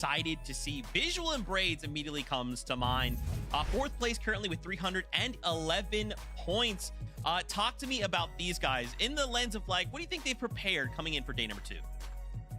excited to see. Visual and Braids immediately comes to mind. Fourth place currently with 311 points. Talk to me about these guys in the lens of like, what do you think they prepared coming in for day number 2?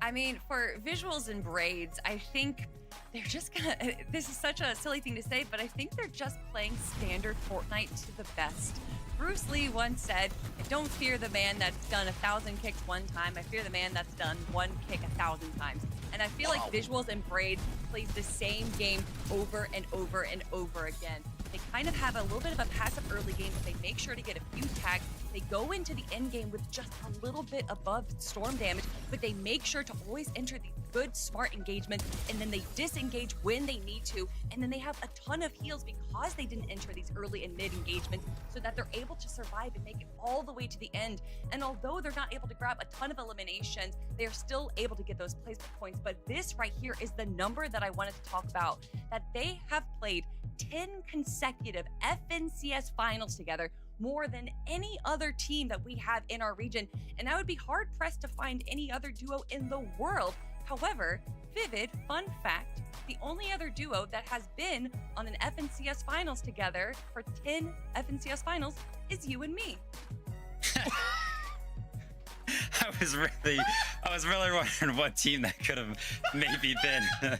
I mean, for Visuals and Braids, I think they're just gonna, this is such a silly thing to say, but I think they're just playing standard Fortnite to the best. Bruce Lee once said, I don't fear the man that's done 1,000 kicks one time. I fear the man that's done one kick 1,000 times. And I feel like Visuals and Braids plays the same game over and over and over again. They kind of have a little bit of a passive early game, but they make sure to get a few tags. They go into the end game with just a little bit above storm damage, but they make sure to always enter the good, smart engagement, and then they disengage when they need to. And then they have a ton of heals because they didn't enter these early and mid engagements, so that they're able to survive and make it all the way to the end. And although they're not able to grab a ton of eliminations, they're still able to get those placement points. But this right here is the number that I wanted to talk about, that they have played 10 consecutive FNCS finals together, more than any other team that we have in our region. And I would be hard pressed to find any other duo in the world. However, Vivid, fun fact, the only other duo that has been on an FNCS finals together for 10 FNCS finals is you and me. I was really wondering what team that could have maybe been.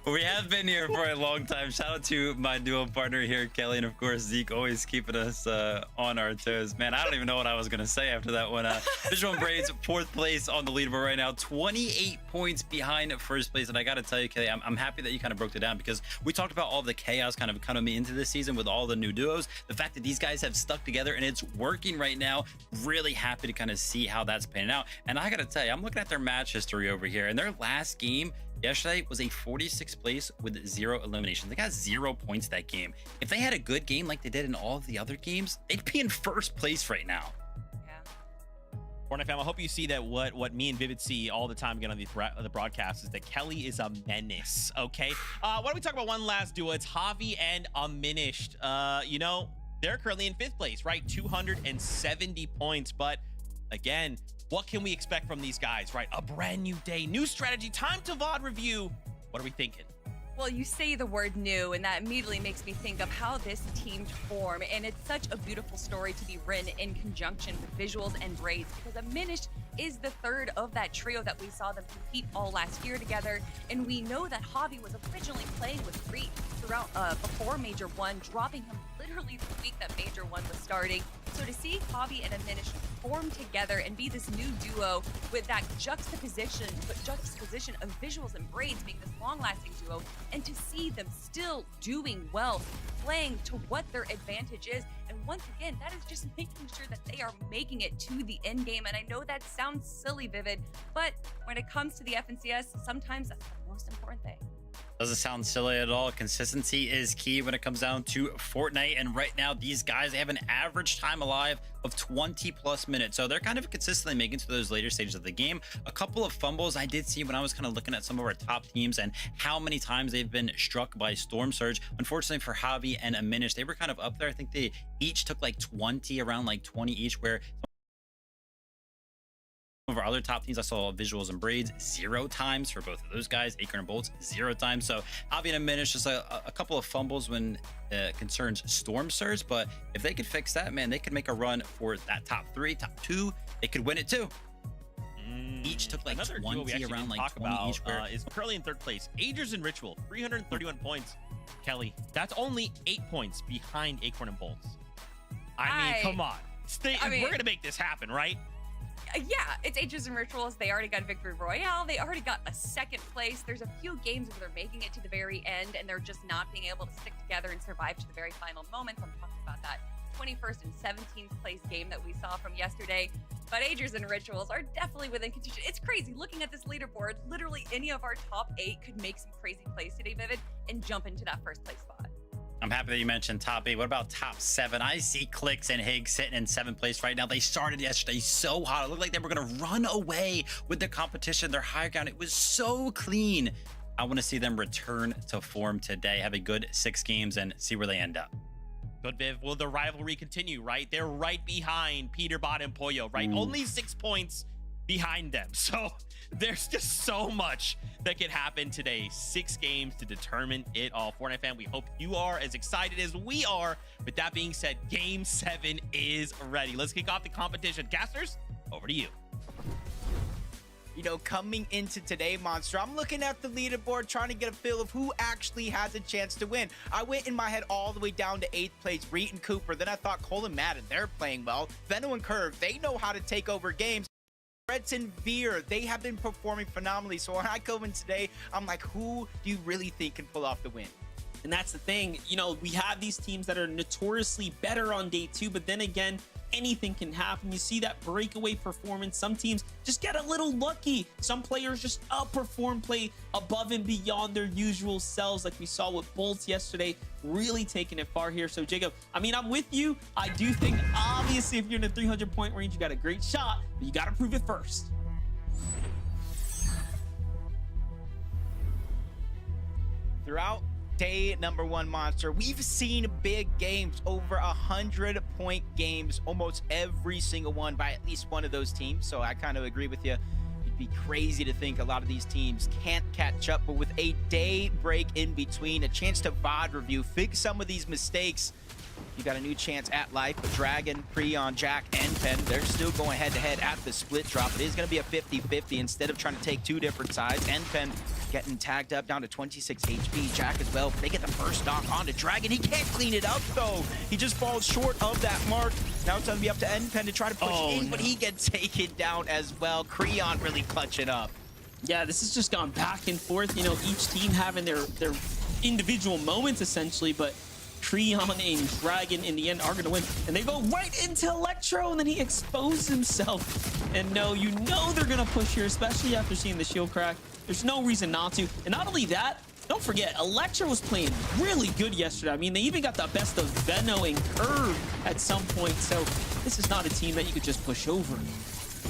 We have been here for a long time. Shout out to my duo partner here, Kelly, and of course Zeke, always keeping us on our toes. Man, I don't even know what I was gonna say after that one. Visual and Braids, 4th place on the leaderboard right now, 28 points behind first place. And I gotta tell you, Kelly, I'm happy that you kind of broke it down, because we talked about all the chaos kind of coming into this season with all the new duos. The fact that these guys have stuck together and it's working right now, really happy to kind of see how that's panning out. And I gotta tell you, I'm looking at their match history over here, and their last game yesterday was a 46th place with 0 eliminations. They got 0 points that game. If they had a good game like they did in all of the other games, they'd be in first place right now. Yeah. Fortnite fam, I hope you see that what me and Vivid see all the time again on the broadcast is that Kelly is a menace. Okay, why don't we talk about one last duo? It's Javi and Undiminished. You know, they're currently in 5th place, right? 270 points, but again, what can we expect from these guys, right? A brand new day, new strategy, time to VOD review. What are we thinking? Well, you say the word new, and that immediately makes me think of how this team form. And it's such a beautiful story to be written in conjunction with Visuals and Braids, because Undiminished is the 3rd of that trio that we saw them compete all last year together. And we know that Javi was originally playing with Reet throughout before Major 1, dropping him literally the week that Major 1 was starting. So to see Javi and Undiminished form together and be this new duo with that juxtaposition of Visuals and Braids being this long-lasting duo, and to see them still doing well, playing to what their advantage is. And once again, that is just making sure that they are making it to the end game. And I know that sounds silly, Vivid, but when it comes to the FNCS, sometimes that's the most important thing. Doesn't sound silly at all. Consistency is key when it comes down to Fortnite. And right now, these guys, they have an average time alive of 20+ minutes. So they're kind of consistently making it to those later stages of the game. A couple of fumbles I did see when I was kind of looking at some of our top teams and how many times they've been struck by Storm Surge. Unfortunately for Javi and Undiminished, they were kind of up there. I think they each took like 20, around like 20 each, where of our other top teams, I saw Visuals and Braids 0 times for both of those guys. Acorn and Bolts 0 times. So Javi and Undiminished, just a couple of fumbles when it concerns Storm Surge. But if they could fix that, man, they could make a run for that top 3, top 2. They could win it too. Each took like another 20, around like 20 about, each. Is currently in 3rd place. Agers and Ritual, 331 points. Kelly, that's only 8 points behind Acorn and Bolts. I mean, come on. We're gonna make this happen, right? Yeah, it's Ages and Rituals. They already got a victory royale. They already got a 2nd place. There's a few games where they're making it to the very end and they're just not being able to stick together and survive to the very final moments. I'm talking about that 21st and 17th place game that we saw from yesterday. But Ages and Rituals are definitely within contention. It's crazy looking at this leaderboard. Literally any of our top 8 could make some crazy plays today, Vivid, and jump into that 1st place spot. I'm happy that you mentioned top 8. What about top 7? I see Clix and Higgs sitting in 7th place right now. They started yesterday so hot. It looked like they were going to run away with the competition. Their high ground, it was so clean. I want to see them return to form today, have a good 6 games, and see where they end up. Good, Viv. Will the rivalry continue, right? They're right behind Peterbot and Pollo, right? Only 6 points. behind them. So there's just so much that can happen today. 6 games to determine it all. Fortnite fan, we hope you are as excited as we are. With that being said, game 7 is ready. Let's kick off the competition. Casters, over to you. You know, coming into today, Monster, I'm looking at the leaderboard, trying to get a feel of who actually has a chance to win. I went in my head all the way down to 8th place, Reet and Cooper. Then I thought Cole and Madden, they're playing well. Veno and Curve, they know how to take over games. Reds and Veer, they have been performing phenomenally. So when I go in today, I'm like, who do you really think can pull off the win? And that's the thing, you know, we have these teams that are notoriously better on day 2, but then again, anything can happen. You see that breakaway performance. Some teams just get a little lucky. Some players just outperform, play above and beyond their usual selves, like we saw with Bolts yesterday, really taking it far here. So Jacob, I mean, I'm with you. I do think, obviously, if you're in the 300-point range, you got a great shot, but you got to prove it first. Throughout day number 1, Monster, we've seen big games, over 100-point games, almost every single one by at least one of those teams. So I kind of agree with you. It'd be crazy to think a lot of these teams can't catch up, but with a day break in between, a chance to VOD review, fix some of these mistakes, you got a new chance at life. But Dragon, Preon, Jack, and Pen, they're still going head-to-head at the split drop. It is going to be a 50-50 instead of trying to take 2 different sides. And Pen getting tagged up down to 26 HP. Jack as well. They get the first knock onto Dragon. He can't clean it up, though. He just falls short of that mark. Now it's going to be up to Pen to try to push in, but he gets taken down as well. Creon really clutching up. Yeah, this has just gone back and forth. You know, each team having their individual moments, essentially, but Creon and Dragon in the end are going to win. And they go right into Electro, and then he exposed himself. And no, you know they're going to push here, especially after seeing the shield crack. There's no reason not to. And not only that, don't forget, Electro was playing really good yesterday. I mean, they even got the best of Veno and Curve at some point. So this is not a team that you could just push over.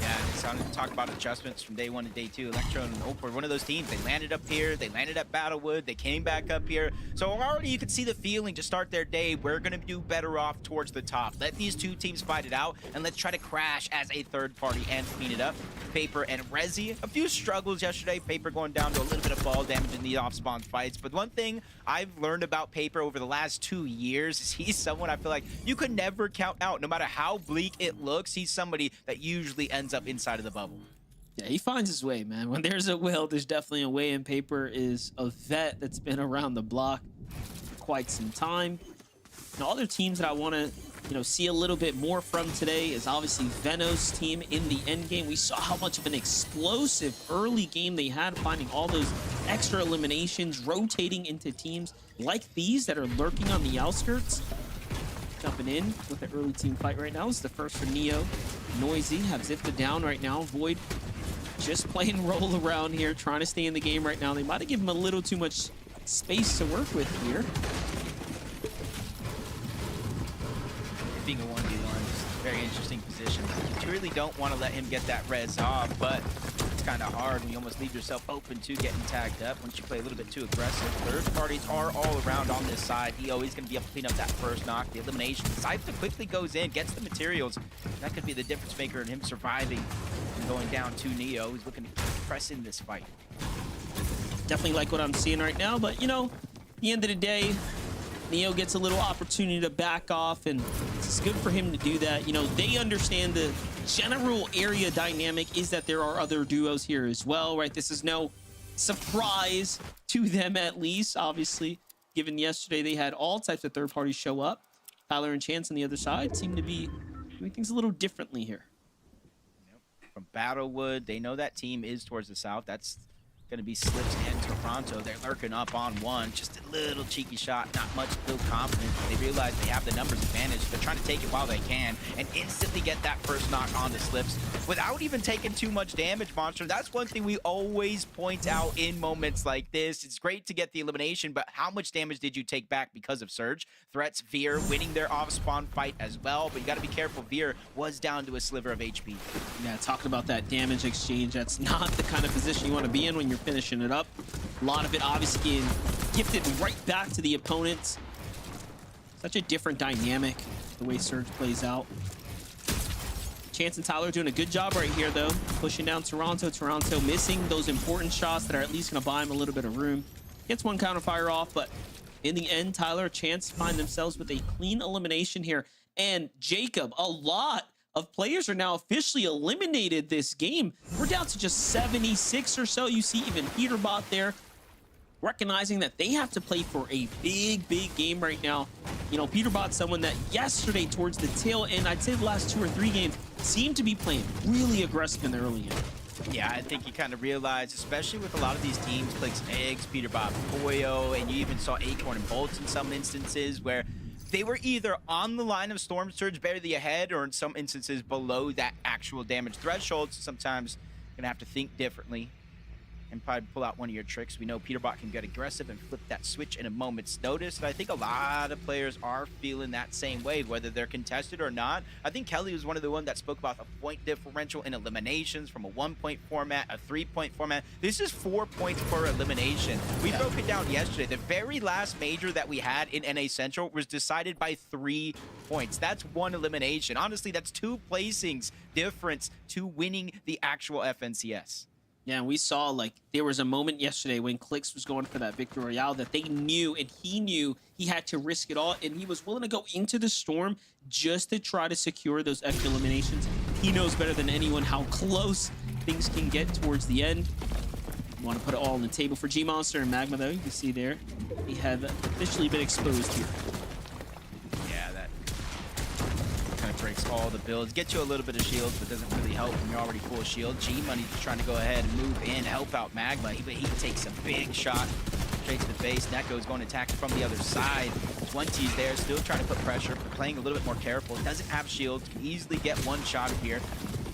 Yeah, it's time to talk about adjustments from day 1 to day 2. Electro and Hope were one of those teams. They landed up here, they landed at Battlewood, they came back up here. So already you can see the feeling to start their day. We're going to do better off towards the top. Let these 2 teams fight it out, and let's try to crash as a third party and clean it up. Paper and Rezi, a few struggles yesterday. Paper going down to a little bit of fall damage in the off-spawn fights. But one thing I've learned about Paper over the last 2 years is he's someone I feel like you could never count out. No matter how bleak it looks, he's somebody that usually ends up inside of the bubble. Yeah, he finds his way, man. When there's a will, there's definitely a way. And Paper is a vet that's been around the block for quite some time. And all other teams that I want to, you know, see a little bit more from today is obviously Veno's team in the end game. We saw how much of an explosive early game they had, finding all those extra eliminations, rotating into teams like these that are lurking on the outskirts. Jumping in with the early team fight right now is the first for Neo. Noisy have Zifta down right now. Void just playing roll around here, trying to stay in the game right now. They might have given him a little too much space to work with here. Being a 1v1 is a very interesting position. You really don't want to let him get that res off, but it's kind of hard when you almost leave yourself open to getting tagged up once you play a little bit too aggressive. Third parties are all around on this side. EO is going to be able to clean up that first knock. The elimination. Cypher quickly goes in, gets the materials. That could be the difference maker in him surviving and going down to Neo. He's looking to press in this fight. Definitely like what I'm seeing right now, but you know, at the end of the day, Neo gets a little opportunity to back off, and it's good for him to do that. You know, they understand the general area dynamic is that there are other duos here as well, right? This is no surprise to them, at least, obviously, given yesterday they had all types of third parties show up. Tyler and Chance on the other side seem to be doing things a little differently here. From Battlewood, they know that team is towards the south. That's going to be Slips and Toronto. They're lurking up on one. Just a little cheeky shot. Not much to build confidence. They realize they have the numbers advantage. They're trying to take it while they can and instantly get that first knock onto Slips without even taking too much damage, Monster. That's one thing we always point out in moments like this. It's great to get the elimination, but how much damage did you take back because of Surge? Threats, Veer winning their off-spawn fight as well, but you got to be careful. Veer was down to a sliver of HP. Yeah, talking about that damage exchange, that's not the kind of position you want to be in when you're finishing it up. A lot of it obviously getting gifted right back to the opponents. Such a different dynamic, the way Surge plays out. Chance and Tyler doing a good job right here, though. Pushing down Toronto. Toronto missing those important shots that are at least going to buy him a little bit of room. Gets one counter fire off, but in the end, Tyler, Chance find themselves with a clean elimination here. And Jacob, a lot of players are now officially eliminated this game. We're down to just 76 or so. You see even Peterbot there, recognizing that they have to play for a big game right now. You know, Peterbot's someone that yesterday towards the tail end, I'd say the last 2 or 3 games, seemed to be playing really aggressive in the early end. Yeah, I think you kind of realize, especially with a lot of these teams, Clix, Eggs, Peterbot, Poyo, and you even saw Acorn and Bolts in some instances where they were either on the line of Storm Surge barely ahead or in some instances below that actual damage threshold. So sometimes you're gonna have to think differently and probably pull out one of your tricks. We know Peterbot can get aggressive and flip that switch in a moment's notice. And I think a lot of players are feeling that same way, whether they're contested or not. I think Kelly was one of the ones that spoke about the point differential in eliminations from a 1-point format, a 3-point format. This is 4 points per elimination. We broke it down yesterday. The very last major that we had in NA Central was decided by 3 points. That's 1 elimination. Honestly, that's 2 placings difference to winning the actual FNCS. Yeah, and we saw, like, there was a moment yesterday when Clix was going for that Victory Royale that they knew, and he knew he had to risk it all, and he was willing to go into the storm just to try to secure those extra eliminations. He knows better than anyone how close things can get towards the end. You want to put it all on the table for G-Monster and Magma, though. You can see there, they have officially been exposed here. Yeah, that kind of breaks all the builds. Gets you a little bit of shields, but doesn't really help when you're already full shield. G-Money's just trying to go ahead and move in, help out Magma. But he takes a big shot straight to the face. Neko's going to attack from the other side. 20's there, still trying to put pressure, but playing a little bit more careful. Doesn't have shields, can easily get one shot here.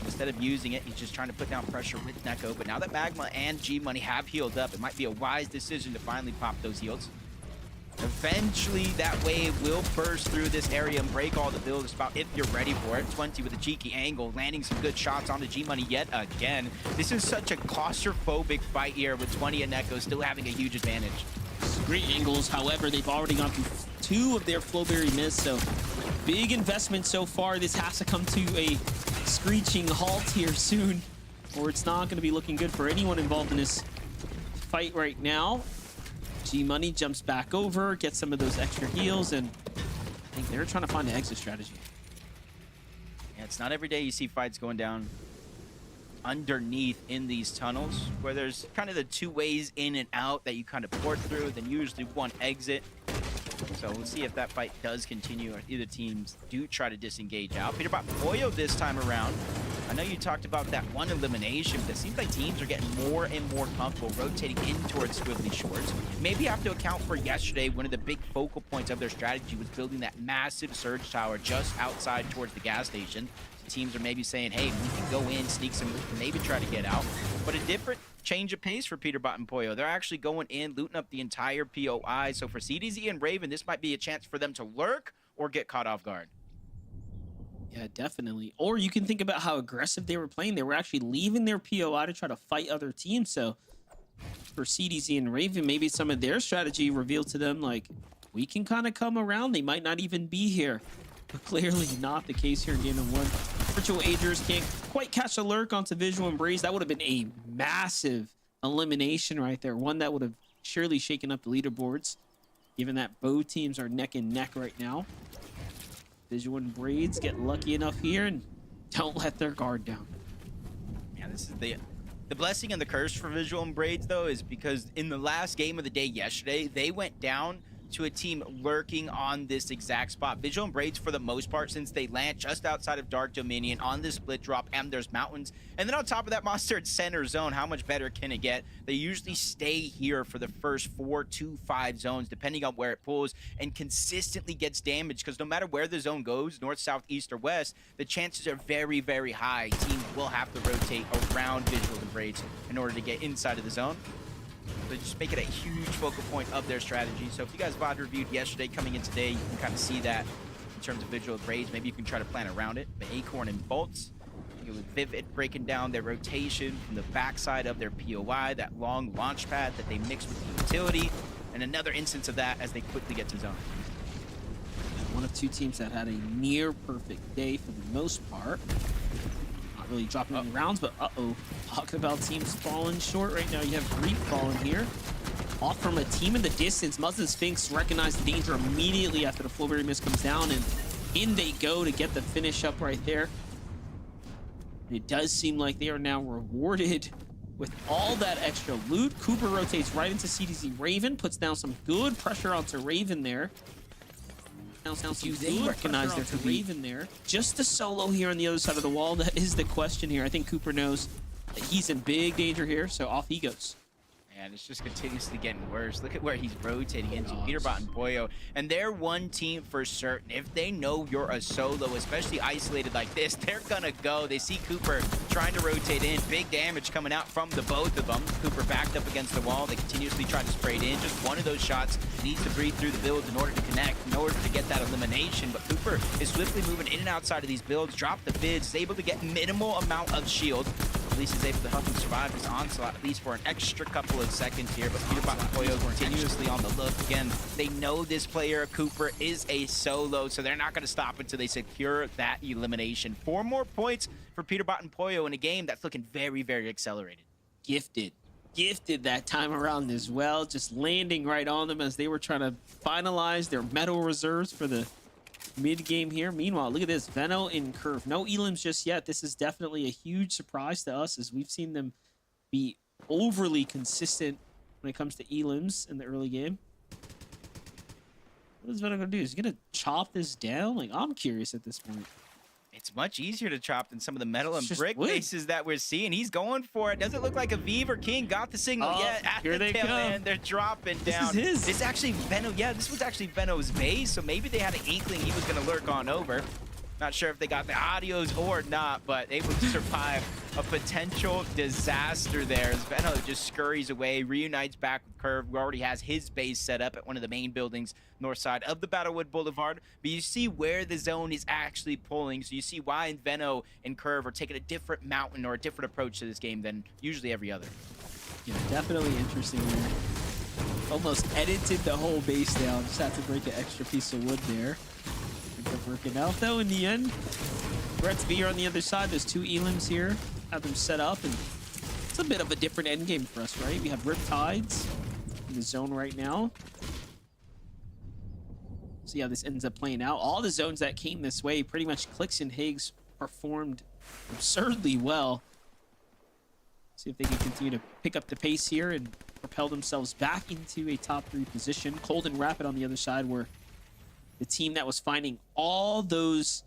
Instead of using it, he's just trying to put down pressure with Neko. But now that Magma and G-Money have healed up, it might be a wise decision to finally pop those heals. Eventually, that wave will burst through this area and break all the build spot if you're ready for it. 20 with a cheeky angle, landing some good shots onto G-Money yet again. This is such a claustrophobic fight here with 20 and Neko still having a huge advantage. Great angles, however, they've already gone through 2 of their Flowberry miss, so big investment so far. This has to come to a screeching halt here soon, or it's not going to be looking good for anyone involved in this fight right now. G-Money jumps back over, gets some of those extra heals, and I think they're trying to find an exit strategy. Yeah, it's not every day you see fights going down underneath in these tunnels, where there's kind of the 2 ways in and out that you kind of port through, then usually 1 exit. So we'll see if that fight does continue or either teams do try to disengage out. Peterbot Poyo this time around. I know you talked about that 1 elimination, but it seems like teams are getting more and more comfortable rotating in towards Squibbly Shores. Maybe you have to account for yesterday, one of the big focal points of their strategy was building that massive surge tower just outside towards the gas station. So teams are maybe saying, hey, we can go in, sneak some, maybe try to get out. But a different change of pace for Peterbot and Poyo. They're actually going in, looting up the entire POI. So for CDZ and Raven, this might be a chance for them to lurk or get caught off guard. Yeah, definitely. Or you can think about how aggressive they were playing. They were actually leaving their POI to try to fight other teams. So for CDZ and Raven, maybe some of their strategy revealed to them, like, we can kind of come around. They might not even be here. But clearly not the case here in game number 1. Virtual Agers can't quite catch a lurk onto Visual and Braze. That would have been a massive elimination right there. One that would have surely shaken up the leaderboards, given that both teams are neck and neck right now. Visual and Braids get lucky enough here and don't let their guard down. Yeah, this is the blessing and the curse for Visual and Braids, though, is because in the last game of the day yesterday, they went down to a team lurking on this exact spot. Visual and Braids, for the most part, since they land just outside of Dark Dominion on this split drop, and there's mountains, and then on top of that, Monster at center zone, how much better can it get? They usually stay here for the first 4 to 5 zones, depending on where it pulls, and consistently gets damaged, because no matter where the zone goes, north, south, east, or west, the chances are very, very high. Teams will have to rotate around Visual and Braids in order to get inside of the zone. So just make it a huge focal point of their strategy. So if you guys VOD reviewed yesterday, coming in today, you can kind of see that in terms of Visual Braids. Maybe you can try to plan around it. But Acorn and Bolts, with Vivid breaking down their rotation from the backside of their POI, that long launch pad that they mix with the utility, and another instance of that as they quickly get to zone. one of two teams that had a near perfect day for the most part. Not really dropping any rounds, but talking about teams falling short right now. You have Greek falling here. Off from a team in the distance. Muslin Sphinx recognized the danger immediately after the Flowberry Mist comes down, and in they go to get the finish up right there. It does seem like they are now rewarded with all that extra loot. Cooper rotates right into CDZ Raven, puts down some good pressure onto Raven there. Now do they recognize there to Raven there? Just the solo here on the other side of the wall. That is the question here. I think Cooper knows that he's in big danger here, so off he goes. And it's just continuously getting worse. Look at where he's rotating into, Peterbot and Boyo. And they're one team for certain. If they know you're a solo, especially isolated like this, they're gonna go. They see Cooper trying to rotate in. Big damage coming out from the both of them. Cooper backed up against the wall. They continuously try to spray it in. Just one of those shots needs to breathe through the builds in order to connect, in order to get that elimination. But Cooper is swiftly moving in and outside of these builds, drop the vids, is able to get minimal amount of shield. At least is able to help him survive this onslaught, at least for an extra couple of seconds here. But Peterbot and Poyo continuously on the look. Again, they know this player, Cooper, is a solo, so they're not going to stop until they secure that elimination. 4 more points for Peterbot and Poyo in a game that's looking very, very accelerated. Gifted that time around as well, just landing right on them as they were trying to finalize their metal reserves for the mid game here. Meanwhile, look at this, Veno in curve, no elims just yet. This is definitely a huge surprise to us, as we've seen them be overly consistent when it comes to elims in the early game. What is Veno gonna do? Is he gonna chop this down? Like, I'm curious at this point. It's much easier to chop than some of the metal and It's just brick wood. bases that we're seeing. He's going for it. Doesn't look like Aviv or King got the signal yet. At here the they tail come. end, they're dropping down. This is his. This actually Veno. Yeah, this was actually Veno's base. So maybe they had an inkling he was going to lurk on over. Not sure if they got the audios or not, but able to survive a potential disaster there as Veno just scurries away, reunites back with Curve, who already has his base set up at one of the main buildings north side of the Battlewood Boulevard. But you see where the zone is actually pulling, so you see why Veno and Curve are taking a different mountain or a different approach to this game than usually every other. Yeah, definitely interesting there. Almost edited the whole base down. Just had to break an extra piece of wood there. End up working out though in the end. Brett's V on the other side. There's 2 elims here. Have them set up, and it's a bit of a different end game for us, right? We have Riptides in the zone right now. See how this ends up playing out. All the zones that came this way, pretty much Clix and Higgs performed absurdly well. See if they can continue to pick up the pace here and propel themselves back into a top 3 position. Cold and Rapid on the other side were the team that was finding all those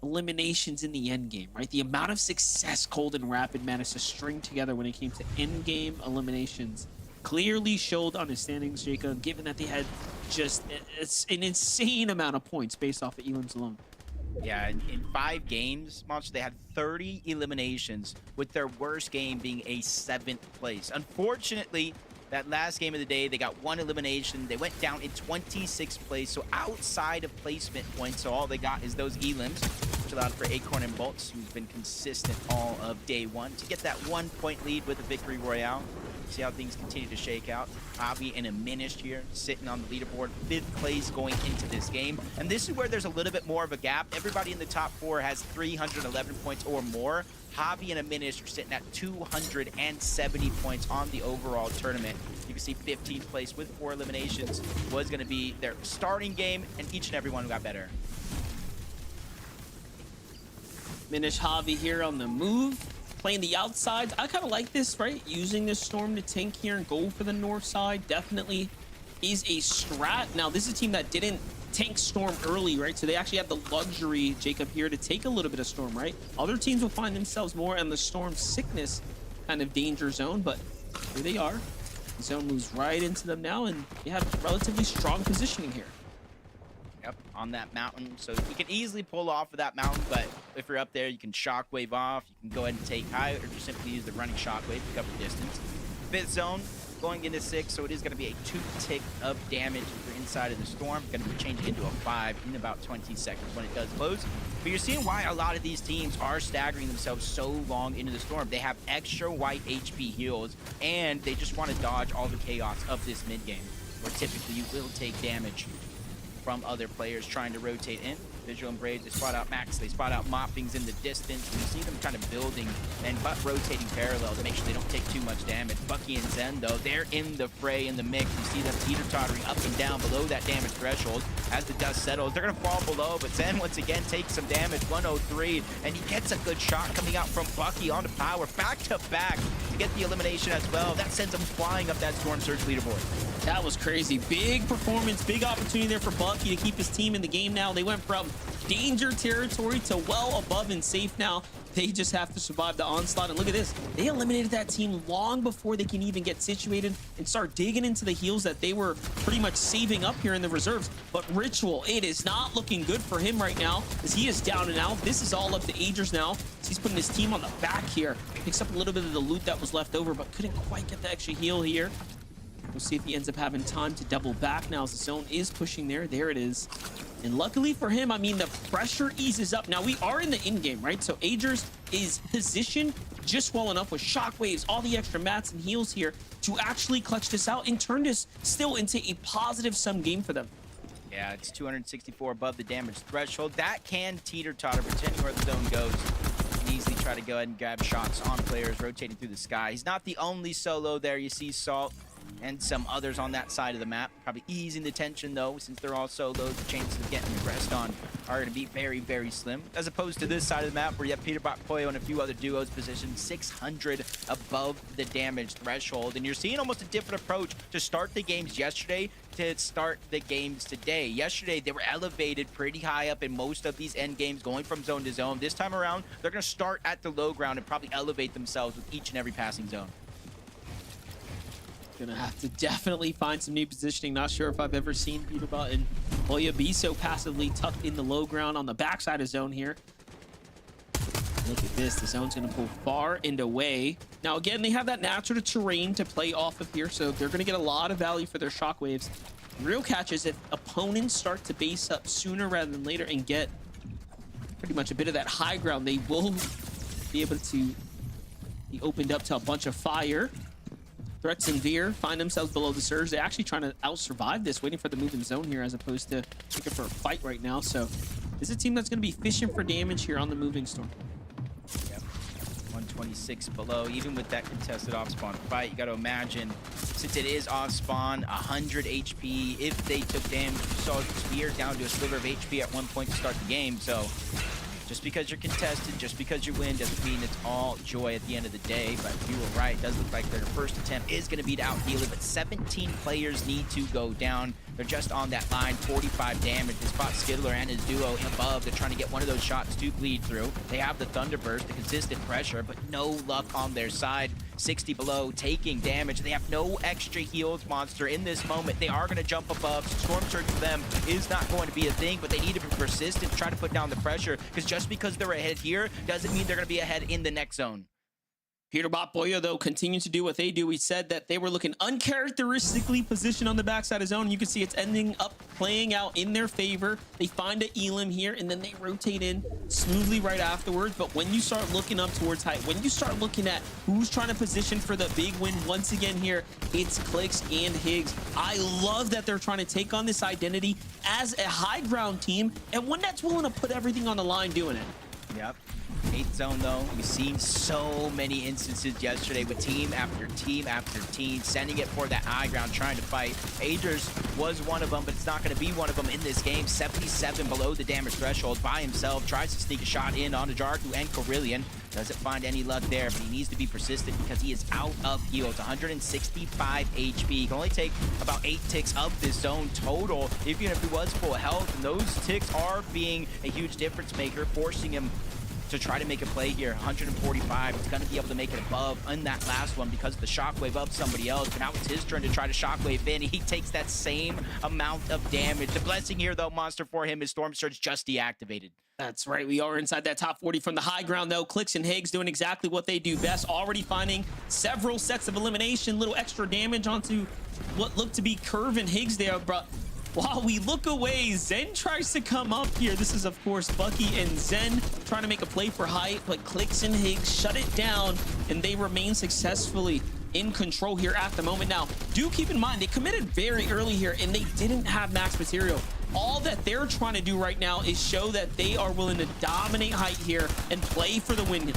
eliminations in the end game, right? The amount of success Cold and Rapid managed to string together when it came to end game eliminations clearly showed on his standings, Jacob, given that they had just an insane amount of points based off of elims alone. Yeah, in 5 games, Monster, they had 30 eliminations, with their worst game being a 7th place. Unfortunately, that last game of the day, they got 1 elimination. They went down in 26th place, so outside of placement points. So all they got is those elims, which allowed for Acorn and Bolts, who's been consistent all of day 1, to get that 1-point lead with the victory royale. See how things continue to shake out. Javi and Aminished here, sitting on the leaderboard, 5th place going into this game. And this is where there's a little bit more of a gap. Everybody in the top 4 has 311 points or more. Javi and Aminished are sitting at 270 points on the overall tournament. You can see 15th place with 4 eliminations was going to be their starting game, and each and every one got better. Minish Javi here on the move, playing the outsides. I kind of like this, right? Using this Storm to tank here and go for the north side definitely is a strat. Now, this is a team that didn't tank Storm early, right? So they actually have the luxury, Jacob, here to take a little bit of Storm, right? Other teams will find themselves more in the Storm sickness kind of danger zone, but here they are. The zone moves right into them now, and they have relatively strong positioning here. Yep, on that mountain. So you can easily pull off of that mountain, but if you're up there, you can shockwave off. You can go ahead and take high, or just simply use the running shockwave to cover the distance. 5th zone going into 6, so it is going to be a 2 tick of damage if you're inside of the storm. Going to change it into a 5 in about 20 seconds when it does close. But you're seeing why a lot of these teams are staggering themselves so long into the storm. They have extra white HP heals, and they just want to dodge all the chaos of this mid game, where typically you will take damage. from other players trying to rotate in. Visual and Braids, they spot out Max, they spot out Moppings in the distance, and you see them kind of building and rotating parallel to make sure they don't take too much damage. Bucky and Zen, though, they're in the fray, in the mix. You see them teeter-tottering up and down below that damage threshold. As the dust settles, they're going to fall below, but Zen once again takes some damage, 103, and he gets a good shot coming out from Bucky onto Power, back-to-back to get the elimination as well. That sends him flying up that Storm Surge leaderboard. That was crazy. Big performance, big opportunity there for Bucky to keep his team in the game now. They went from danger territory to well above and safe now. They just have to survive the onslaught. And look at this. They eliminated that team long before they can even get situated and start digging into the heals that they were pretty much saving up here in the reserves. But Ritual, it is not looking good for him right now as he is down and out. This is all up to Agers now. He's putting his team on the back here. Picks up a little bit of the loot that was left over, but couldn't quite get the extra heal here. We'll see if he ends up having time to double back now as the zone is pushing there. There it is. And luckily for him, I mean, the pressure eases up. Now, we are in the in-game, right? So Agers is positioned just well enough with shockwaves, all the extra mats and heals here to actually clutch this out and turn this still into a positive sum game for them. Yeah, it's 264 above the damage threshold. That can teeter-totter, pretending where the zone goes. You can easily try to go ahead and grab shots on players rotating through the sky. He's not the only solo there. You see Salt and some others on that side of the map. Probably easing the tension, though, since they're all solos. The chances of getting aggressed on are going to be very, very slim. As opposed to this side of the map, where you have Peterbot, Poyo, and a few other duos positioned 600 above the damage threshold. And you're seeing almost a different approach to start the games yesterday to start the games today. Yesterday, they were elevated pretty high up in most of these end games, going from zone to zone. This time around, they're going to start at the low ground and probably elevate themselves with each and every passing zone. Gonna have to definitely find some new positioning. Not sure if I've ever seen Peterbot and Poyo be so passively tucked in the low ground on the backside of zone here. Look at this. The zone's going to pull far and away. Now, again, they have that natural terrain to play off of here, so they're going to get a lot of value for their shockwaves. Real catch is if opponents start to base up sooner rather than later and get pretty much a bit of that high ground, they will be able to be opened up to a bunch of fire. Threats and Veer find themselves below the surge. They're actually trying to out-survive this, waiting for the move in zone here as opposed to looking for a fight right now. So this is a team that's going to be fishing for damage here on the moving storm. Yep. 126 below. Even with that contested off-spawn fight, you got to imagine, since it is off-spawn, 100 HP. If they took damage, you saw Veer down to a sliver of HP at one point to start the game. So just because you're contested, just because you win, doesn't mean it's all joy at the end of the day. But you were right. It does look like their first attempt is going to be to out-heal it, but 17 players need to go down. They're just on that line, 45 damage. They spot Skiddler and his duo above. They're trying to get one of those shots to bleed through. They have the Thunderburst, the consistent pressure, but no luck on their side. 60 below, taking damage. They have no extra heals, Monster, in this moment. They are going to jump above. Storm Surge for them is not going to be a thing, but they need to be persistent, try to put down the pressure, because just because they're ahead here doesn't mean they're going to be ahead in the next zone. Peterbot, Poyo, though, continue to do what they do. We said that they were looking uncharacteristically positioned on the backside of zone. You can see it's ending up playing out in their favor. They find a Elim here, and then they rotate in smoothly right afterwards. But when you start looking up towards height, when you start looking at who's trying to position for the big win once again here, it's Clix and Higgs. I love that they're trying to take on this identity as a high ground team, and one that's willing to put everything on the line doing it. Yep. 8th zone, though. We've seen so many instances yesterday with team after team after team sending it for that high ground, trying to fight. Agers was one of them, but it's not going to be one of them in this game. 77 below the damage threshold by himself. Tries to sneak a shot in onto Jarku and Corillion. Doesn't find any luck there, but he needs to be persistent because he is out of heals. 165 HP. He can only take about 8 ticks of this zone total, even if he was full health. And those ticks are being a huge difference maker, forcing him to try to make a play here. 145. He's going to be able to make it above in that last one because of the shockwave of somebody else. But now it's his turn to try to shockwave in. He takes that same amount of damage. The blessing here, though, Monster, for him is Storm Surge just deactivated. That's right. We are inside that top 40 from the high ground, though. Clix and Higgs doing exactly what they do best. Already finding several sets of elimination. Little extra damage onto what looked to be Curve and Higgs there. But while we look away, Zen tries to come up here. This is, of course, Bucky and Zen trying to make a play for height, but Clix and Higgs shut it down, and they remain successfully in control here at the moment. Now, do keep in mind, they committed very early here and they didn't have max material. All that they're trying to do right now is show that they are willing to dominate height here and play for the win.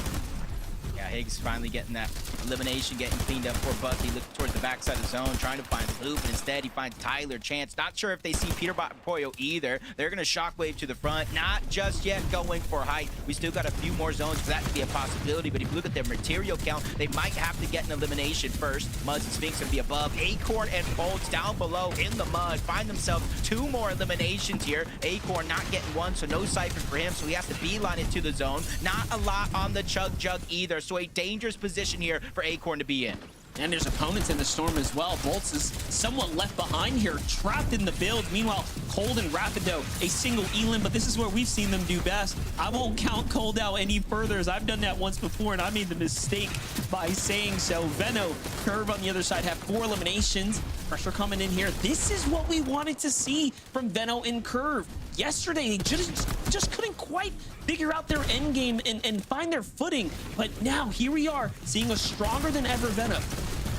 Yeah, Higgs finally getting that elimination, getting cleaned up for Bucky, looking towards the backside of the zone, trying to find Loop, and instead he finds Tyler Chance. Not sure if they see Peterbot and Poyo either. They're going to shockwave to the front, not just yet going for height. We still got a few more zones for that to be a possibility, but if you look at their material count, they might have to get an elimination first. Muzz and Sphinx going to be above. Acorn and Bolts down below in the mud, find themselves 2 more eliminations here. Acorn not getting one, so no Cypher for him, so he has to beeline it to the zone. Not a lot on the Chug Jug either, so a dangerous position here for Acorn to be in. And there's opponents in the storm as well. Bolts is somewhat left behind here, trapped in the build. Meanwhile, Cold and Rapido, a single Elim, but this is where we've seen them do best. I won't count Cold out any further, as I've done that once before, and I made the mistake by saying so. Veno, Curve on the other side have 4 eliminations. Pressure coming in here. This is what we wanted to see from Veno and Curve. Yesterday, they just couldn't quite figure out their end game and find their footing. But now, here we are, seeing a stronger than ever Veno.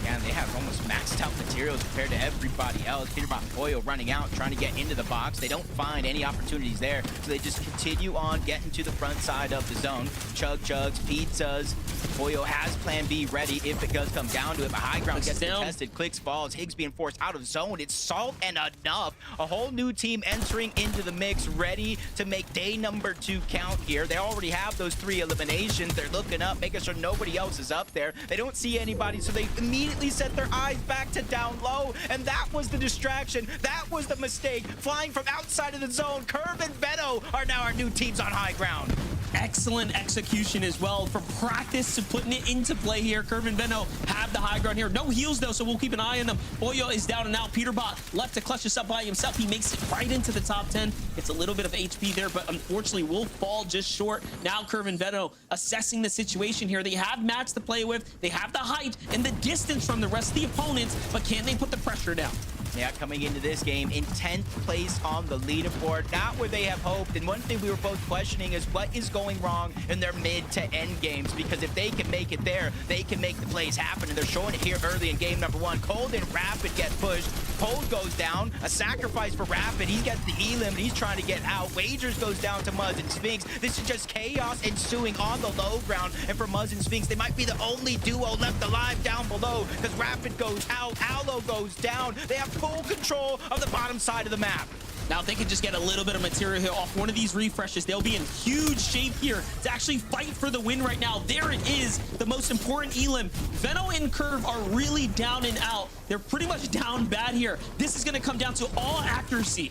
Yeah, and they have almost maxed out materials compared to everybody else. Peterbot and Poyo running out, trying to get into the box. They don't find any opportunities there, so they just continue on getting to the front side of the zone. Chug Chugs, Pizzas. Poyo has plan B ready if it does come down to it, but high ground gets contested. Clix falls, Higgs being forced out of zone. It's Salt and enough. A whole new team entering into the mix, ready to make day number 2 count here. They already have those 3 eliminations. They're looking up, making sure nobody else is up there. They don't see anybody, so they immediately set their eyes back to down low, and that was the distraction. That was the mistake. Flying from outside of the zone, Curve and Veno are now our new teams on high ground. Excellent execution as well, from practice to putting it into play here. Curve and Veno have the high ground here. No heals though, so we'll keep an eye on them. Poyo is down and out. Peterbot left to clutch this up by himself. He makes it right into the top 10. It's a little bit of HP there, but unfortunately will fall just short. Now Curve and Veno assessing the situation here. They have mats to play with. They have the height and the distance from the rest of the opponents, but can they put the pressure down? Yeah, coming into this game in 10th place on the leaderboard, not where they have hoped. And one thing we were both questioning is what is going wrong in their mid to end games, because if they can make it there, they can make the plays happen. And they're showing it here early in game number 1. Cold and Rapid get pushed. Cold goes down, a sacrifice for Rapid. He gets the Elim and he's trying to get out. Wagers goes down to Muzz and Sphinx. This is just chaos ensuing on the low ground. And for Muzz and Sphinx, they might be the only duo left alive down below, because Rapid goes out, Aloe goes down. They have full control of the bottom side of the map. Now, if they can just get a little bit of material here off one of these refreshes, they'll be in huge shape here to actually fight for the win right now. There it is, the most important Elim. Veno and Curve are really down and out. They're pretty much down bad here. This is going to come down to all accuracy.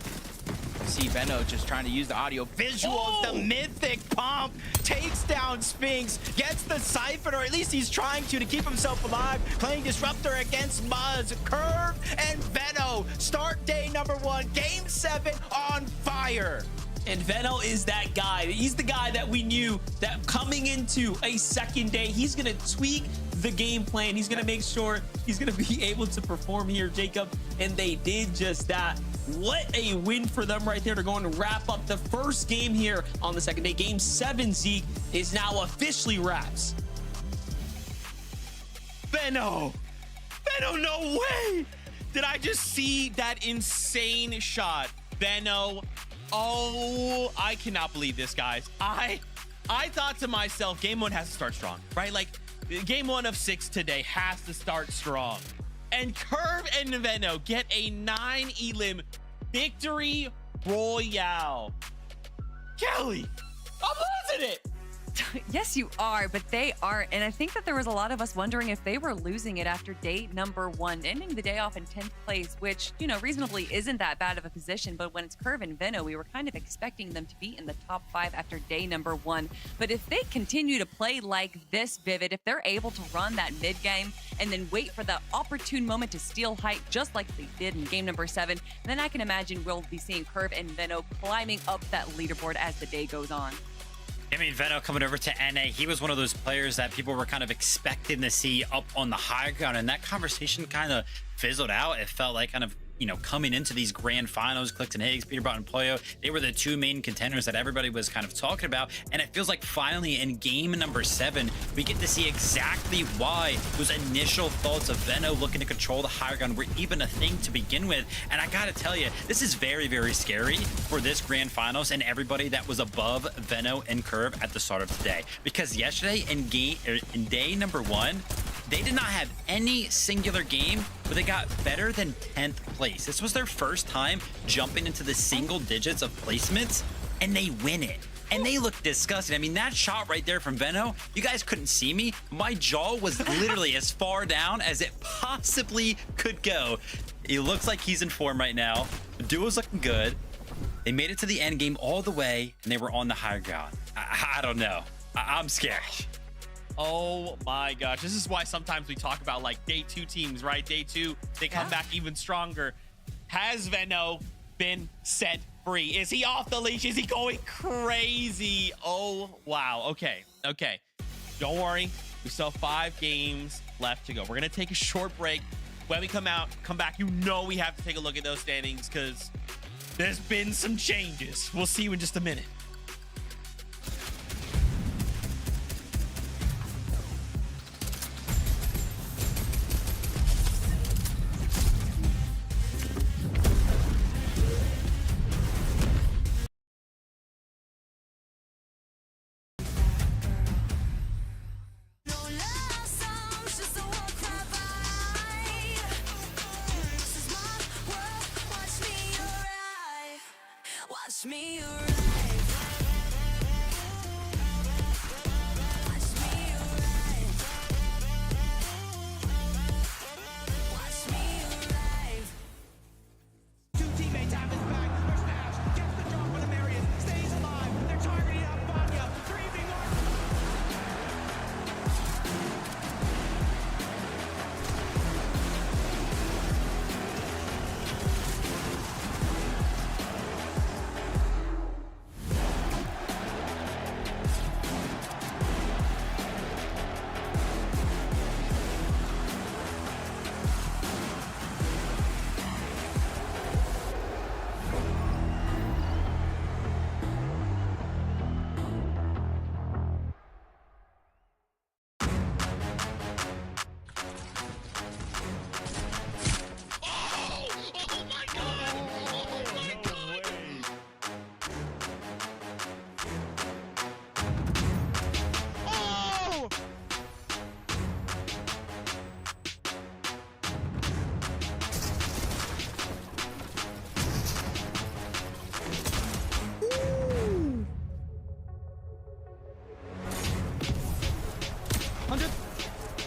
See Veno just trying to use the audio visuals. The mythic pump takes down Sphinx, gets the siphon, or at least he's trying to keep himself alive, playing Disruptor against Muzz. Curve and Veno start day number 1, game 7 on fire. And Veno is that guy. He's the guy that we knew that coming into a second day, he's going to tweak the game plan. He's going to make sure he's going to be able to perform here, Jacob. And they did just that. What a win for them right there. They're going to wrap up the first game here on the second day. Game 7, Zeke, is now officially wraps. Veno, no way. Did I just see that insane shot? Veno, oh, I cannot believe this, guys. I thought to myself, game 1 has to start strong, right? Like, game 1 of 6 today has to start strong. And Curve and Veno get a 9 Elim victory royale. Kelly, I'm losing it. Yes, you are, but they aren't. And I think that there was a lot of us wondering if they were losing it after day number 1, ending the day off in 10th place, which, you know, reasonably isn't that bad of a position. But when it's Curve and Veno, we were kind of expecting them to be in the top 5 after day number 1. But if they continue to play like this, Vivid, if they're able to run that mid game and then wait for the opportune moment to steal height, just like they did in game number 7, then I can imagine we'll be seeing Curve and Veno climbing up that leaderboard as the day goes on. I mean, Veno coming over to NA, he was one of those players that people were kind of expecting to see up on the high ground, and that conversation kind of fizzled out. It felt like kind of coming into these grand finals, Clix and Higgs, Peterbot and Pollo, they were the two main contenders that everybody was kind of talking about. And it feels like finally in game number 7, we get to see exactly why those initial thoughts of Veno looking to control the higher ground were even a thing to begin with. And I gotta tell you, this is very, very scary for this grand finals and everybody that was above Veno and Curve at the start of today. Because yesterday in day number 1, they did not have any singular game where they got better than 10th place. This was their first time jumping into the single digits of placements, and they win it. And they look disgusting. I mean, that shot right there from Veno, you guys couldn't see me. My jaw was literally as far down as it possibly could go. He looks like he's in form right now. The duo's looking good. They made it to the end game all the way, and they were on the higher ground. I don't know. I'm scared. Oh my gosh, this is why sometimes we talk about like day 2 teams, right? Day 2, they come back even stronger. Has Veno been set free? Is he off the leash? Is he going crazy? Oh wow. Okay, don't worry, we still have 5 games left to go. We're gonna take a short break. When we come back, we have to take a look at those standings because there's been some changes. We'll see you in just a minute. Watch me arrive. Watch me arrive. Watch me arrive. 2 teammates have his back. There's Ash. Gets the drop on Marius. Stays alive. They're targeting up Vanya. They're evening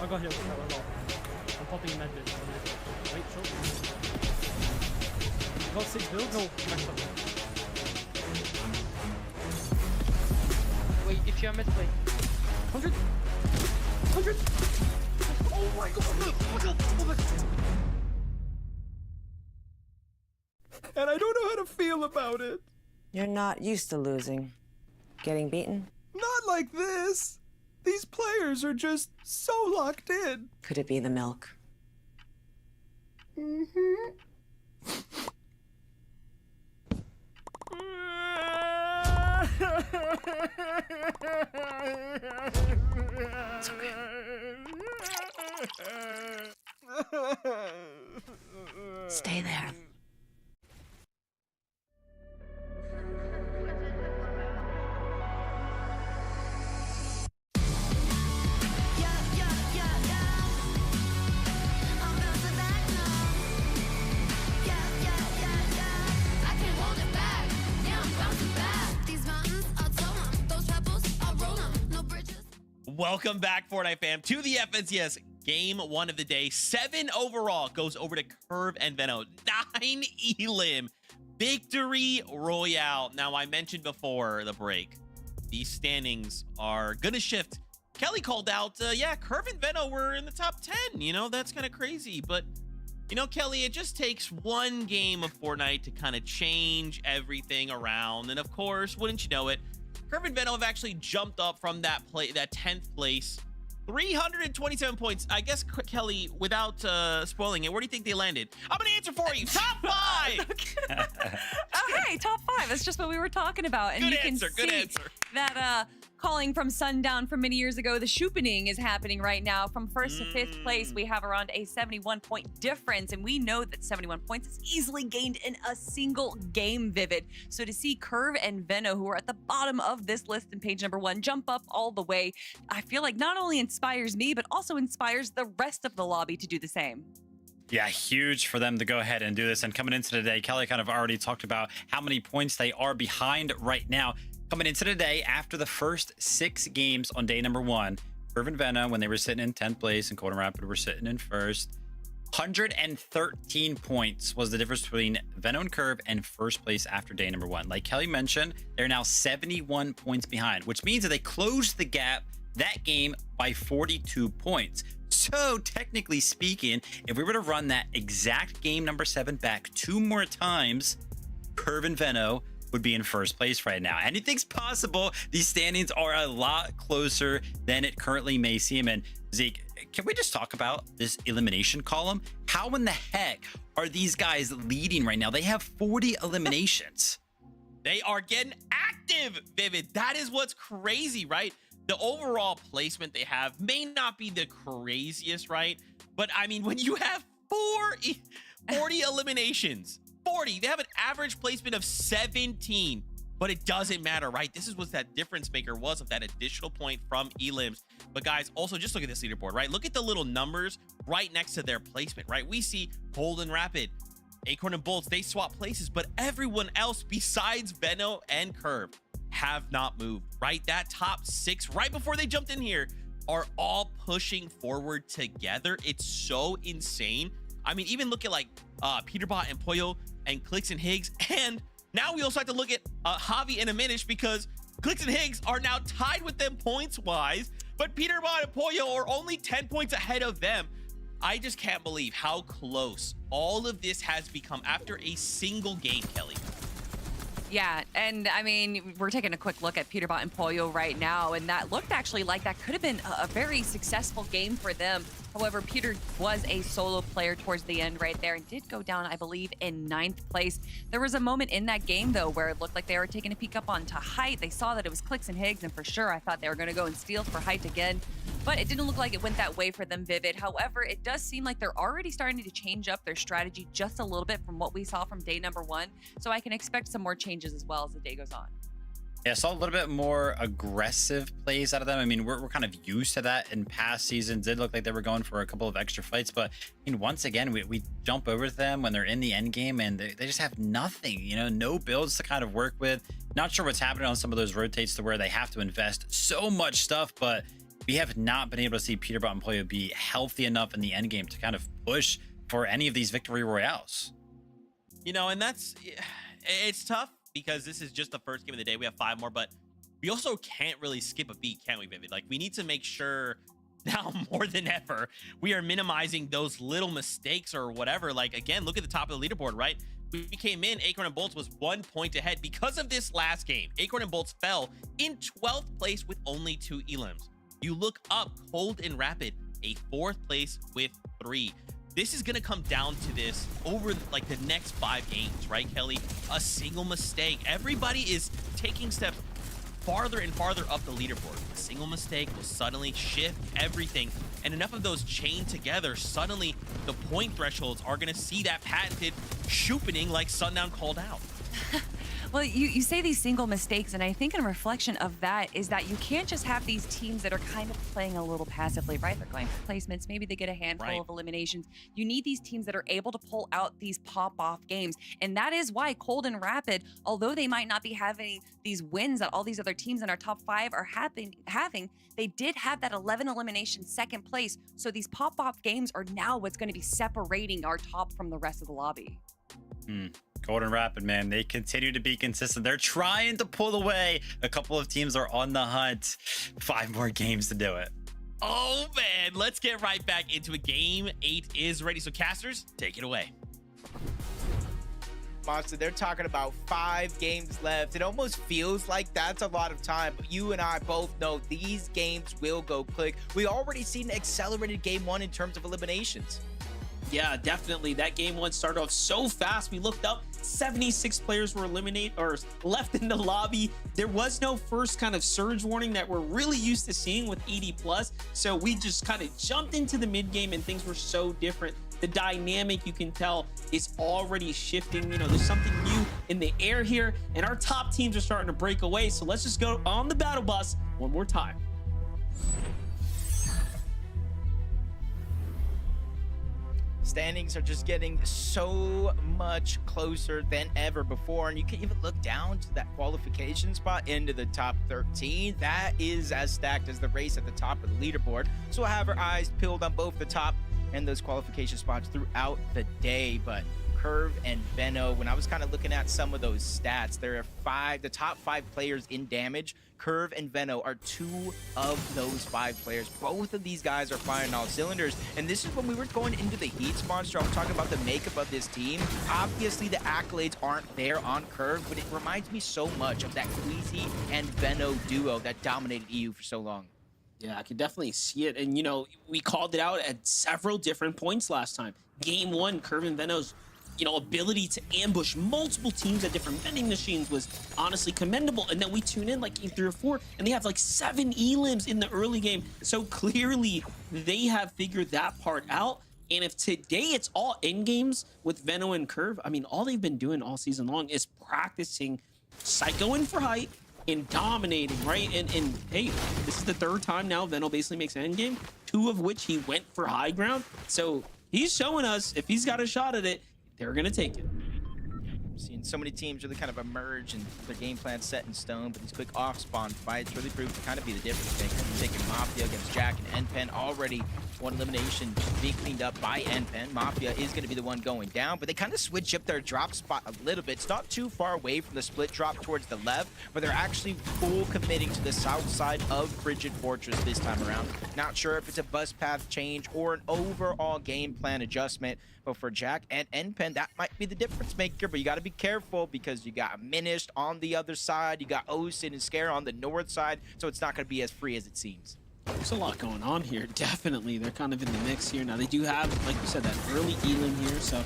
I got healed. I'm popping a med bit. Wait, short. Got 6 builds? No, max up. Wait, if you're mid, wait. 100! 100! Oh my god! Oh my god! Oh my god! And I don't know how to feel about it. You're not used to losing. Getting beaten? Not like this. These players are just so locked in. Could it be the milk? It's okay. Stay there. Welcome back, Fortnite fam, to the FNCS game 1 of the day. 7 overall goes over to Curve and Veno. 9 elim. Victory Royale. Now, I mentioned before the break, these standings are going to shift. Kelly called out, yeah, Curve and Veno were in the top 10. You know, that's kind of crazy. But, you know, Kelly, it just takes one game of Fortnite to kind of change everything around. And, of course, wouldn't you know it, Curve and Veno have actually jumped up from that 10th place 327 points. I guess, Kelly, without spoiling it, where do you think they landed? I'm going to answer for you. Top 5. Okay, top 5. That's just what we were talking about. And Good you answer, can good see answer. that calling from Sundown from many years ago, the Shoopening is happening right now. From 1st to 5th place, we have around a 71-point difference. And we know that 71 points is easily gained in a single game, Vivid. So to see Curve and Veno, who are at the bottom of this list in page number 1, jump up all the way, I feel like not only inspires me, but also inspires the rest of the lobby to do the same. Yeah, huge for them to go ahead and do this. And coming into today, Kelly kind of already talked about how many points they are behind right now. Coming into today, after the first 6 games on day number 1, Curve and Vena, when they were sitting in 10th place, and Cold and Rapid were sitting in 1st. 113 points was the difference between Veno and Curve and 1st place after day number 1. Like Kelly mentioned, they're now 71 points behind, which means that they closed the gap that game by 42 points. So technically speaking, if we were to run that exact game number 7 back 2 more times, Curve and Veno would be in 1st place right now. Anything's possible. These standings are a lot closer than it currently may seem. And Zeke, can we just talk about this elimination column? How in the heck are these guys leading right now? They have 40 eliminations. They are getting active, Vivid. That is what's crazy, right? The overall placement they have may not be the craziest, right? But I mean, when you have 40 eliminations, 40, they have an average placement of 17, but it doesn't matter, right? This is what that difference maker was of that additional point from elims. But guys, also just look at this leaderboard, right? Look at the little numbers right next to their placement, right? We see Cold and Rapid, Acorn and Bolts, they swap places, but everyone else besides Veno and Curve have not moved, right? That top 6 right before they jumped in here are all pushing forward together. It's so insane. I mean, even look at like Peterbot and Pollo and Clix and Higgs, and now we also have to look at Javi and Aminish, because Clix and Higgs are now tied with them points wise, but Peterbot and Pollo are only 10 points ahead of them. I just can't believe how close all of this has become after a single game, Kelly. Yeah, and I mean, we're taking a quick look at Peterbot and Pollo right now, and that looked actually like that could have been a very successful game for them. However, Peter was a solo player towards the end right there and did go down, I believe, in 9th place. There was a moment in that game, though, where it looked like they were taking a peek up onto Height. They saw that it was Clix and Higgs, and for sure, I thought they were going to go and steal for Height again. But it didn't look like it went that way for them, Vivid. However, it does seem like they're already starting to change up their strategy just a little bit from what we saw from day number 1. So I can expect some more changes as well as the day goes on. Yeah, I saw a little bit more aggressive plays out of them. I mean, we're kind of used to that in past seasons. It looked like they were going for a couple of extra fights, but I mean, once again, we jump over to them when they're in the end game, and they just have nothing, you know, no builds to kind of work with. Not sure what's happening on some of those rotates to where they have to invest so much stuff, but we have not been able to see Peterbot and Pollo be healthy enough in the end game to kind of push for any of these victory royales. You know, and it's tough, because this is just the first game of the day. We have 5 more, but we also can't really skip a beat, can we, Vivid? Like, we need to make sure now more than ever we are minimizing those little mistakes or whatever. Like, again, look at the top of the leaderboard, right? We came in, Acorn and Bolts was 1 point ahead because of this last game. Acorn and Bolts fell in 12th place with only 2 elims. You look up, Cold and Rapid, a 4th place with 3. This is going to come down to this over like the next 5 games, right, Kelly? A single mistake. Everybody is taking steps farther and farther up the leaderboard. A single mistake will suddenly shift everything. And enough of those chained together, suddenly the point thresholds are going to see that patented shoopening like Sundown called out. Well, you say these single mistakes, and I think in reflection of that is that you can't just have these teams that are kind of playing a little passively, right? They're going for placements. Maybe they get a handful of eliminations. You need these teams that are able to pull out these pop-off games. And that is why Cold and Rapid, although they might not be having these wins that all these other teams in our top 5 are having, they did have that 11 elimination 2nd place. So these pop-off games are now what's going to be separating our top from the rest of the lobby. Cold and Rapid, man, they continue to be consistent. They're trying to pull away. A couple of teams are on the hunt. 5 more games to do it. Oh, man. Let's get right back into it. Game 8 is ready. So, casters, take it away. Monster, they're talking about 5 games left. It almost feels like that's a lot of time, but you and I both know these games will go Click. We already seen an accelerated game 1 in terms of eliminations. Yeah, definitely. That game 1 started off so fast. We looked up, 76 players were eliminated or left in the lobby. There was no first kind of surge warning that we're really used to seeing with 80 plus. So we just kind of jumped into the mid game and things were so different. The dynamic, you can tell, is already shifting. You know, there's something new in the air here, and our top teams are starting to break away. So let's just go on the battle bus one more time. Standings are just getting so much closer than ever before, and you can even look down to that qualification spot into the top 13. That is as stacked as the race at the top of the leaderboard. So we'll have our eyes peeled on both the top and those qualification spots throughout the day. But Curve and Veno, when I was kind of looking at some of those stats, there are the top 5 players in damage. Curve and Veno are 2 of those 5 players. Both of these guys are firing all cylinders. And this is when we were going into the heats, Monster. I was talking about the makeup of this team. Obviously, the accolades aren't there on Curve, but it reminds me so much of that Queasy and Veno duo that dominated EU for so long. Yeah, I can definitely see it. And, you know, we called it out at several different points last time. Game 1, Curve and Veno's, you know, ability to ambush multiple teams at different vending machines was honestly commendable. And then we tune in like game 3 or 4, and they have like 7 elims in the early game. So clearly they have figured that part out. And if today it's all end games with Veno and Curve, I mean, all they've been doing all season long is practicing psychoing for height and dominating, right? And hey, this is the 3rd time now Veno basically makes an end game, 2 of which he went for high ground. So he's showing us if he's got a shot at it, they're gonna take it. Seeing so many teams really kind of emerge and their game plan set in stone, but these quick off-spawn fights really prove to kind of be the difference maker. Taking Mafia against Jack and NPen, already one elimination being cleaned up by NPen. Mafia is going to be the one going down, but they kind of switch up their drop spot a little bit. It's not too far away from the split drop towards the left, but they're actually full committing to the south side of Frigid Fortress this time around. Not sure if it's a bus path change or an overall game plan adjustment, but for Jack and NPen, that might be the difference maker. But you got to be careful because you got Minished on the other side, you got Osin and Scare on the north side, so it's not going to be as free as it seems. There's a lot going on here. Definitely, they're kind of in the mix here. Now they do have, like you said, that early elim here, so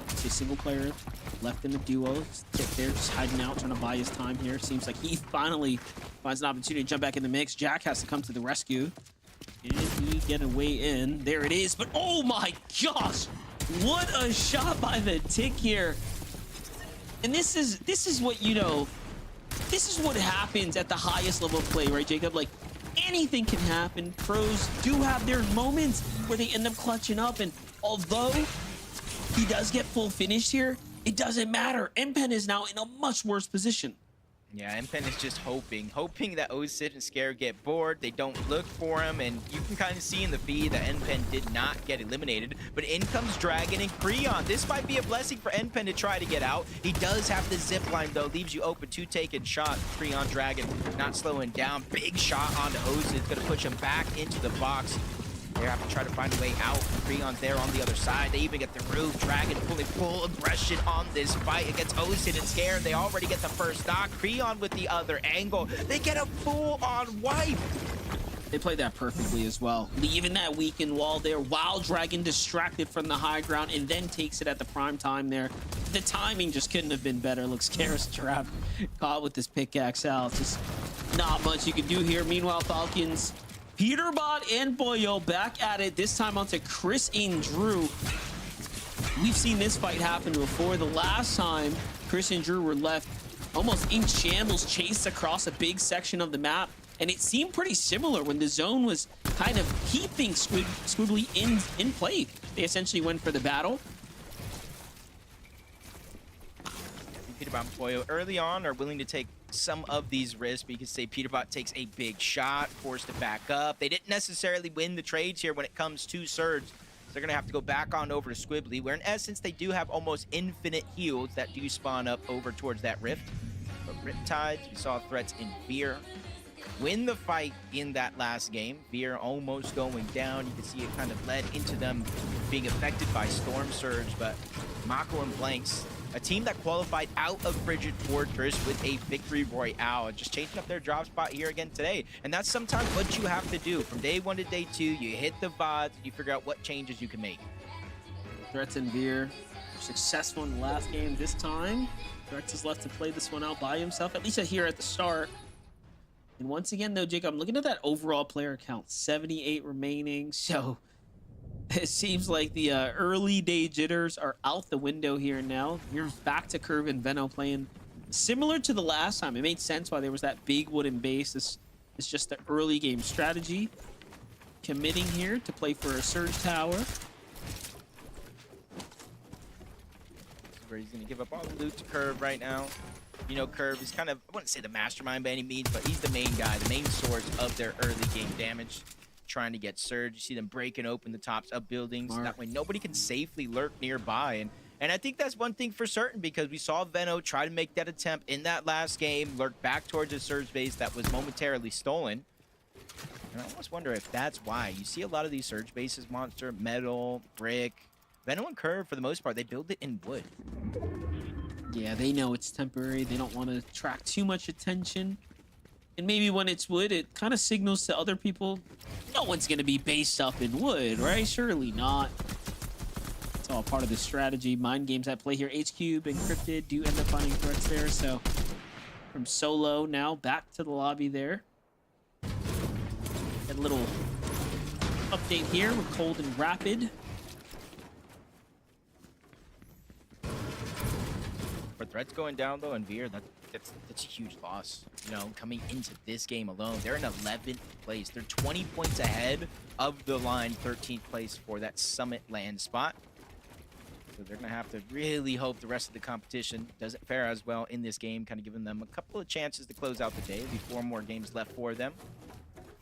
it's a single player left in the duo. Tick there, just hiding out, trying to buy his time here. Seems like he finally finds an opportunity to jump back in the mix. Jack has to come to the rescue. Did he get a way in? There it is, but oh my gosh! What a shot by the Tick here. And this is what, you know, this is what happens at the highest level of play, right, Jacob? Like, anything can happen. Pros do have their moments where they end up clutching up, and although he does get full finished here, it doesn't matter. NPen is now in a much worse position. Yeah, NPen is just hoping that Osid and Scare get bored. They don't look for him, and you can kind of see in the feed that NPen did not get eliminated. But in comes Dragon and Creon. This might be a blessing for NPen to try to get out. He does have the zip line, though. Leaves you open to taking shot. Creon Dragon not slowing down. Big shot onto Osid. It's going to push him back into the box. They have to try to find a way out. Creon's there on the other side. They even get the roof. Dragon pulling full aggression on this fight against Osin and Scare. They already get the first knock. Creon with the other angle. They get a full-on wipe. They played that perfectly as well. Leaving that weakened wall there while Dragon distracted from the high ground and then takes it at the prime time there. The timing just couldn't have been better. Looks Scare's trapped, caught with this pickaxe out. Just not much you can do here. Meanwhile, Falcons, Peterbot and Boyo back at it, this time onto Chris and Drew. We've seen this fight happen before. The last time Chris and Drew were left almost in shambles, chased across a big section of the map, and it seemed pretty similar when the zone was kind of keeping Squibbly in play. They essentially went for the battle. Peterbot and Boyo early on are willing to take some of these risks, but you can say Peterbot takes a big shot, forced to back up. They didn't necessarily win the trades here when it comes to Surge. So they're going to have to go back on over to Squibbly, where in essence they do have almost infinite heals that do spawn up over towards that rift. But Riptides, we saw threats in Fear. win the fight in that last game. Veer almost going down. You can see it kind of led into them being affected by Storm Surge, but Mako and Blanks, a team that qualified out of Frigid Fortress with a victory royale, just changing up their drop spot here again today. And that's sometimes what you have to do. From day 1 to day 2, you hit the VODs, you figure out what changes you can make. Threats and Veer were successful in the last game. This time, Threats is left to play this one out by himself, at least here at the start. And once again, though, Jake, I'm looking at that overall player count, 78 remaining. So it seems like the early day jitters are out the window here now. You're back to Curve and Veno playing similar to the last time. It made sense why there was that big wooden base. This is just the early game strategy. Committing here to play for a Surge Tower. Where he's going to give up all the loot to Curve right now. You know, Curve is kind of, I wouldn't say the mastermind by any means, but he's the main guy, the main source of their early game damage. Trying to get Surge. You see them breaking open the tops of buildings. That way nobody can safely lurk nearby. And I think that's one thing for certain, because we saw Veno try to make that attempt in that last game, lurk back towards a Surge base that was momentarily stolen. And I almost wonder if that's why. You see a lot of these Surge bases, Monster, Metal, Brick. Veno and Curve, for the most part, they build it in wood. Yeah, they know it's temporary. They don't want to attract too much attention. And maybe when it's wood, it kind of signals to other people, no one's going to be based up in wood, right? Surely not. It's all part of the strategy. Mind games at play here. H-Cube and Cryptid do end up finding threats there. So from Solo now back to the lobby there. A little update here with Cold and Rapid. For threats going down, though, and Veer, that's a huge loss. You know, coming into this game alone, they're in 11th place. They're 20 points ahead of the line, 13th place for that Summit land spot. So they're going to have to really hope the rest of the competition doesn't fare as well in this game, kind of giving them a couple of chances to close out the day. There'll be 4 more games left for them.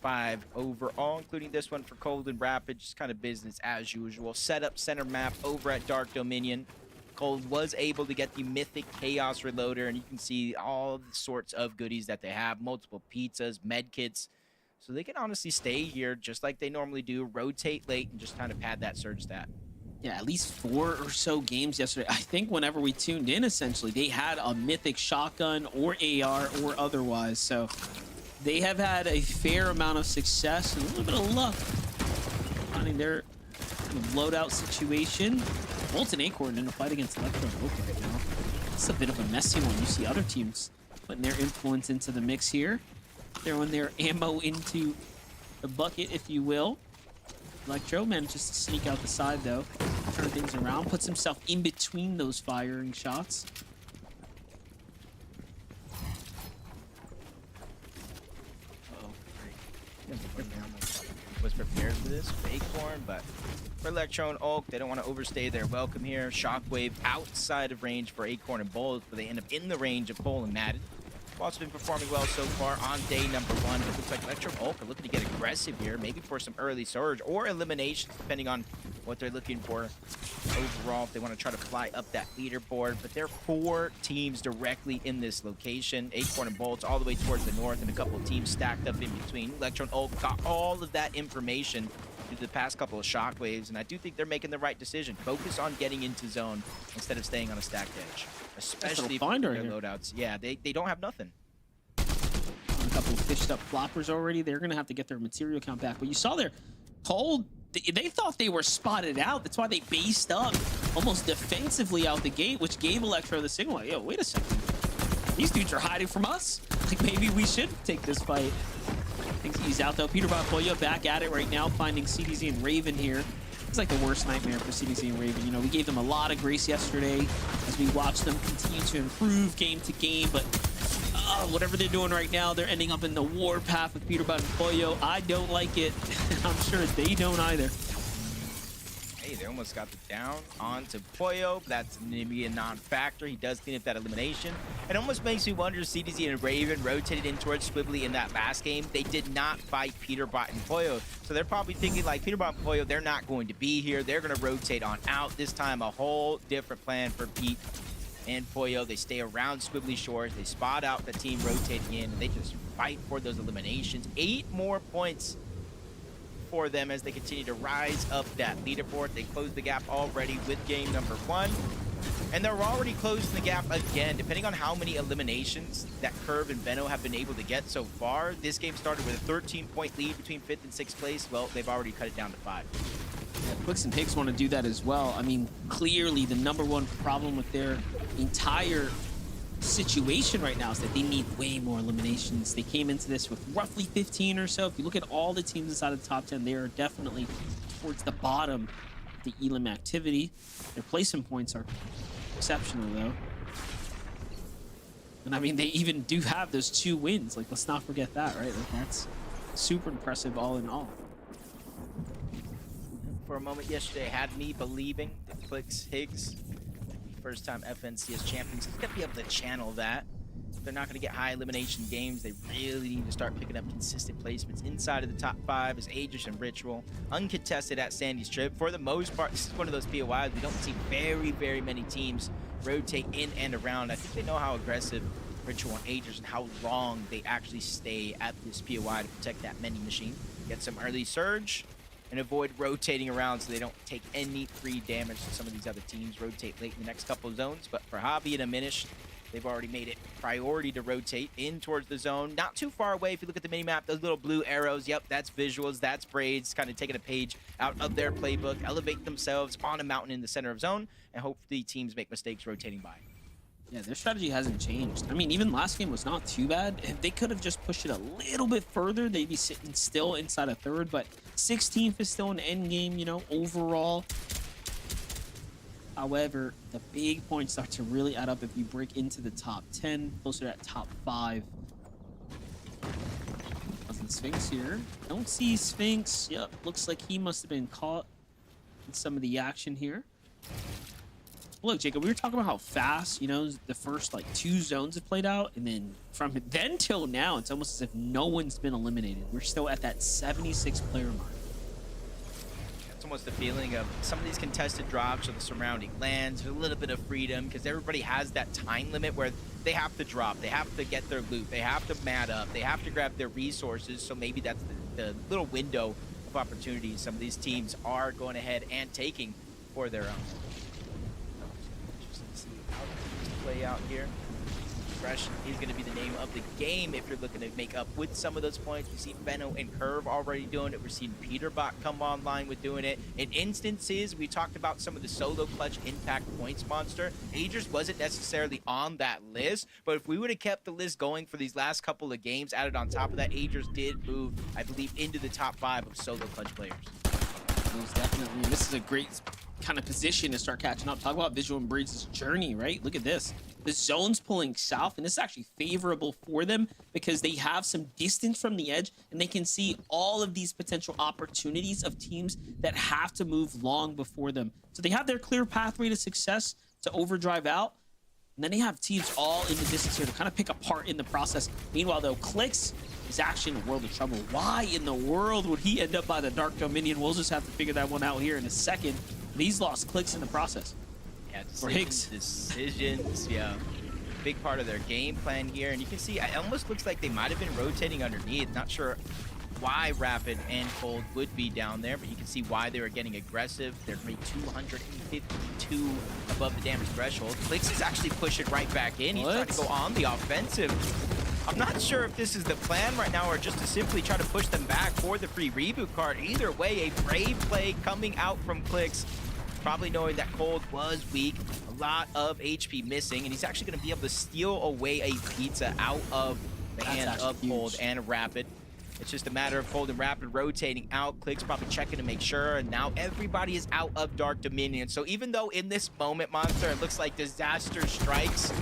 5 overall, including this one for Cold and Rapid, just kind of business as usual. Set up center map over at Dark Dominion. Cold was able to get the Mythic Chaos Reloader, and you can see all the sorts of goodies that they have. Multiple pizzas, med kits. So they can honestly stay here just like they normally do, rotate late, and just kind of pad that Surge stat. Yeah, at least 4 or so games yesterday. I think whenever we tuned in, essentially, they had a Mythic Shotgun or AR or otherwise. So they have had a fair amount of success and a little bit of luck finding their kind of loadout situation. Bolt and Acorn in a fight against Electro and Oak right now. It's a bit of a messy one. You see other teams putting their influence into the mix here. Throwing their ammo into the bucket, if you will. Electro manages to sneak out the side, though. Turn things around. Puts himself in between those firing shots. Was prepared for this, Acorn, but for Electro and Oak, they don't want to overstay their welcome here. Shockwave outside of range for Acorn and Bold, but they end up in the range of Cole and Madden. Also been performing well so far on day number 1. It looks like Electro and Oak are looking to get aggressive here, maybe for some early Surge or eliminations, depending on what they're looking for overall, if they want to try to fly up that leaderboard. But there are 4 teams directly in this location. Acorn and Bolts all the way towards the north, and a couple of teams stacked up in between. Electro and Oak got all of that information through the past couple of shockwaves, and I do think they're making the right decision. Focus on getting into zone instead of staying on a stacked edge, especially for their loadouts. Yeah, they don't have nothing. A couple of fished up floppers already. They're gonna have to get their material count back. But you saw there, Cold, they thought they were spotted out. That's why they based up almost defensively out the gate, which gave Electro the signal. Like, yo, wait a second. These dudes are hiding from us. Like, maybe we should take this fight. Things ease out, though. Peterbot Boya back at it right now, finding CDZ and Raven here. It's like the worst nightmare for CDZ and Raven. You know, we gave them a lot of grace yesterday as we watched them continue to improve game to game, but whatever they're doing right now, they're ending up in the war path with Peterbot and Pollo. I don't like it. I'm sure they don't either. Hey, they almost got the down onto Pollo. That's maybe a non-factor. He does clean up that elimination. It almost makes me wonder, CDZ and Raven rotated in towards Swibbly in that last game. They did not fight Peterbot and Pollo. So they're probably thinking, like, Peterbot and Pollo, they're not going to be here. They're going to rotate on out. This time, a whole different plan for Pete. and Pollo. They stay around Squibbly Shores. They spot out the team rotating in, and they just fight for those eliminations. 8 more points for them as they continue to rise up that leaderboard. They closed the gap already with game number 1. And they're already closing the gap again. Depending on how many eliminations that Curve and Benno have been able to get so far, this game started with a 13-point lead between 5th and 6th place. Well, they've already cut it down to 5. Yeah, Clix and Higgs want to do that as well. I mean, clearly the #1 problem with their entire situation right now is that they need way more eliminations. They came into this with roughly 15 or so. If you look at all the teams inside of the top 10, they are definitely towards the bottom of the elim activity. Their placement points are exceptional though. And I mean, they even do have those 2 wins. Like, let's not forget that, right? Like, that's super impressive all in all. For a moment yesterday, had me believing that Clix Higgs, first time FNCS champions, is going to be able to channel that. They're not going to get high elimination games. They really need to start picking up consistent placements inside of the top 5 as Aegis and Ritual. Uncontested at Sandy's Trip. For the most part, this is one of those POIs we don't see very many teams rotate in and around. I think they know how aggressive Ritual and Aegis and how long they actually stay at this POI to protect that many machine. Get some early surge and avoid rotating around so they don't take any free damage to some of these other teams. Rotate late in the next couple of zones, but for Hobby and Aminish, they've already made it priority to rotate in towards the zone. Not too far away. If you look at the mini-map, those little blue arrows, yep, that's visuals, that's Braids, kind of taking a page out of their playbook, elevate themselves on a mountain in the center of zone, and hopefully teams make mistakes rotating by. Yeah, their strategy hasn't changed. I mean, even last game was not too bad. If they could have just pushed it a little bit further, they'd be sitting still inside a 3rd, but 16th is still an end game, you know, overall. However, the big points start to really add up if you break into the top 10, closer to that top 5. Nothing Sphinx here. Don't see Sphinx. Yep, looks like he must have been caught in some of the action here. Look, Jacob, we were talking about how fast, you know, the first like 2 zones have played out, and then from then till now, it's almost as if no one's been eliminated. We're still at that 76 player mark. It's almost the feeling of some of these contested drops or the surrounding lands, there's a little bit of freedom because everybody has that time limit where they have to drop, they have to get their loot, they have to mat up, they have to grab their resources. So maybe that's the little window of opportunity some of these teams are going ahead and taking for their own. Play out here. Fresh is going to be the name of the game if you're looking to make up with some of those points. We've seen Benno and Curve already doing it. We're seeing Peterbot come online with doing it. In instances, we talked about some of the solo clutch impact points monster. Aegis wasn't necessarily on that list, but if we would have kept the list going for these last couple of games, added on top of that, Aegis did move, I believe, into the top 5 of solo clutch players. Most definitely. This is a great kind of position to start catching up. Talk about Visual and Breeds' journey, right? Look at this. The zone's pulling south, and this is actually favorable for them because they have some distance from the edge, and they can see all of these potential opportunities of teams that have to move long before them. So they have their clear pathway to success to overdrive out, and then they have teams all in the distance here to kind of pick apart in the process. Meanwhile, though, Clix is actually in a world of trouble. Why in the world would he end up by the Dark Dominion? We'll just have to figure that one out here in a second. But he's lost Clix in the process. Yeah, Decisions, yeah. Big part of their game plan here. And you can see, it almost looks like they might have been rotating underneath. Not sure why Rapid and Cold would be down there, but you can see why they were getting aggressive. They're rate 252 above the damage threshold. Clix is actually pushing right back in. He's trying to go on the offensive. I'm not sure if this is the plan right now or just to simply try to push them back for the free reboot card. Either way, a brave play coming out from Clix. Probably knowing that Cold was weak, a lot of HP missing, and he's actually going to be able to steal away a pizza out of the hands of Cold and Rapid. It's just a matter of Cold and Rapid rotating out. Clix probably checking to make sure, and now everybody is out of Dark Dominion. So even though in this moment, Monster, it looks like disaster strikes,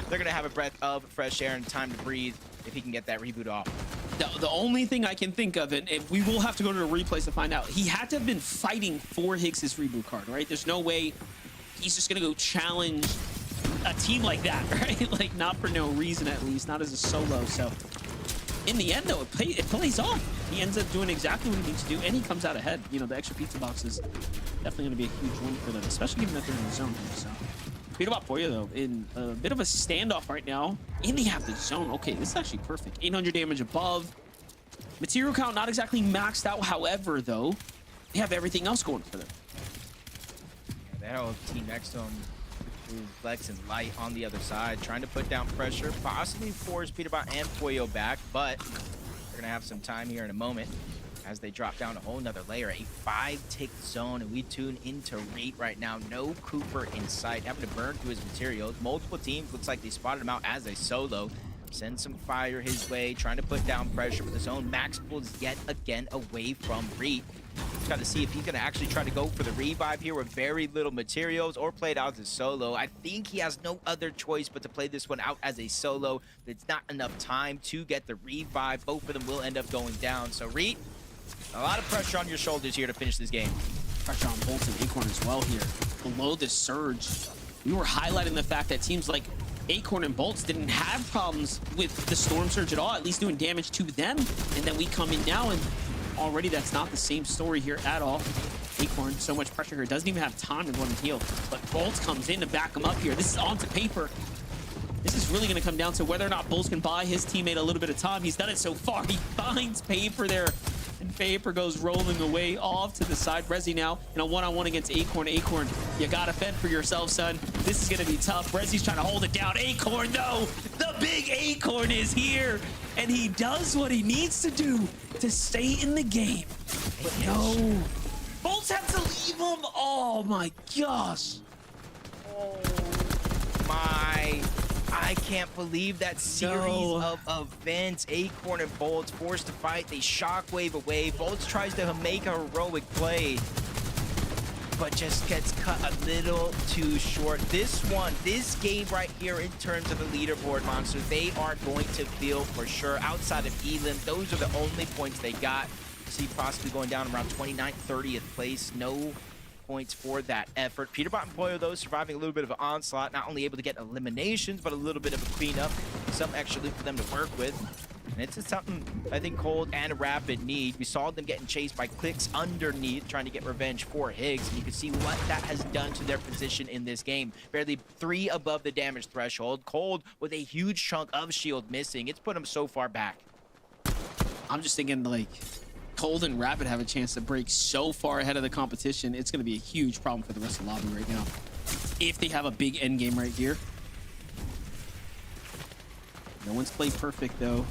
they're going to have a breath of fresh air and time to breathe if he can get that reboot off. The only thing I can think of, and we will have to go to the replays to find out, he had to have been fighting for Higgs' reboot card, right? There's no way he's just going to go challenge a team like that, right? Like, not for no reason, at least, not as a solo. So in the end, though, it plays off. He ends up doing exactly what he needs to do, and he comes out ahead. You know, the extra pizza box is definitely going to be a huge win for them, especially given that they're in the zone here. So Peterbot Pollo, though, in a bit of a standoff right now. And they have the zone. Okay, this is actually perfect. 800 damage above. Material count not exactly maxed out. However, though, they have everything else going for them. That whole team next to him, Flex and Light on the other side, trying to put down pressure, possibly force Peterbot and Pollo back, but they're going to have some time here in a moment as they drop down a whole nother layer. A 5-tick zone, and we tune into Reet right now. No Cooper in sight, having to burn through his materials. Multiple teams, looks like they spotted him out as a solo. Send some fire his way, trying to put down pressure, but the zone max pulls yet again away from Reet. Just got to see if he's going to actually try to go for the revive here with very little materials or play it out as a solo. I think he has no other choice but to play this one out as a solo. It's not enough time to get the revive. Both of them will end up going down. So Reet, a lot of pressure on your shoulders here to finish this game. Pressure on Bolt and Acorn as well here. Below the surge, we were highlighting the fact that teams like Acorn and Bolts didn't have problems with the Storm Surge at all, at least doing damage to them. And then we come in now, and already that's not the same story here at all. Acorn, so much pressure here, doesn't even have time to go and heal. But Bolts comes in to back him up here. This is onto paper. This is really going to come down to whether or not Bolts can buy his teammate a little bit of time. He's done it so far. He finds Paper there, and Paper goes rolling away off to the side. Rezi now in a one-on-one against Acorn. Acorn, you got to fend for yourself, son. This is going to be tough. Rezi's trying to hold it down. Acorn, though, the big Acorn is here, and he does what he needs to do to stay in the game. But no, Bolts have to leave him. Oh, my gosh. Oh my, I can't believe that series of events. Acorn and Bolts forced to fight. They shockwave away. Bolts tries to make a heroic play, but just gets cut a little too short. This game right here in terms of the leaderboard, Monster, they are going to feel for sure. Outside of Elim, those are the only points they got. See possibly going down around 29th, 30th place. No points for that effort. Peterbot and Pollo, though, surviving a little bit of an onslaught, not only able to get eliminations, but a little bit of a cleanup, some extra loot for them to work with. And it's just something I think Cold and Rapid need. We saw them getting chased by Clix underneath, trying to get revenge for Higgs, and you can see what that has done to their position in this game. Barely 3 above the damage threshold. Cold with a huge chunk of shield missing. It's put them so far back. I'm just thinking, like, Cold and Rapid have a chance to break so far ahead of the competition. It's going to be a huge problem for the rest of the lobby right now, if they have a big end game right here. No one's played perfect, though.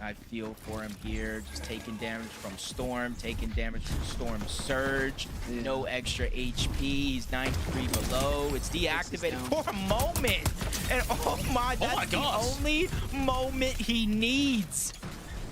I feel for him here, just taking damage from Storm, taking damage from Storm Surge. No extra HP. He's 93 below. It's deactivated for a moment. And oh my, that's the only moment he needs.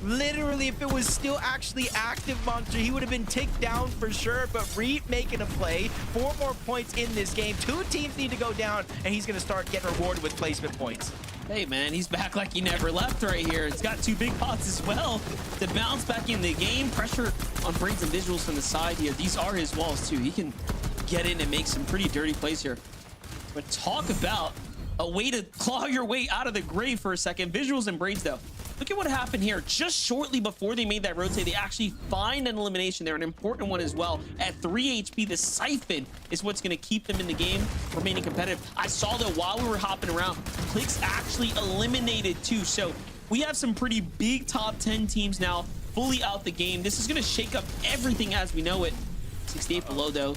Literally, if it was still actually active, Monster, he would have been ticked down for sure. But Reet making a play. 4 more points in this game. 2 teams need to go down, and he's going to start getting rewarded with placement points. Hey, man, he's back like he never left right here. It's got 2 big pots as well to bounce back in the game. Pressure on Braids and Visuals from the side here. These are his walls, too. He can get in and make some pretty dirty plays here. But talk about a way to claw your way out of the grave for a second. Visuals and Braids, though. Look at what happened here. Just shortly before they made that rotate, they actually find an elimination there, an important one as well. At 3 HP, the Siphon is what's going to keep them in the game, remaining competitive. I saw that while we were hopping around, Clix actually eliminated too. So we have some pretty big top 10 teams now fully out the game. This is going to shake up everything as we know it. 68 below, though.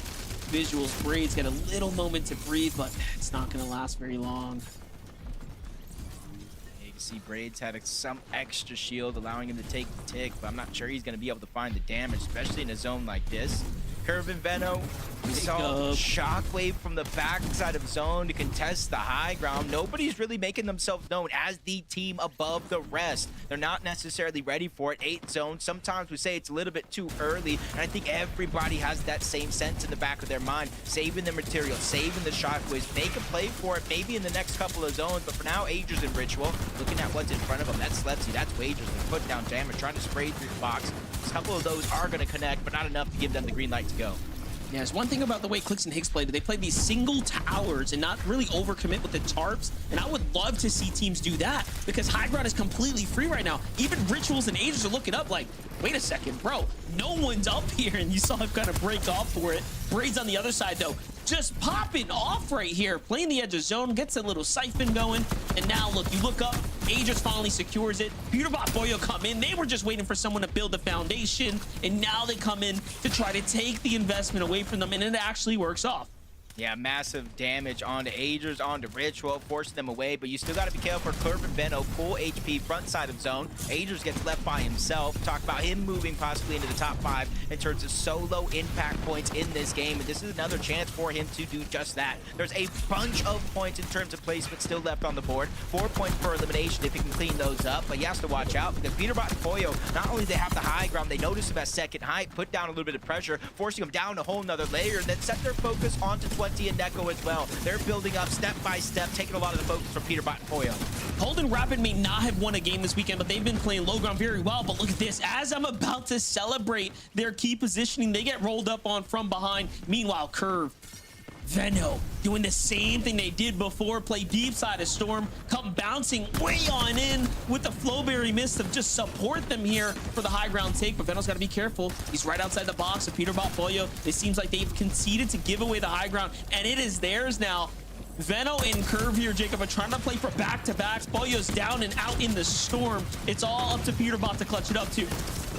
Visuals, Braids get a little moment to breathe, but it's not going to last very long. See, Braids had some extra shield, allowing him to take the tick, but I'm not sure he's going to be able to find the damage, especially in a zone like this. Curve and Veno, we saw Shockwave from the backside of zone to contest the high ground. Nobody's really making themselves known as the team above the rest. They're not necessarily ready for it. 8 zone. Sometimes we say it's a little bit too early, and I think everybody has that same sense in the back of their mind. Saving the material, saving the Shockwaves, make a play for it maybe in the next couple of zones, but for now, Aegis and Ritual, looking at what's in front of them. That's Slepsy, that's Wagers. They're putting down damage, trying to spray through the box. A couple of those are going to connect, but not enough to give them the green light to go. Yeah, there's one thing about the way Clix and Higgs played. They played these single towers and not really overcommit with the tarps. And I would love to see teams do that because high ground is completely free right now. Even Rituals and Ages are looking up like, wait a second, bro. No one's up here. And you saw him kind of break off for it. Braids on the other side, though. just popping off right here, playing the edge of zone, gets a little siphon going, and now look, you look up, Aegis finally secures it. Peterbot Boyo come in. They were just waiting for someone to build the foundation, and now they come in to try to take the investment away from them, and it actually works off. Yeah, massive damage onto Aegis, onto Ritual, forcing them away, but you still got to be careful for Curve and Benno, full HP front side of zone. Aegis gets left by himself. Talk about him moving possibly into the top 5 in terms of solo impact points in this game, and this is another chance for him to do just that. There's a bunch of points in terms of placement still left on the board. 4 points per elimination if he can clean those up, but he has to watch out because Peterbot and Boyo, not only they have the high ground, they notice him at second height, put down a little bit of pressure, forcing him down a whole nother layer, and then set their focus onto 20 and Neko as well. They're building up step by step, taking a lot of the focus from Peterbot and Boyo. Golden Rapid may not have won a game this weekend, but they've been playing low ground very well. But look at this. As I'm about to celebrate their key positioning, they get rolled up on from behind. Meanwhile, Curve, Venno doing the same thing they did before, play deep side of Storm, come bouncing way on in with the Flowberry Mist to just support them here for the high ground take. But Venno's got to be careful. He's right outside the box of Peterbot Boyo. It seems like they've conceded to give away the high ground, and it is theirs now. Venno and Curve here, Jacob, are trying to play for back-to-backs. Boyo's down and out in the Storm. It's all up to Peterbot to clutch it up, too.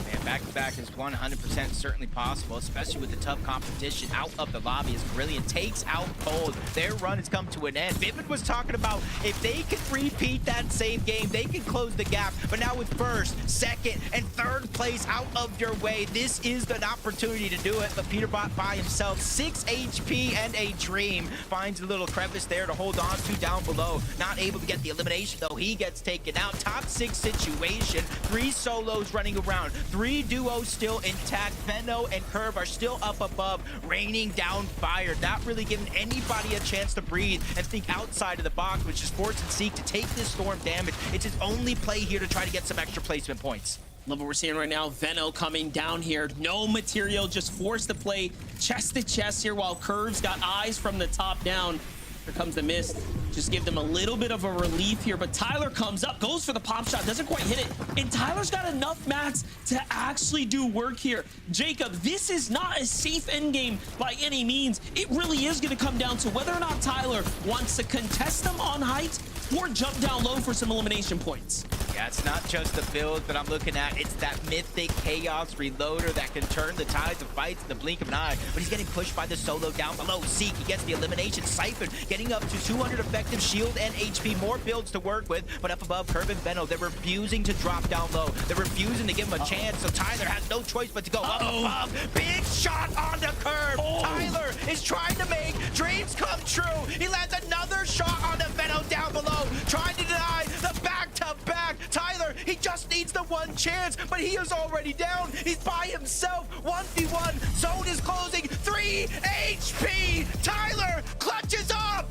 Man, back-to-back is 100% certainly possible, especially with the tough competition out of the lobby as Brilliant takes out Cold. Their run has come to an end. Vivid was talking about if they could repeat that same game, they could close the gap. But now with first, second, and third place out of your way, this is an opportunity to do it. But Peterbot by himself, 6 HP and a dream, finds a little crevice there to hold on to down below. Not able to get the elimination, though. He gets taken out. Top 6 situation. 3 solos running around. 3 duos still intact. Venno and Curve are still up above, raining down fire, not really giving anybody a chance to breathe and think outside of the box, which is Force and Seek to take this Storm damage. It's his only play here to try to get some extra placement points. Love what we're seeing right now. Venno coming down here. No material, just forced to play chest to chest here while Curve's got eyes from the top down. Here comes the mist. Just give them a little bit of a relief here, but Tyler comes up, goes for the pop shot, doesn't quite hit it. And Tyler's got enough mats to actually do work here. Jacob, this is not a safe endgame by any means. It really is going to come down to whether or not Tyler wants to contest them on height or jump down low for some elimination points. Yeah, it's not just the build that I'm looking at. It's that mythic Chaos Reloader that can turn the tides of fights in the blink of an eye. But he's getting pushed by the solo down below. Seek, he gets the elimination. Siphon getting up to 200 effective shield and HP. More builds to work with. But up above, Curve and Venno, they're refusing to drop down low. They're refusing to give him a chance. So Tyler has no choice but to go up above. Big shot on the Curve. Tyler is trying to make dreams come true. He lands another shot on the Venno down below, trying to deny the back-to-back. Tyler, he just needs the one chance, but he is already down. He's by himself. 1v1. Zone is closing. 3 HP. Tyler clutches up.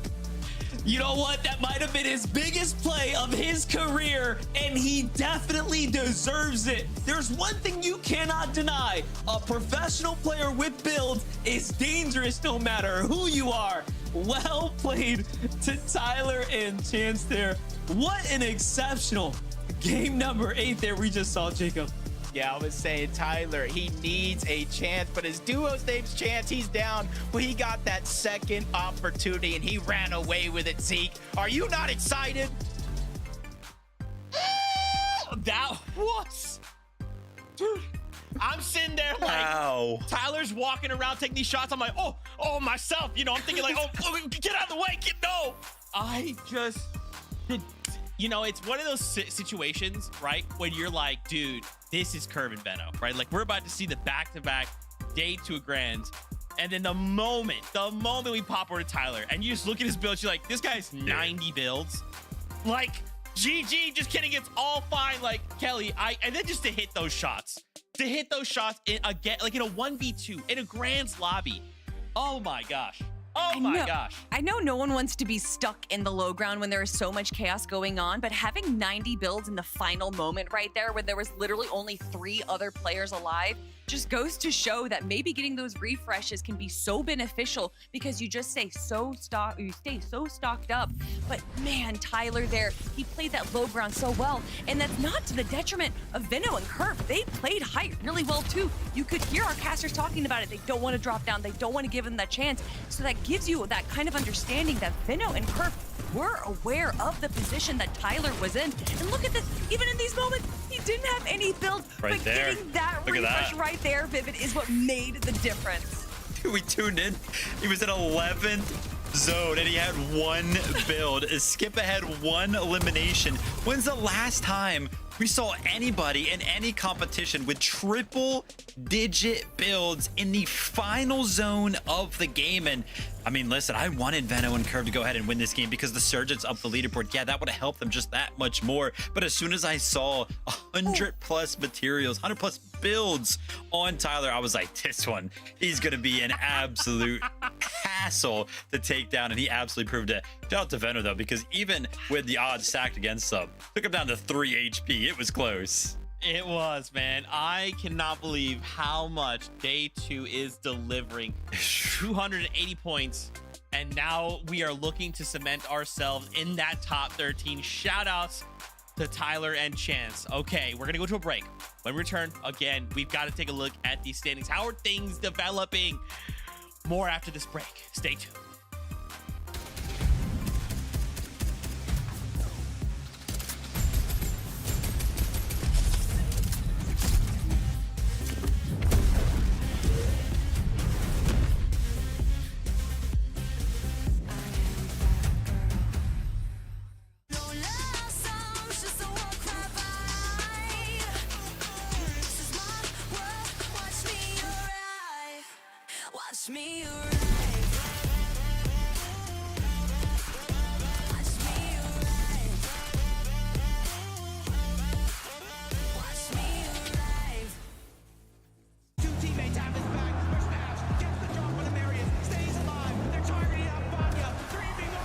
You know what? That might have been his biggest play of his career, and he definitely deserves it. There's one thing you cannot deny. A professional player with builds is dangerous no matter who you are. Well played to Tyler and Chance there. What an exceptional game number 8 there we just saw, Jacob. Yeah, I was saying Tyler, he needs a chance, but his duo's name's Chance. He's down. Well, he got that second opportunity, and he ran away with it, Zeke. Are you not excited? That was... Dude, I'm sitting there like, Ow. Tyler's walking around taking these shots. I'm like, oh, myself. You know, I'm thinking like, oh, get out of the way. No. I just... You know, it's one of those situations, right, when you're like, dude, this is Curve and Venno, right? Like, we're about to see the back-to-back day to a grand, and then the moment we pop over to Tyler, and you just look at his build, you're like, this guy's 90 builds. Like, GG, just kidding, it's all fine. Like, Kelly, and then just to hit those shots in again, like in a 1v2 in a grand's lobby. Oh my gosh. Oh my gosh. I know no one wants to be stuck in the low ground when there is so much chaos going on, but having 90 builds in the final moment right there when there was literally only 3 other players alive, just goes to show that maybe getting those refreshes can be so beneficial because you just stay so stocked up. But man, Tyler there, he played that low ground so well, and that's not to the detriment of Veno and Curve. They played height really well too. You could hear our casters talking about it. They don't want to drop down. They don't want to give them that chance. So that gives you that kind of understanding that Veno and Curve were aware of the position that Tyler was in. And look at this, even in these moments, he didn't have any build, Right but there. getting that Look at refresh that. right there, Vivid, is what made the difference. We tuned in. He was in 11th zone and he had one build. A skip ahead, one elimination. When's the last time we saw anybody in any competition with triple digit builds in the final zone of the game? And I mean, listen, I wanted Veno and Curve to go ahead and win this game because the Surgeons up the leaderboard. Yeah, that would have helped them just that much more. But as soon as I saw 100 plus materials, 100 plus builds on Tyler, I was like, this one, he's going to be an absolute hassle to take down. And he absolutely proved it. Shout out to Veno, though, because even with the odds stacked against him, took him down to 3 HP. It was close. It was, man. I cannot believe how much day 2 is delivering. 280 points. And now we are looking to cement ourselves in that top 13. Shout outs to Tyler and Chance. Okay, we're gonna go to a break. When we return, again, we've got to take a look at these standings. How are things developing? More after this break. Stay tuned. Watch me arrive. Watch me arrive. Watch me arrive. Two teammates have his back. There's Nash. Gets the drop on the Marion. Stays alive. They're targeting up Vanya. 3v1.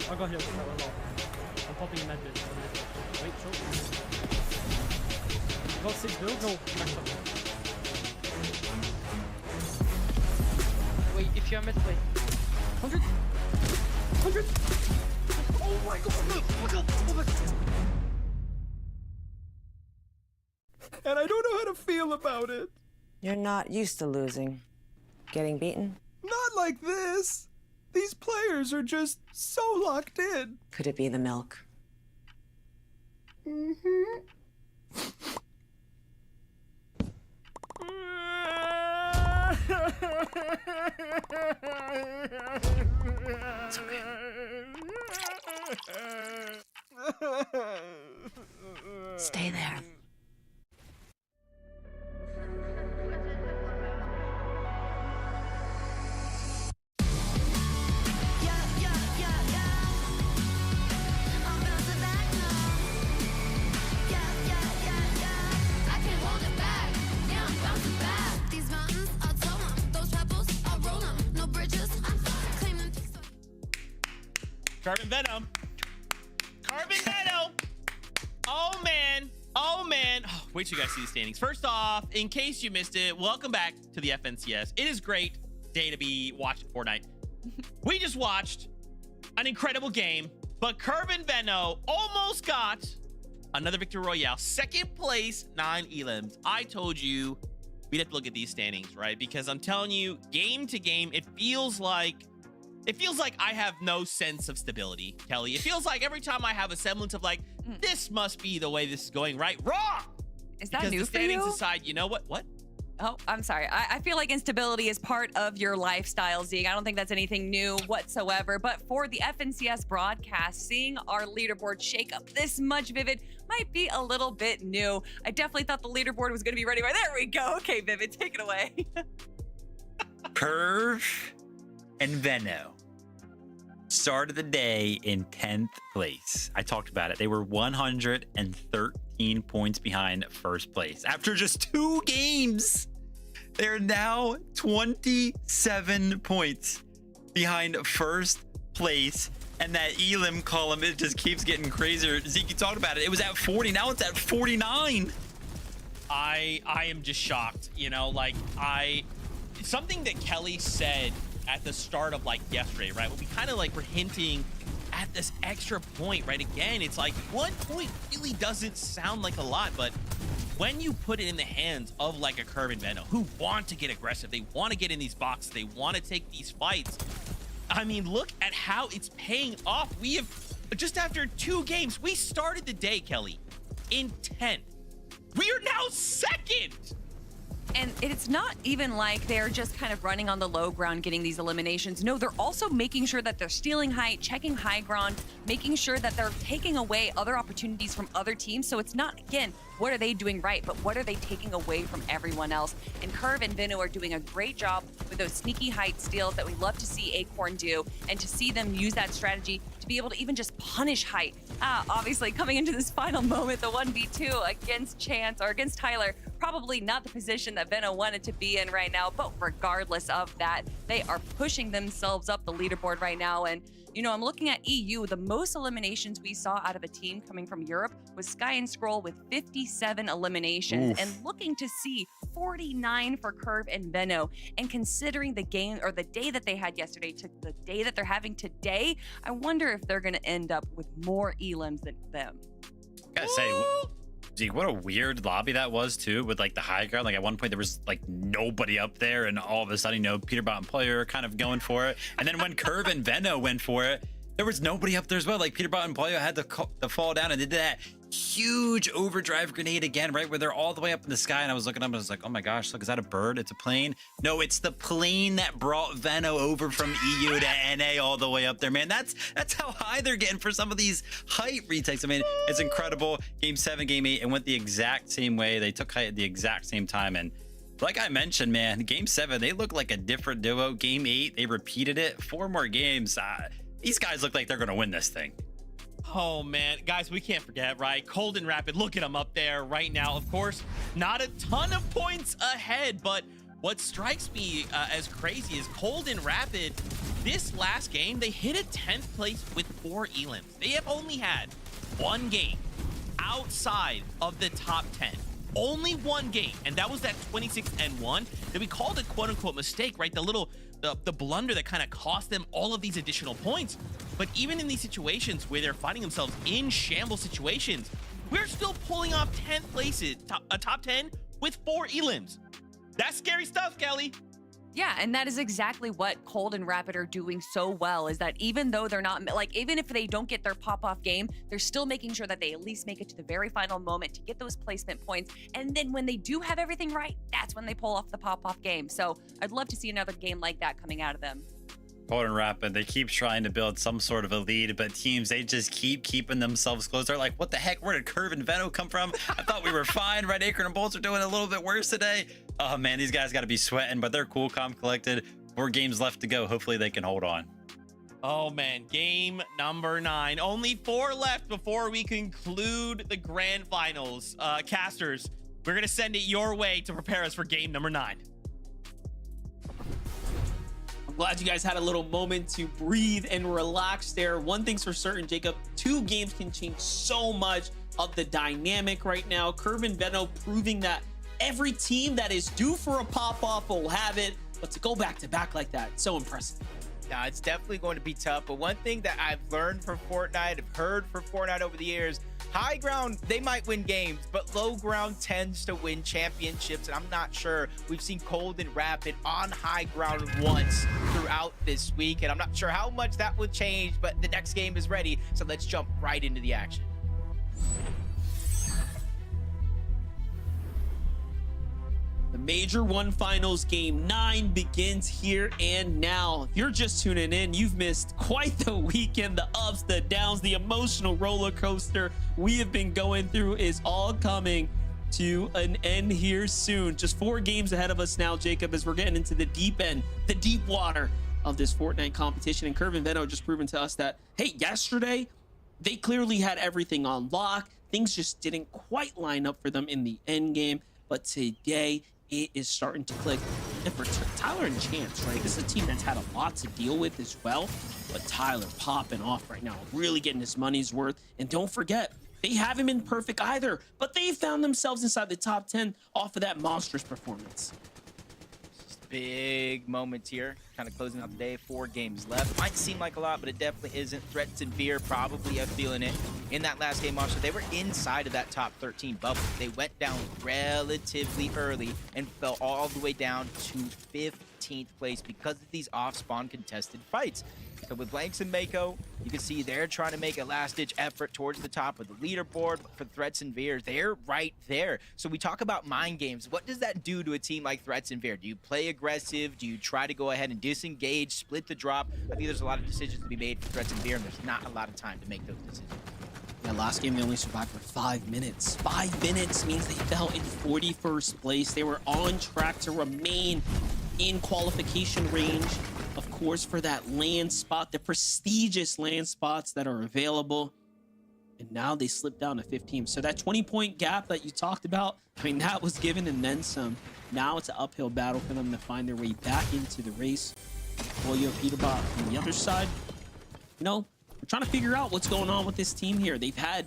I got hit with that one off. I'm popping a med bit. Wait, short. Got 6 builds? No, maxed up. Wait, if you're mid, wait. 100? 100? Oh my god! Look up! Oh my god! And I don't know how to feel about it. You're not used to losing. Getting beaten? Not like this. These players are just so locked in. Could it be the milk? Stay there. Carbon Venom. Carbon Venom. Oh, man. Oh, man. Oh, wait till you guys see the standings. First off, in case you missed it, welcome back to the FNCS. It is great day to be watching Fortnite. We just watched an incredible game, but Carbon Venom almost got Another victory royale. Second place, 9 elims. I told you we'd have to look at these standings, right? Because I'm telling you, game to game, it feels like I have no sense of stability, Kelly. It feels like every time I have a semblance of like, this must be the way this is going, right? Wrong! Is that Because new the for standings you? decide, you know what? What? Oh, I'm sorry. I feel like instability is part of your lifestyle, Zeke. I don't think that's anything new whatsoever. But for the FNCS broadcast, seeing our leaderboard shake up this much, Vivid, might be a little bit new. I definitely thought the leaderboard was going to be ready. Right, there we go. Okay, Vivid, take it away. Curve and Venno started the day in 10th place. I talked about it. They were 113 points behind first place. After just 2 games, they're now 27 points behind first place. And that elim column, it just keeps getting crazier. Zeke, you talked about it. It was at 40. Now it's at 49. I am just shocked. You know, like something that Kelly said at the start of like yesterday, right? When we kind of like were hinting at this extra point, right? Again, it's like 1 point really doesn't sound like a lot, but when you put it in the hands of like a Curve and Venno who want to get aggressive, they want to get in these boxes, they want to take these fights. I mean, look at how it's paying off. We have just after 2 games, we started the day, Kelly, in 10th. We are now 2nd. And it's not even like they're just kind of running on the low ground getting these eliminations. No, they're also making sure that they're stealing height, checking high ground, making sure that they're taking away other opportunities from other teams. So it's not, again, what are they doing right, but what are they taking away from everyone else? And Curve and Venno are doing a great job with those sneaky height steals that we love to see Acorn do, and to see them use that strategy to be able to even just punish height. Obviously, coming into this final moment, the 1v2 against Chance or against Tyler, probably not the position that Venno wanted to be in right now, but regardless of that, they are pushing themselves up the leaderboard right now. And you know, I'm looking at EU. The most eliminations we saw out of a team coming from Europe was Sky and Scroll with 57 eliminations. Oof. And looking to see 49 for Curve and Venno. And considering the game or the day that they had yesterday to the day that they're having today, I wonder if they're going to end up with more elims than them. Gotta say, Zeke, what a weird lobby that was too, with like the high ground. Like at one point there was like nobody up there, and all of a sudden, you know, Peterbot and Player kind of going for it. And then when Curve and Venno went for it, there was nobody up there as well. Like Peterbot and Player had to fall down, and they did that huge overdrive grenade again, right where they're all the way up in the sky. And I was looking up and I was like, oh my gosh, look, is that a bird? It's a plane. No, it's the plane that brought Venno over from EU to NA all the way up there, man. That's how high they're getting for some of these height retakes. I mean, it's incredible. Game 7, game 8, it went the exact same way. They took height at the exact same time. And like I mentioned, man, game 7, they look like a different duo. Game 8, they repeated it. 4 more games. These guys look like they're going to win this thing. Oh man, guys, we can't forget, right? Cold and Rapid, look at them up there right now. Of course, not a ton of points ahead, but what strikes me as crazy is Cold and Rapid, this last game, they hit a 10th place with 4 elims. They have only had 1 game outside of the top 10. Only 1 game, and that was that 26-1 that we called a quote-unquote mistake, right? The blunder that kind of cost them all of these additional points. But even in these situations where they're finding themselves in shambles situations, we're still pulling off 10th places, a top 10 with 4 elims. That's scary stuff, Kelly. Yeah, and that is exactly what Cold and Rapid are doing so well, is that even though they're not, like, even if they don't get their pop-off game, they're still making sure that they at least make it to the very final moment to get those placement points. And then when they do have everything right, that's when they pull off the pop-off game. So I'd love to see another game like that coming out of them. Cold and Rapid, they keep trying to build some sort of a lead, but teams, they just keep keeping themselves close. They're like, what the heck? Where did Curve and Venno come from? I thought we were fine. Red Acorn and Bolts are doing a little bit worse today. Oh man, these guys got to be sweating, but they're cool, calm, collected. 4 games left to go. Hopefully they can hold on. Oh man, game number 9. Only 4 left before we conclude the grand finals. Casters, we're going to send it your way to prepare us for game number 9. I'm glad you guys had a little moment to breathe and relax there. One thing's for certain, Jacob, 2 games can change so much of the dynamic right now. Curve and Venno proving that every team that is due for a pop-off will have it. But to go back-to-back like that, so impressive. Yeah, it's definitely going to be tough. But one thing that I've learned from Fortnite, I've heard from Fortnite over the years, high ground, they might win games, but low ground tends to win championships. And I'm not sure. We've seen Cold and Rapid on high ground once throughout this week. And I'm not sure how much that will change, but the next game is ready. So let's jump right into the action. The Major 1 Finals Game 9 begins here and now. If you're just tuning in, you've missed quite the weekend. The ups, the downs, the emotional roller coaster we have been going through is all coming to an end here soon. Just 4 games ahead of us now, Jacob, as we're getting into the deep end, the deep water of this Fortnite competition. And Curve and Veno just proven to us that, hey, yesterday, they clearly had everything on lock. Things just didn't quite line up for them in the end game. But today, it is starting to click. And for Tyler and Chance, right? This is a team that's had a lot to deal with as well. But Tyler popping off right now, really getting his money's worth. And don't forget, they haven't been perfect either, but they found themselves inside the top 10 off of that monstrous performance. Big moments here, kind of closing out the day. 4 games left. Might seem like a lot, but it definitely isn't. Threats and Veer probably are feeling it. In that last game, Monster, they were inside of that top 13 bubble. They went down relatively early and fell all the way down to 15th place because of these off-spawn contested fights. So with Blanks and Mako, you can see they're trying to make a last-ditch effort towards the top of the leaderboard. But for Threats and Veer, they're right there. So we talk about mind games. What does that do to a team like Threats and Veer? Do you play aggressive? Do you try to go ahead and disengage, split the drop? I think there's a lot of decisions to be made for Threats and Veer, and there's not a lot of time to make those decisions. Yeah, last game they only survived for 5 minutes. 5 minutes means they fell in 41st place. They were on track to remain in qualification range, of course, for that land spot, the prestigious land spots that are available. And now they slipped down to 15. So that 20-point gap that you talked about, I mean, that was given and then some. Now it's an uphill battle for them to find their way back into the race. Boyo, Peterbot on the other side. You know, we're trying to figure out what's going on with this team here. They've had,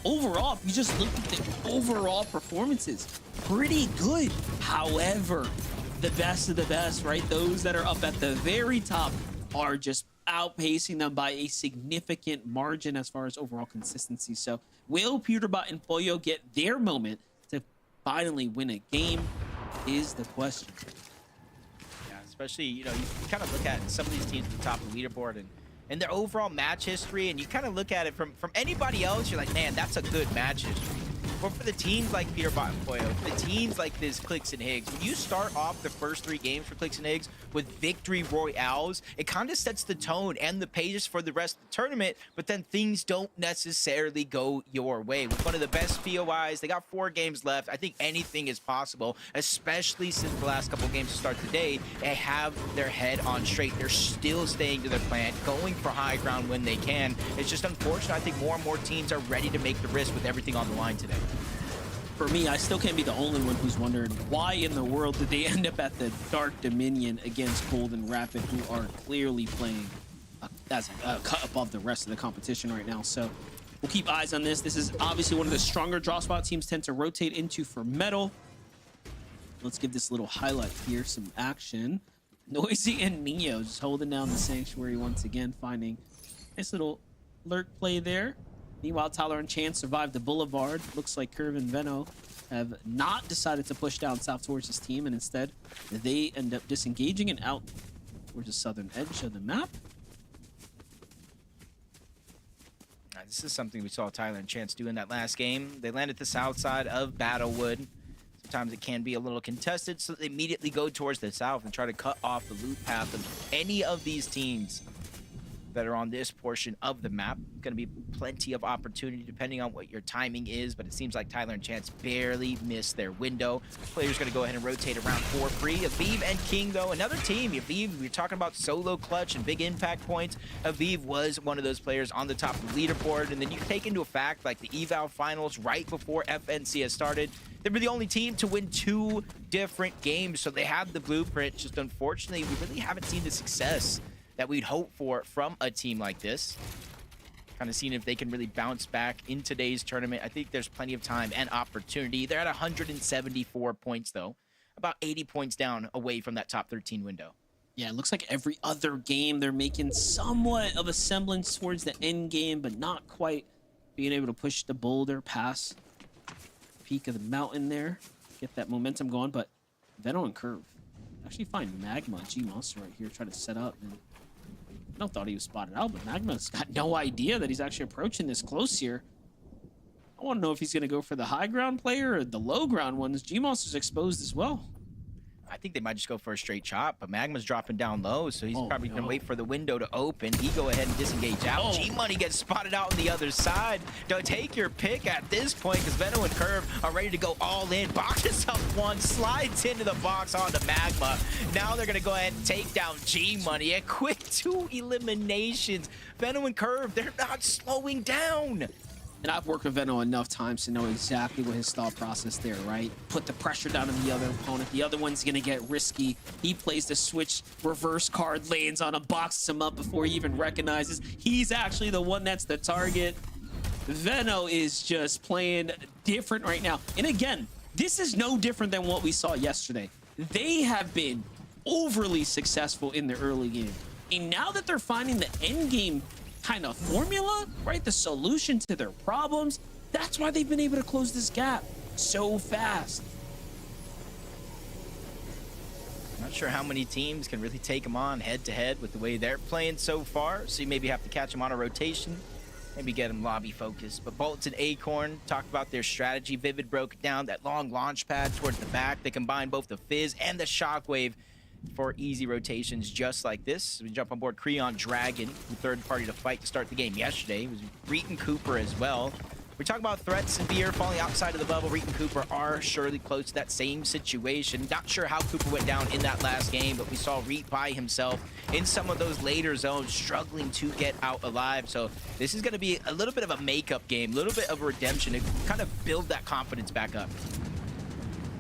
overall, if you just look at the overall performances, pretty good. However, the best of the best, right? Those that are up at the very top are just outpacing them by a significant margin as far as overall consistency. So will Peterbot and Pollo get their moment to finally win a game is the question. Yeah, especially, you know, you kind of look at some of these teams at the top of the leaderboard and their overall match history, and you kind of look at it from anybody else, you're like, man, that's a good match history. But for the teams like Peterbot and Pollo, for the teams like this Clix and Higgs, when you start off the first 3 games for Clix and Higgs with victory royales, it kind of sets the tone and the pace for the rest of the tournament, but then things don't necessarily go your way. With one of the best POIs, they got 4 games left. I think anything is possible, especially since the last couple games to start the day. They have their head on straight. They're still staying to their plan, going for high ground when they can. It's just unfortunate. I think more and more teams are ready to make the risk with everything on the line today. For me, I still can't be the only one who's wondering why in the world did they end up at the Dark Dominion against Cold and Rapid, who are clearly playing as a cut above the rest of the competition right now. So we'll keep eyes on this. This is obviously one of the stronger draw spot teams tend to rotate into for Metal. Let's give this little highlight here, some action. Noisy and Neo just holding down the Sanctuary once again, finding a nice little lurk play there. Meanwhile, Tyler and Chance survived the Boulevard. Looks like Curve and Veno have not decided to push down south towards this team, and instead they end up disengaging and out towards the southern edge of the map. This is something we saw Tyler and Chance do in that last game. They landed the south side of Battlewood. Sometimes it can be a little contested, so they immediately go towards the south and try to cut off the loot path of any of these teams that are on this portion of the map. Going to be plenty of opportunity depending on what your timing is, but it seems like Tyler and Chance barely missed their window. Players going to go ahead and rotate around for free. Aviv and King, though, another team. Aviv, we're talking about solo clutch and big impact points. Aviv was one of those players on the top of the leaderboard, and then you take into a fact like the eval finals right before FNC has started. They were the only team to win 2 different games, so they have the blueprint. Just unfortunately, we really haven't seen the success that we'd hope for from a team like this. Kind of seeing if they can really bounce back in today's tournament. I think there's plenty of time and opportunity. They're at 174 points, though. About 80 points down away from that top 13 window. Yeah, it looks like every other game they're making somewhat of a semblance towards the end game, but not quite being able to push the boulder past the peak of the mountain there, get that momentum going. But Veno and Curve actually find Magma, G-Monster right here, try to set up. And I don't thought he was spotted out, but Magma's got no idea that he's actually approaching this close here. I want to know if he's going to go for the high ground player or the low ground ones. G-Monster's exposed as well. I think they might just go for a straight chop, but Magma's dropping down low, so he's Oh, probably gonna no. wait for the window to open. He go ahead and disengage out. Oh. G-Money gets spotted out on the other side. Don't take your pick at this point, because Veno and Curve are ready to go all in. Box himself one, slides into the box onto Magma. Now they're gonna go ahead and take down G-Money. A quick 2 eliminations. Veno and Curve, they're not slowing down. And I've worked with Veno enough times to know exactly what his thought process there, right? Put the pressure down on the other opponent. The other one's gonna get risky. He plays the switch reverse card, lands on him, boxes him up before he even recognizes he's actually the one that's the target. Veno is just playing different right now. And again, this is no different than what we saw yesterday. They have been overly successful in the early game. And now that they're finding the end game kind of formula, right? The solution to their problems. That's why they've been able to close this gap so fast. Not sure how many teams can really take them on head-to-head with the way they're playing so far, so you maybe have to catch them on a rotation, maybe get them lobby focused. But Bolts and Acorn talked about their strategy. Vivid broke it down, that long launch pad towards the back. They combine both the Fizz and the Shockwave for easy rotations just like this. We jump on board Creon Dragon, the third party to fight to start the game yesterday. It was Reet and Cooper as well. We talk about threats and fear falling outside of the bubble. Reet and Cooper are surely close to that same situation. Not sure how Cooper went down in that last game, but we saw Reet by himself in some of those later zones, struggling to get out alive. So this is going to be a little bit of a makeup game, a little bit of a redemption to kind of build that confidence back up.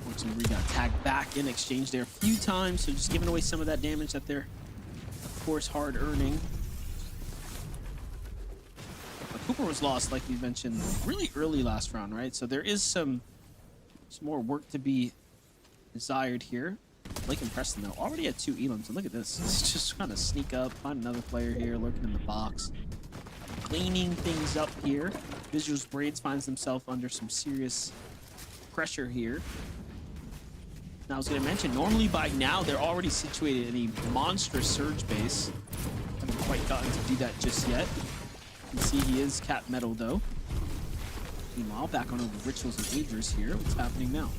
Fortunately, we got tagged back in exchange there a few times, so just giving away some of that damage that they're, of course, hard earning. But Cooper was lost, like we mentioned, really early last round, right? So there is some more work to be desired here. Blake and Preston, though, already at 2 elims, and look at this. It's just kind of sneak up, find another player here, lurking in the box. Cleaning things up here. Visuals Braids finds himself under some serious pressure here. Now, I was going to mention, normally by now, they're already situated in a monstrous surge base. Haven't quite gotten to do that just yet. You can see he is cap metal, though. Meanwhile, back on over Rituals and Aegis here. What's happening now?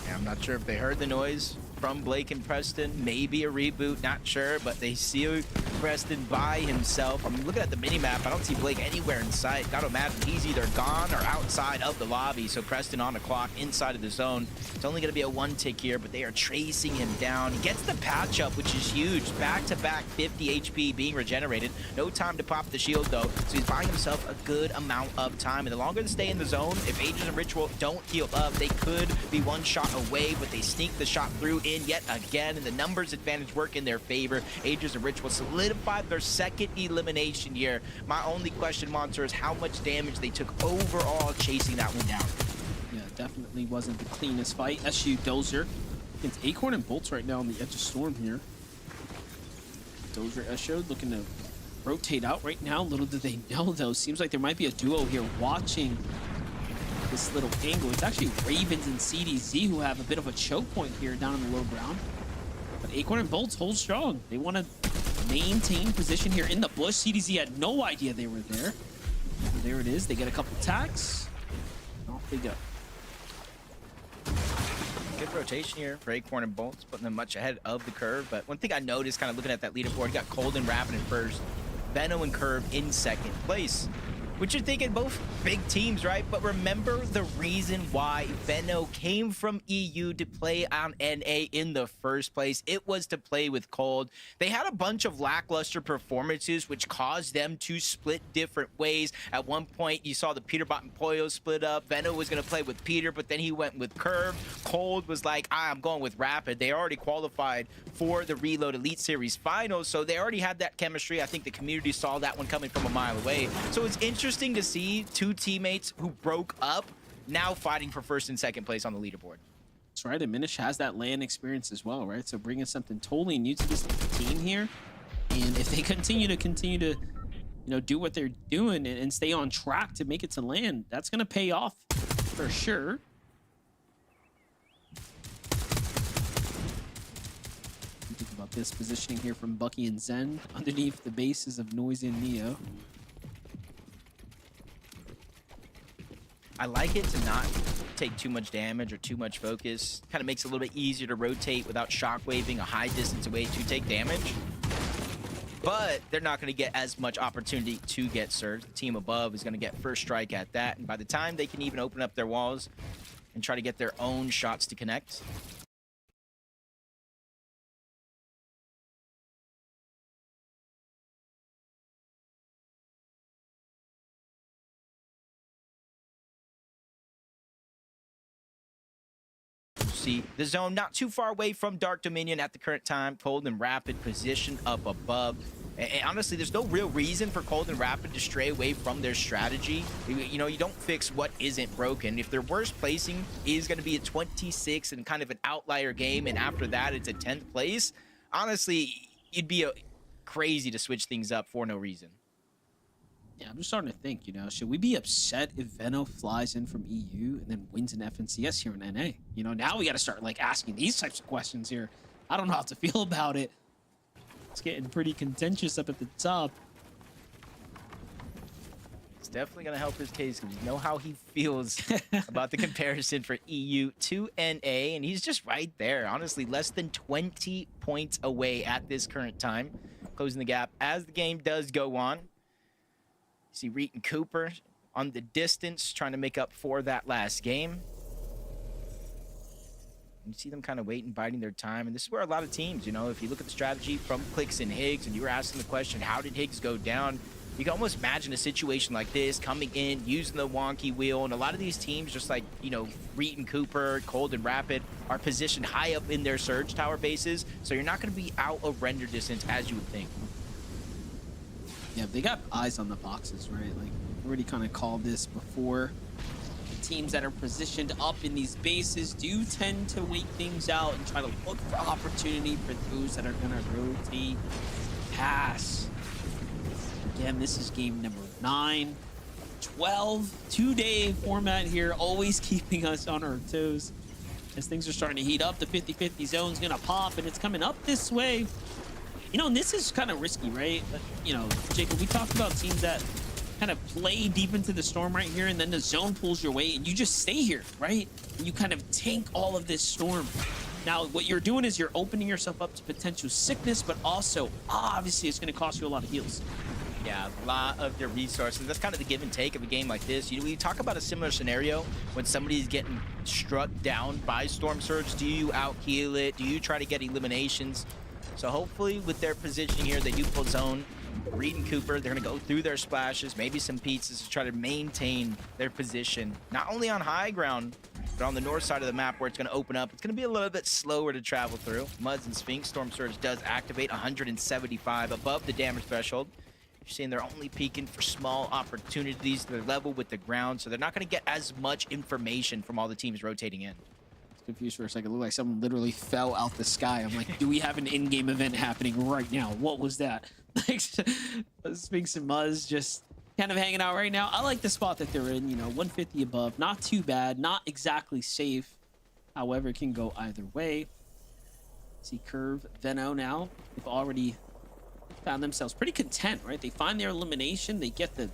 Yeah, I'm not sure if they heard the noise from Blake and Preston. Maybe a reboot, not sure, but they see Preston by himself. I'm looking at the mini-map. I don't see Blake anywhere in sight. Gotta imagine he's either gone or outside of the lobby. So Preston on the clock, inside of the zone. It's only gonna be a 1 tick here, but they are tracing him down. He gets the patch up, which is huge. Back-to-back 50 HP being regenerated. No time to pop the shield, though. So he's buying himself a good amount of time. And the longer they stay in the zone, if Aegis and Ritual don't heal up, they could be 1 shot away, but they sneak the shot through in yet again, and the numbers advantage work in their favor. Aegis and Ritual solidified their 2nd elimination here. My only question, Monster, is how much damage they took overall chasing that one down. Yeah, definitely wasn't the cleanest fight. SU Dozer against Acorn and Bolts right now on the edge of Storm here. Dozer Esho looking to rotate out right now. Little do they know, though. Seems like there might be a duo here watching this little angle. It's actually Ravens and CDZ who have a bit of a choke point here down in the low ground. But Acorn and Bolts hold strong. They want to maintain position here in the bush. CDZ had no idea they were there. So there it is. They get a couple attacks. Off they go. Good rotation here for Acorn and Bolts, putting them much ahead of the curve. But one thing I noticed kind of looking at that leaderboard, you got Cold and Rapid in first, Veno and Curve in 2nd place. Which you're thinking both big teams, right? But remember the reason why Veno came from EU to play on NA in the first place. It was to play with Cold. They had a bunch of lackluster performances, which caused them to split different ways. At one point, you saw the Peterbot and Poyo split up. Veno was going to play with Peter, but then he went with Curve. Cold was like, I'm going with Rapid. They already qualified for the Reload Elite Series finals, so they already had that chemistry. I think the community saw that one coming from a mile away. So it's interesting to see 2 teammates who broke up now fighting for 1st and 2nd place on the leaderboard. Clix, right? And Minish has that land experience as well, right? So bringing something totally new to this team here, and if they continue to do what they're doing and stay on track to make it to land, that's gonna pay off for sure. Think about this positioning here from Bucky and Zen underneath the bases of Noisy and Neo. I like it to not take too much damage or too much focus. Kind of makes it a little bit easier to rotate without shockwaving a high distance away to take damage. But they're not going to get as much opportunity to get surge. The team above is going to get first strike at that. And by the time they can even open up their walls and try to get their own shots to connect, see the zone not too far away from Dark Dominion at the current time. Cold and Rapid position up above. And honestly, there's no real reason for Cold and Rapid to stray away from their strategy. You know, you don't fix what isn't broken. If their worst placing is going to be a 26 and kind of an outlier game, and after that it's a 10th place, honestly, you'd be crazy to switch things up for no reason. Yeah, I'm just starting to think, should we be upset if Veno flies in from EU and then wins an FNCS here in NA? Now we got to start asking these types of questions here. I don't know how to feel about it. It's getting pretty contentious up at the top. It's definitely going to help his case because you know how he feels about the comparison for EU to NA, and he's just right there. Honestly, less than 20 points away at this current time, closing the gap as the game does go on. You see Reet and Cooper on the distance, trying to make up for that last game. You see them kind of waiting, biding their time. And this is where a lot of teams, if you look at the strategy from Clix and Higgs, and you were asking the question, how did Higgs go down? You can almost imagine a situation like this, coming in, using the wonky wheel. And a lot of these teams, just like, Reet and Cooper, Cold and Rapid, are positioned high up in their Surge Tower bases. So you're not going to be out of render distance as you would think. Yeah, they got eyes on the boxes, right? Already kind of called this before. Teams that are positioned up in these bases do tend to wait things out and try to look for opportunity for those that are going to rotate, pass. Again, this is game number 9, 12, 2-day format here, always keeping us on our toes. As things are starting to heat up, the 50-50 zone's going to pop, and it's coming up this way. And this is kind of risky, right? But, Jacob, we talked about teams that kind of play deep into the storm right here, and then the zone pulls your way, and you just stay here, right? And you kind of tank all of this storm. Now, what you're doing is you're opening yourself up to potential sickness, but also, obviously, it's going to cost you a lot of heals. Yeah, a lot of your resources. That's kind of the give and take of a game like this. We talk about a similar scenario when somebody's getting struck down by Storm Surge. Do you out-heal it? Do you try to get eliminations? So hopefully with their position here, they do pull zone. Reed and Cooper, they're going to go through their splashes, maybe some pizzas to try to maintain their position, not only on high ground, but on the north side of the map where it's going to open up. It's going to be a little bit slower to travel through. Muds and Sphinx, Storm Surge does activate 175 above the damage threshold. You're seeing they're only peeking for small opportunities. They're level with the ground, so they're not going to get as much information from all the teams rotating in. Confused for a second. It looked like someone literally fell out the sky. I'm like, do we have an in-game event happening right now? What was that? Sphinx and Muzz just kind of hanging out right now. I like the spot that they're in, 150 above. Not too bad. Not exactly safe. However, it can go either way. See Curve, Veno now. They've already found themselves pretty content, right? They find their elimination. They get the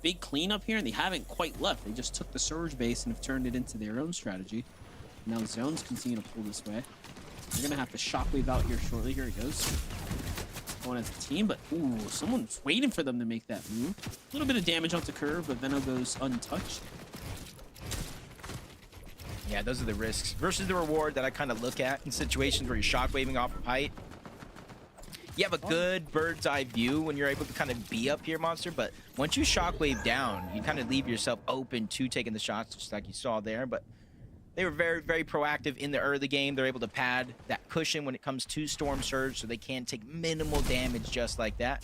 big cleanup here, and they haven't quite left. They just took the Surge base and have turned it into their own strategy. Now the zones continue to pull this way. They're going to have to shockwave out here shortly. Here it goes. Going as a team, but ooh, someone's waiting for them to make that move. A little bit of damage onto Curve, but Veno goes untouched. Yeah, those are the risks versus the reward that I kind of look at in situations where you're shockwaving off of height. You have a good bird's eye view when you're able to kind of be up here, Monster, but once you shockwave down, you kind of leave yourself open to taking the shots, just like you saw there. But they were very, very proactive in the early game. They're able to pad that cushion when it comes to Storm Surge, so they can take minimal damage just like that.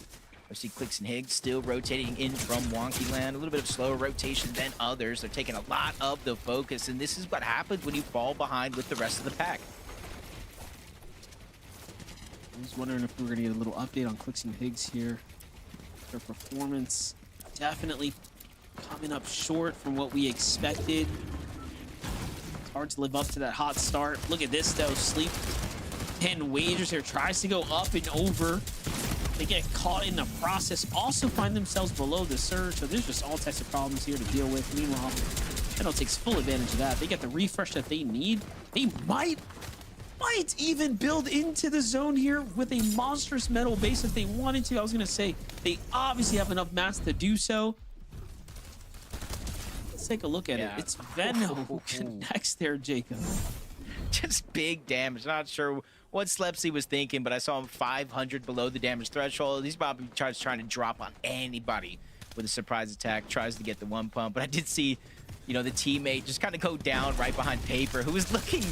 I see Clix and Higgs still rotating in from Wonky Land. A little bit of slower rotation than others. They're taking a lot of the focus, and this is what happens when you fall behind with the rest of the pack. I was wondering if we were going to get a little update on Clix and Higgs here. Their performance definitely coming up short from what we expected. It's hard to live up to that hot start. Look at this, though. Sleep 10 wagers here. Tries to go up and over. They get caught in the process. Also find themselves below the surge. So there's just all types of problems here to deal with. Meanwhile, Shadow takes full advantage of that. They get the refresh that they need. They might even build into the zone here with a monstrous metal base if they wanted to. I was going to say, they obviously have enough mass to do so. Let's take a look at it. It's Venno who connects there, Jacob. Just big damage. Not sure what Slepsy was thinking, but I saw him 500 below the damage threshold. He's probably trying to drop on anybody with a surprise attack. Tries to get the one pump, but I did see, you know, the teammate just kind of go down right behind Paper, who was looking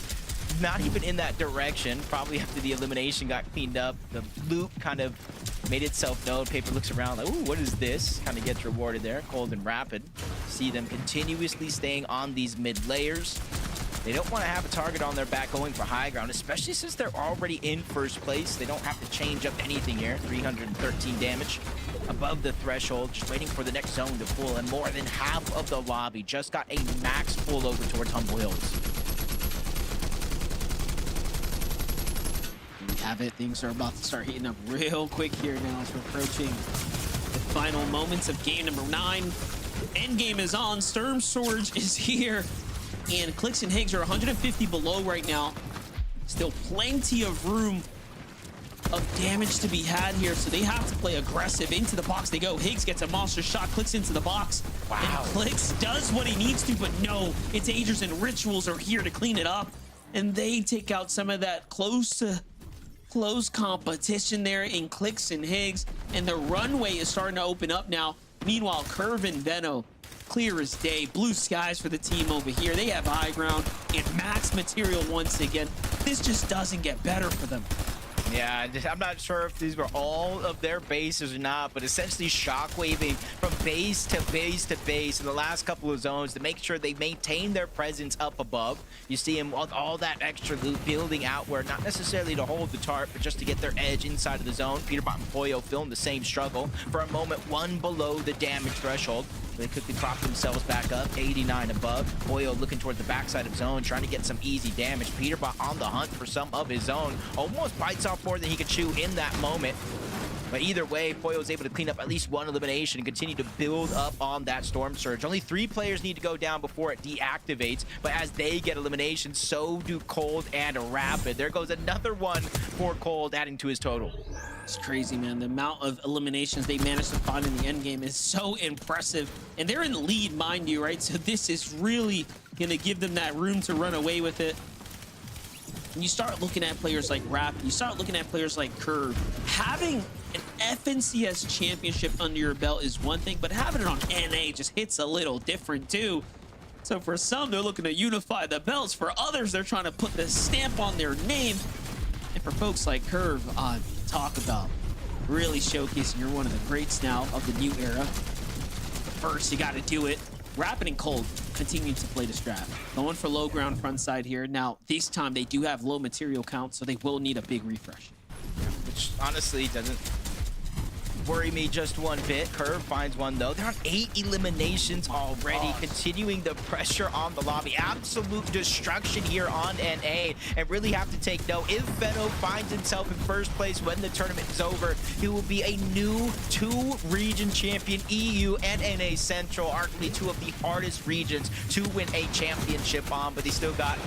not even in that direction. Probably after the elimination got cleaned up, the loop kind of made itself known. Paper looks around like, ooh, what is this? Kind of gets rewarded there. Cold and Rapid. See them continuously staying on these mid layers. They don't want to have a target on their back going for high ground, especially since they're already in first place. They don't have to change up anything here. 313 damage above the threshold, just waiting for the next zone to pull, and more than half of the lobby just got a max pull over towards Humble Hills. We have it. Things are about to start heating up real quick here now as we're approaching the final moments of game number 9. Endgame is on. Sturm Surge is here. And Clix and Higgs are 150 below right now. Still plenty of room of damage to be had here, so they have to play aggressive. Into the box they go. Higgs gets a monster shot. Clix into the box. Wow. And Clix does what he needs to, but no, its Agers and Rituals are here to clean it up. And they take out some of that close competition there in Clix and Higgs. And the runway is starting to open up now. Meanwhile, Curve and Venno, clear as day. Blue skies for the team over here. They have high ground and max material once again. This just doesn't get better for them. Yeah, I'm not sure if these were all of their bases or not, but essentially shockwaving from base to base to base in the last couple of zones to make sure they maintain their presence up above. You see them with all that extra loot building outward, not necessarily to hold the tart, but just to get their edge inside of the zone. Peterbot and Poyo feeling the same struggle. For a moment, one below the damage threshold. They quickly prop themselves back up, 89 above. Poyo looking toward the backside of zone, trying to get some easy damage. Peterbot on the hunt for some of his own. Almost bites off more than he could chew in that moment. But either way, Poyo is able to clean up at least one elimination and continue to build up on that Storm Surge. Only 3 players need to go down before it deactivates, but as they get eliminations, so do Cold and Rapid. There goes another one for Cold, adding to his total. It's crazy, man. The amount of eliminations they managed to find in the end game is so impressive. And they're in the lead, mind you, right? So this is really going to give them that room to run away with it. And you start looking at players like Rapid, you start looking at players like Curve. Having an FNCS championship under your belt is one thing, but having it on NA just hits a little different too. So for some, they're looking to unify the belts. For others, they're trying to put the stamp on their name. And for folks like Curve, talk about really showcasing you're one of the greats now of the new era. But first, you got to do it. Rapid and Cold continuing to play the strat. Going for low ground front side here. Now, this time they do have low material count, so they will need a big refresh. Which honestly doesn't worry me just one bit. Curve finds one though. They're on 8 eliminations already, continuing the pressure on the lobby. Absolute destruction here on NA, and really have to take note. If Venno finds himself in first place when the tournament is over, he will be a new 2-region champion. EU and NA Central, arguably 2 of the hardest regions to win a championship on, but he still got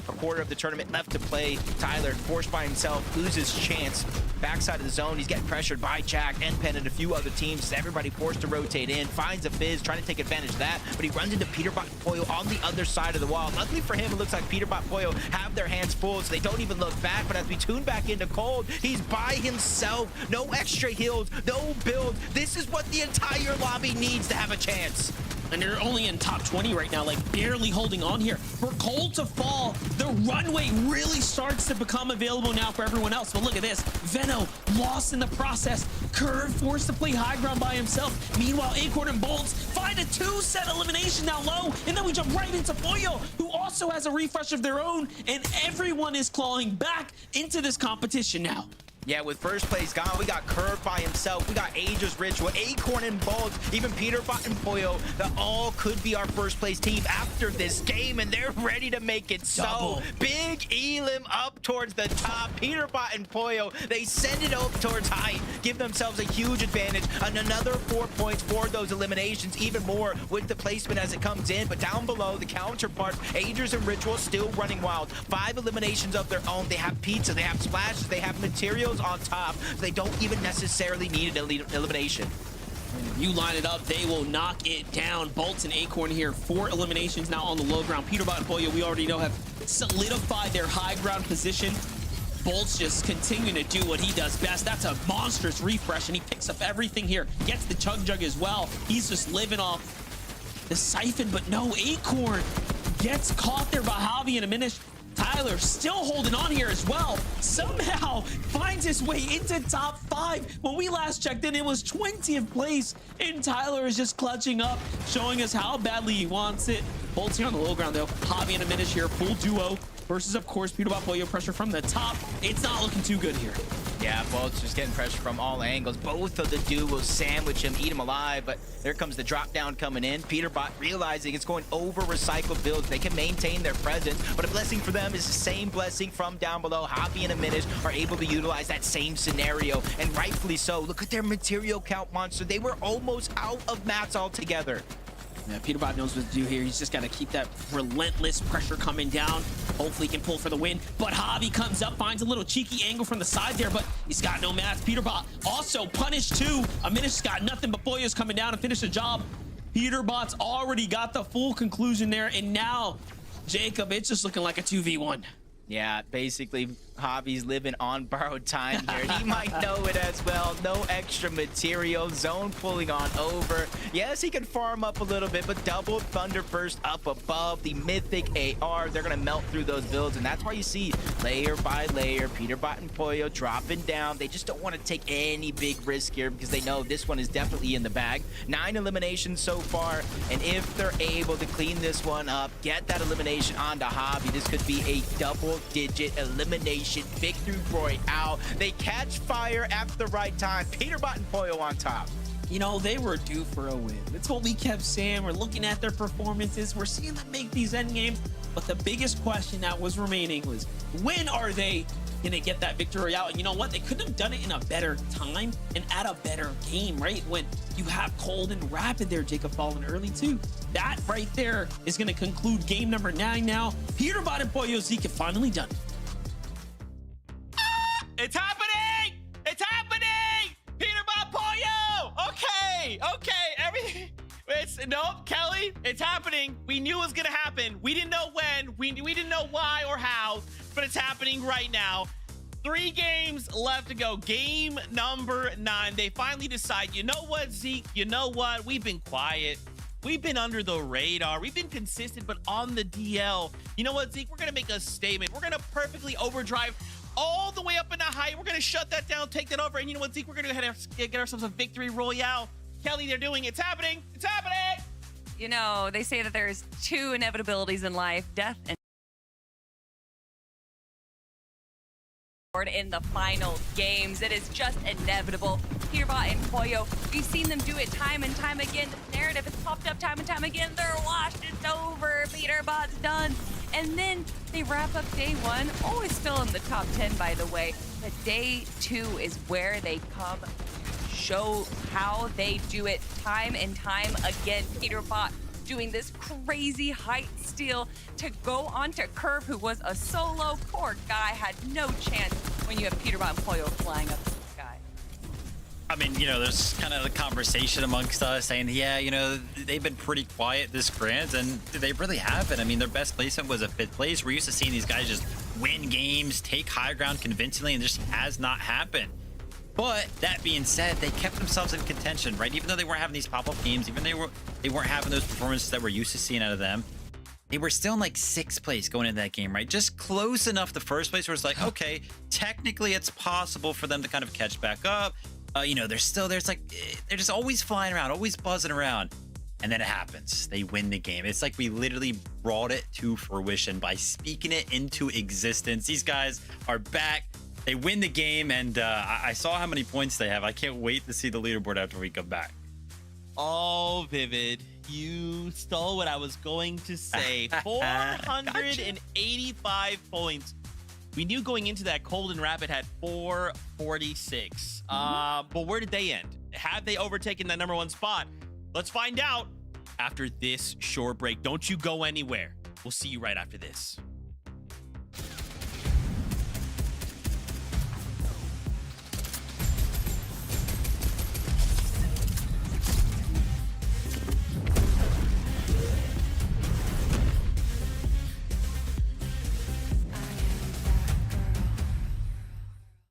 a quarter of the tournament left to play. Tyler, forced by himself, loses chance. Backside of the zone, he's getting pressured by Jack, NPen, and a few other teams. Everybody forced to rotate in. Finds a Fizz, trying to take advantage of that, but he runs into Peterbot and Poyo on the other side of the wall. Luckily for him, it looks like Peterbot and Poyo have their hands full, so they don't even look back. But as we tune back into Cold, he's by himself. No extra heals, no build. This is what the entire lobby needs to have a chance. and they're only in top 20 right now, like barely holding on here. For Cole to fall, the runway really starts to become available now for everyone else. But look at this, Veno lost in the process. Curve forced to play high ground by himself. Meanwhile, Acorn and Bolts find a 2-set elimination now low, and then we jump right into Pollo, who also has a refresh of their own, and everyone is clawing back into this competition now. Yeah, with first place gone, we got Curve by himself. We got Aegis Ritual, Acorn and Bulge, even Peterbot and Pollo. That all could be our first place team after this game, and they're ready to make it so. Big Elim up towards the top. Peterbot and Pollo, they send it up towards height, give themselves a huge advantage, and another 4 points for those eliminations, even more with the placement as it comes in. But down below, the counterparts, Aegis and Ritual still running wild. 5 eliminations of their own. They have pizza, they have splashes, they have materials on top, so they don't even necessarily need an elimination. If you line it up, they will knock it down. Bolts and Acorn here, 4 eliminations now on the low ground. Peterbot and Pollo, we already know, have solidified their high ground position. Bolts just continuing to do what he does best. That's a monstrous refresh, and he picks up everything here. Gets the Chug Jug as well. He's just living off the siphon, but no, Acorn gets caught there by Javi in a minute. Tyler still holding on here as well. Somehow finds his way into top 5. When we last checked in, it was 20th place. And Tyler is just clutching up, showing us how badly he wants it. Bolts here on the low ground, though. Javi and a minute here, full duo. Versus, of course, Peterbot Pollo, pressure from the top. It's not looking too good here. Yeah, Bolt's just getting pressure from all angles. Both of the duos sandwich him, eat him alive, but there comes the drop down coming in. Peterbot realizing it's going over recycled builds. They can maintain their presence, but a blessing for them is the same blessing from down below. Javi and Aminish are able to utilize that same scenario, and rightfully so. Look at their material count monster. They were almost out of mats altogether. Yeah, Peterbot knows what to do here. He's just got to keep that relentless pressure coming down. Hopefully he can pull for the win. But Javi comes up, finds a little cheeky angle from the side there, but he's got no mats. Peterbot also punished too. Aminish's got nothing, but Pollo's coming down to finish the job. Peterbot's already got the full conclusion there, and now, Jacob, it's just looking like a 2v1. Yeah, basically, Javi's living on borrowed time here. He might know it as well. No extra material. Zone pulling on over. Yes, he can farm up a little bit, but double Thunder Burst up above. The Mythic AR, they're going to melt through those builds, and that's why you see layer by layer, Peterbot and Pollo dropping down. They just don't want to take any big risk here because they know this one is definitely in the bag. 9 eliminations so far, and if they're able to clean this one up, get that elimination onto Javi, this could be a double-digit elimination victory royale. They catch fire at the right time. Peterbot and Pollo on top. You know, they were due for a win. That's what we kept saying. We're looking at their performances. We're seeing them make these end games. But the biggest question that was remaining was, when are they going to get that victory out? And you know what? They couldn't have done it in a better time and at a better game, right? When you have Cold and Rapid there, Jacob falling early too. That right there is going to conclude game number 9 now. Peterbot and Pollo Zeke have finally done it. It's happening! It's happening! Peterbot Pollo! Okay, everything. Nope, Kelly, it's happening. We knew it was gonna happen. We didn't know when, we didn't know why or how, but it's happening right now. 3 games left to go. Game number 9. They finally decide, you know what, Zeke? You know what? We've been quiet. We've been under the radar. We've been consistent, but on the DL. You know what, Zeke? We're gonna make a statement. We're gonna perfectly overdrive all the way up in the height. We're going to shut that down, take that over. And you know what, Zeke? We're going to go ahead and get ourselves a victory royale. Kelly, they're doing it. It's happening. It's happening. You know, they say that there's 2 inevitabilities in life, death and in the final games. It is just inevitable. Peterbot and Pollo, we've seen them do it time and time again. The narrative has popped up time and time again. They're washed. It's over. Peterbot's done. And then they wrap up day 1, always still in the top 10, by the way. But day 2 is where they come to show how they do it time and time again. Peterbot doing this crazy height steal to go onto Curve, who was a solo. Poor guy had no chance when you have Peterbot and Pollo flying up in the sky. I mean, you know, there's kind of a conversation amongst us saying, yeah, you know, they've been pretty quiet this grand, and they really haven't. I mean, their best placement was a 5th place. We're used to seeing these guys just win games, take high ground convincingly, and it just has not happened. But that being said, they kept themselves in contention, right? Even though they weren't having these pop-up games, even though they weren't having those performances that we're used to seeing out of them, they were still in like 6th place going into that game, right? Just close enough to first place where it's like, okay, technically it's possible for them to kind of catch back up. You know, they're just always flying around, always buzzing around. And then it happens. They win the game. It's like we literally brought it to fruition by speaking it into existence. These guys are back. They win the game, and I saw how many points they have. I can't wait to see the leaderboard after we come back. Oh, Vivid, you stole what I was going to say. 485 points. We knew going into that Golden Rabbit had 446. But where did they end? Have they overtaken that #1 spot? Let's find out after this short break. Don't you go anywhere. We'll see you right after this.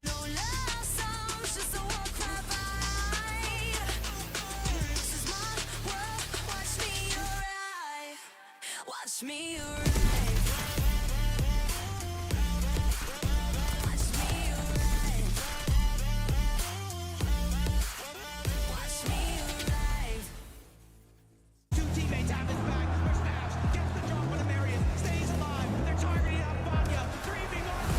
No love songs, just a walk right by. This is my world, watch me arrive. Watch me arrive. Watch me arrive. Watch me arrive. Two teammates have his back. There's Nash. Gets the drop on Marion. Stays alive. They're targeting up Vanya. 3v1.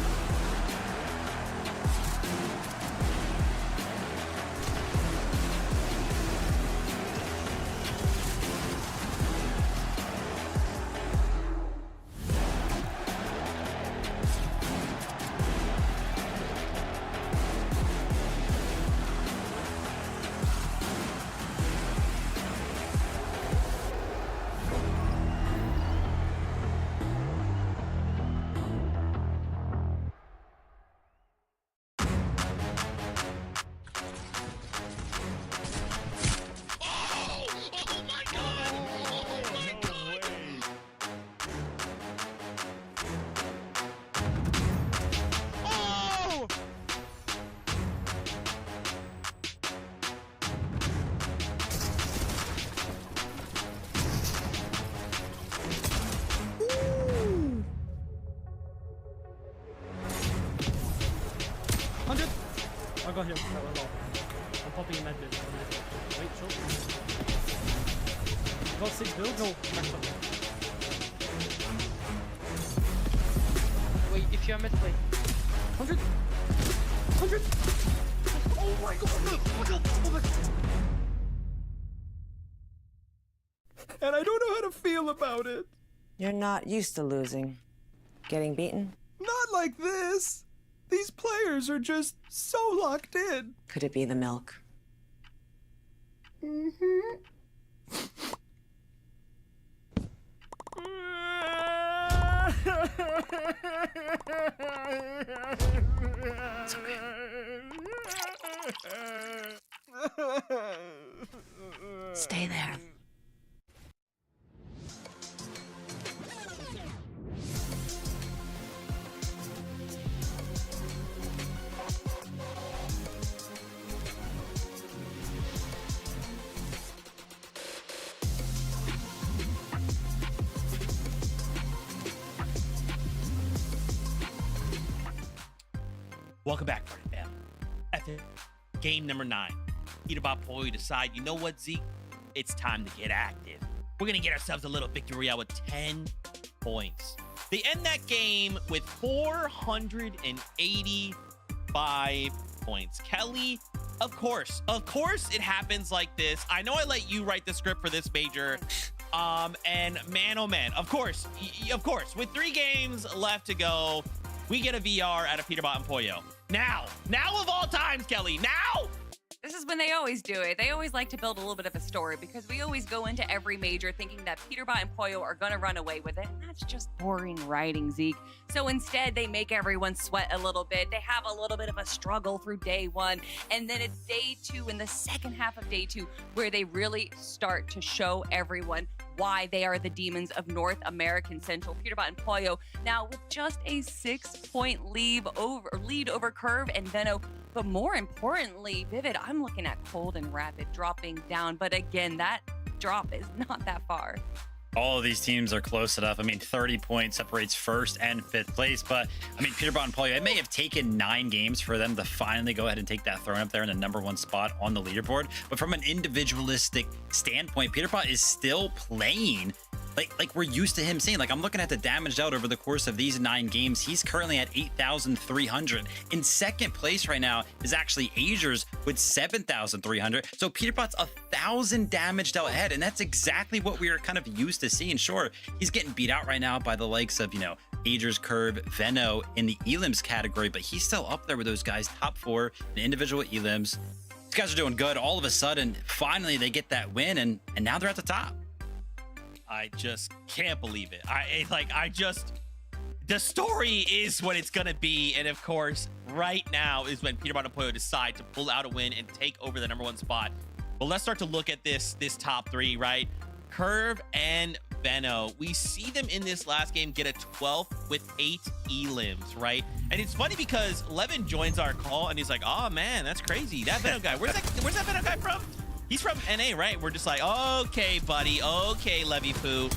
I got him. That went low. I'm popping a med bit. Wait, short. Got 6 builds? No, max up. Wait, if you're mid, wait. 100! 100! Oh my god! Oh my god! Oh my god! And I don't know how to feel about it. You're not used to losing. Getting beaten? Not like this. These players are just so locked in. Could it be the milk? Stay there. Welcome back, Party Fam. After game number 9, Peterbot Polio decide, you know what, Zeke? It's time to get active. We're gonna get ourselves a little victory out with 10 points. They end that game with 485 points. Kelly, of course it happens like this. I know I let you write the script for this major. And man, oh man, of course, with 3 games left to go, we get a VR out of Peterbot and Pollo. Now of all times, Kelly, now! This is when they always do it. They always like to build a little bit of a story because we always go into every major thinking that Peterbot and Pollo are going to run away with it. And that's just boring writing, Zeke. So instead, they make everyone sweat a little bit. They have a little bit of a struggle through day 1. And then it's day 2, in the second half of day 2, where they really start to show everyone why they are the demons of North American Central. Peterbot and Pollo now with just a 6-point lead over Curve and Venno But more importantly, Vivid, I'm looking at Cold and Rapid dropping down. But again, that drop is not that far. All of these teams are close enough. I mean, 30 points separates first and fifth place. But I mean, Peterbot and Polio, it may have taken 9 games for them to finally go ahead and take that throne up there in the #1 spot on the leaderboard. But from an individualistic standpoint, Peterbot is still playing like we're used to him seeing. Like, I'm looking at the damage dealt over the course of these 9 games. He's currently at 8,300. In second place right now is actually Azers with 7,300. So Peterbot's 1,000 damage dealt ahead, and that's exactly what we are kind of used to seeing. Sure, he's getting beat out right now by the likes of, you know, Azers, Curve, Veno in the elims category, but he's still up there with those guys, top 4 in individual elims. These guys are doing good. All of a sudden, finally they get that win, and now they're at the top. I just can't believe it. The story is what it's gonna be, and of course, right now is when Peterbot and Polio decide to pull out a win and take over the #1 spot. But let's start to look at this top 3, right? Curve and Veno. We see them in this last game get a 12th with 8 elims, right? And it's funny because Levin joins our call and he's like, "Oh man, that's crazy. That Veno guy. Where's that Veno guy from?" He's from NA, right? We're just like, okay, buddy. Okay, Levy Poo.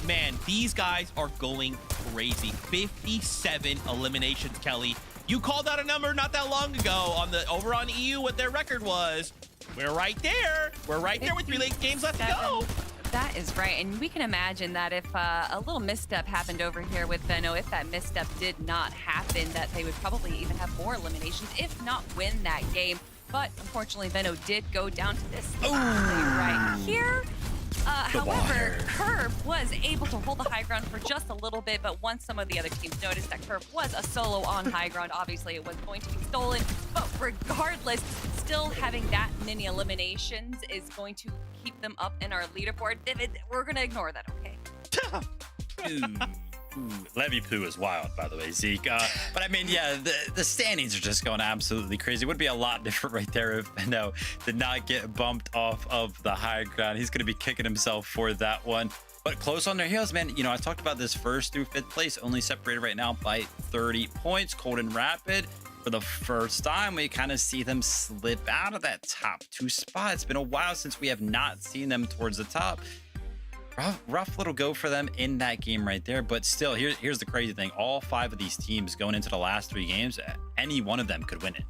Man, these guys are going crazy. 57 eliminations, Kelly. You called out a number not that long ago over on EU what their record was. We're right there. We're right there with 3 late games left to go. That is right. And we can imagine that if a little misstep happened over here with Veno, if that misstep did not happen, that they would probably even have more eliminations, if not win that game. But unfortunately, Veno did go down to this right here. However, Curve was able to hold the high ground for just a little bit, but once some of the other teams noticed that Curve was a solo on high ground, obviously it was going to be stolen. But regardless, still having that many eliminations is going to keep them up in our leaderboard. Vivid, we're going to ignore that, okay? Levy Poo is wild, by the way, Zeke. But I mean, yeah, the standings are just going absolutely crazy. It would be a lot different right there if Veno did not get bumped off of the high ground. He's going to be kicking himself for that one. But close on their heels, man. You know, I talked about this 1st through 5th place, only separated right now by 30 points. Cold and Rapid, for the first time, we kind of see them slip out of that top 2 spot. It's been a while since we have not seen them towards the top. Rough little go for them in that game right there, but still, here's the crazy thing. All 5 of these teams going into the last 3 games, any one of them could win it.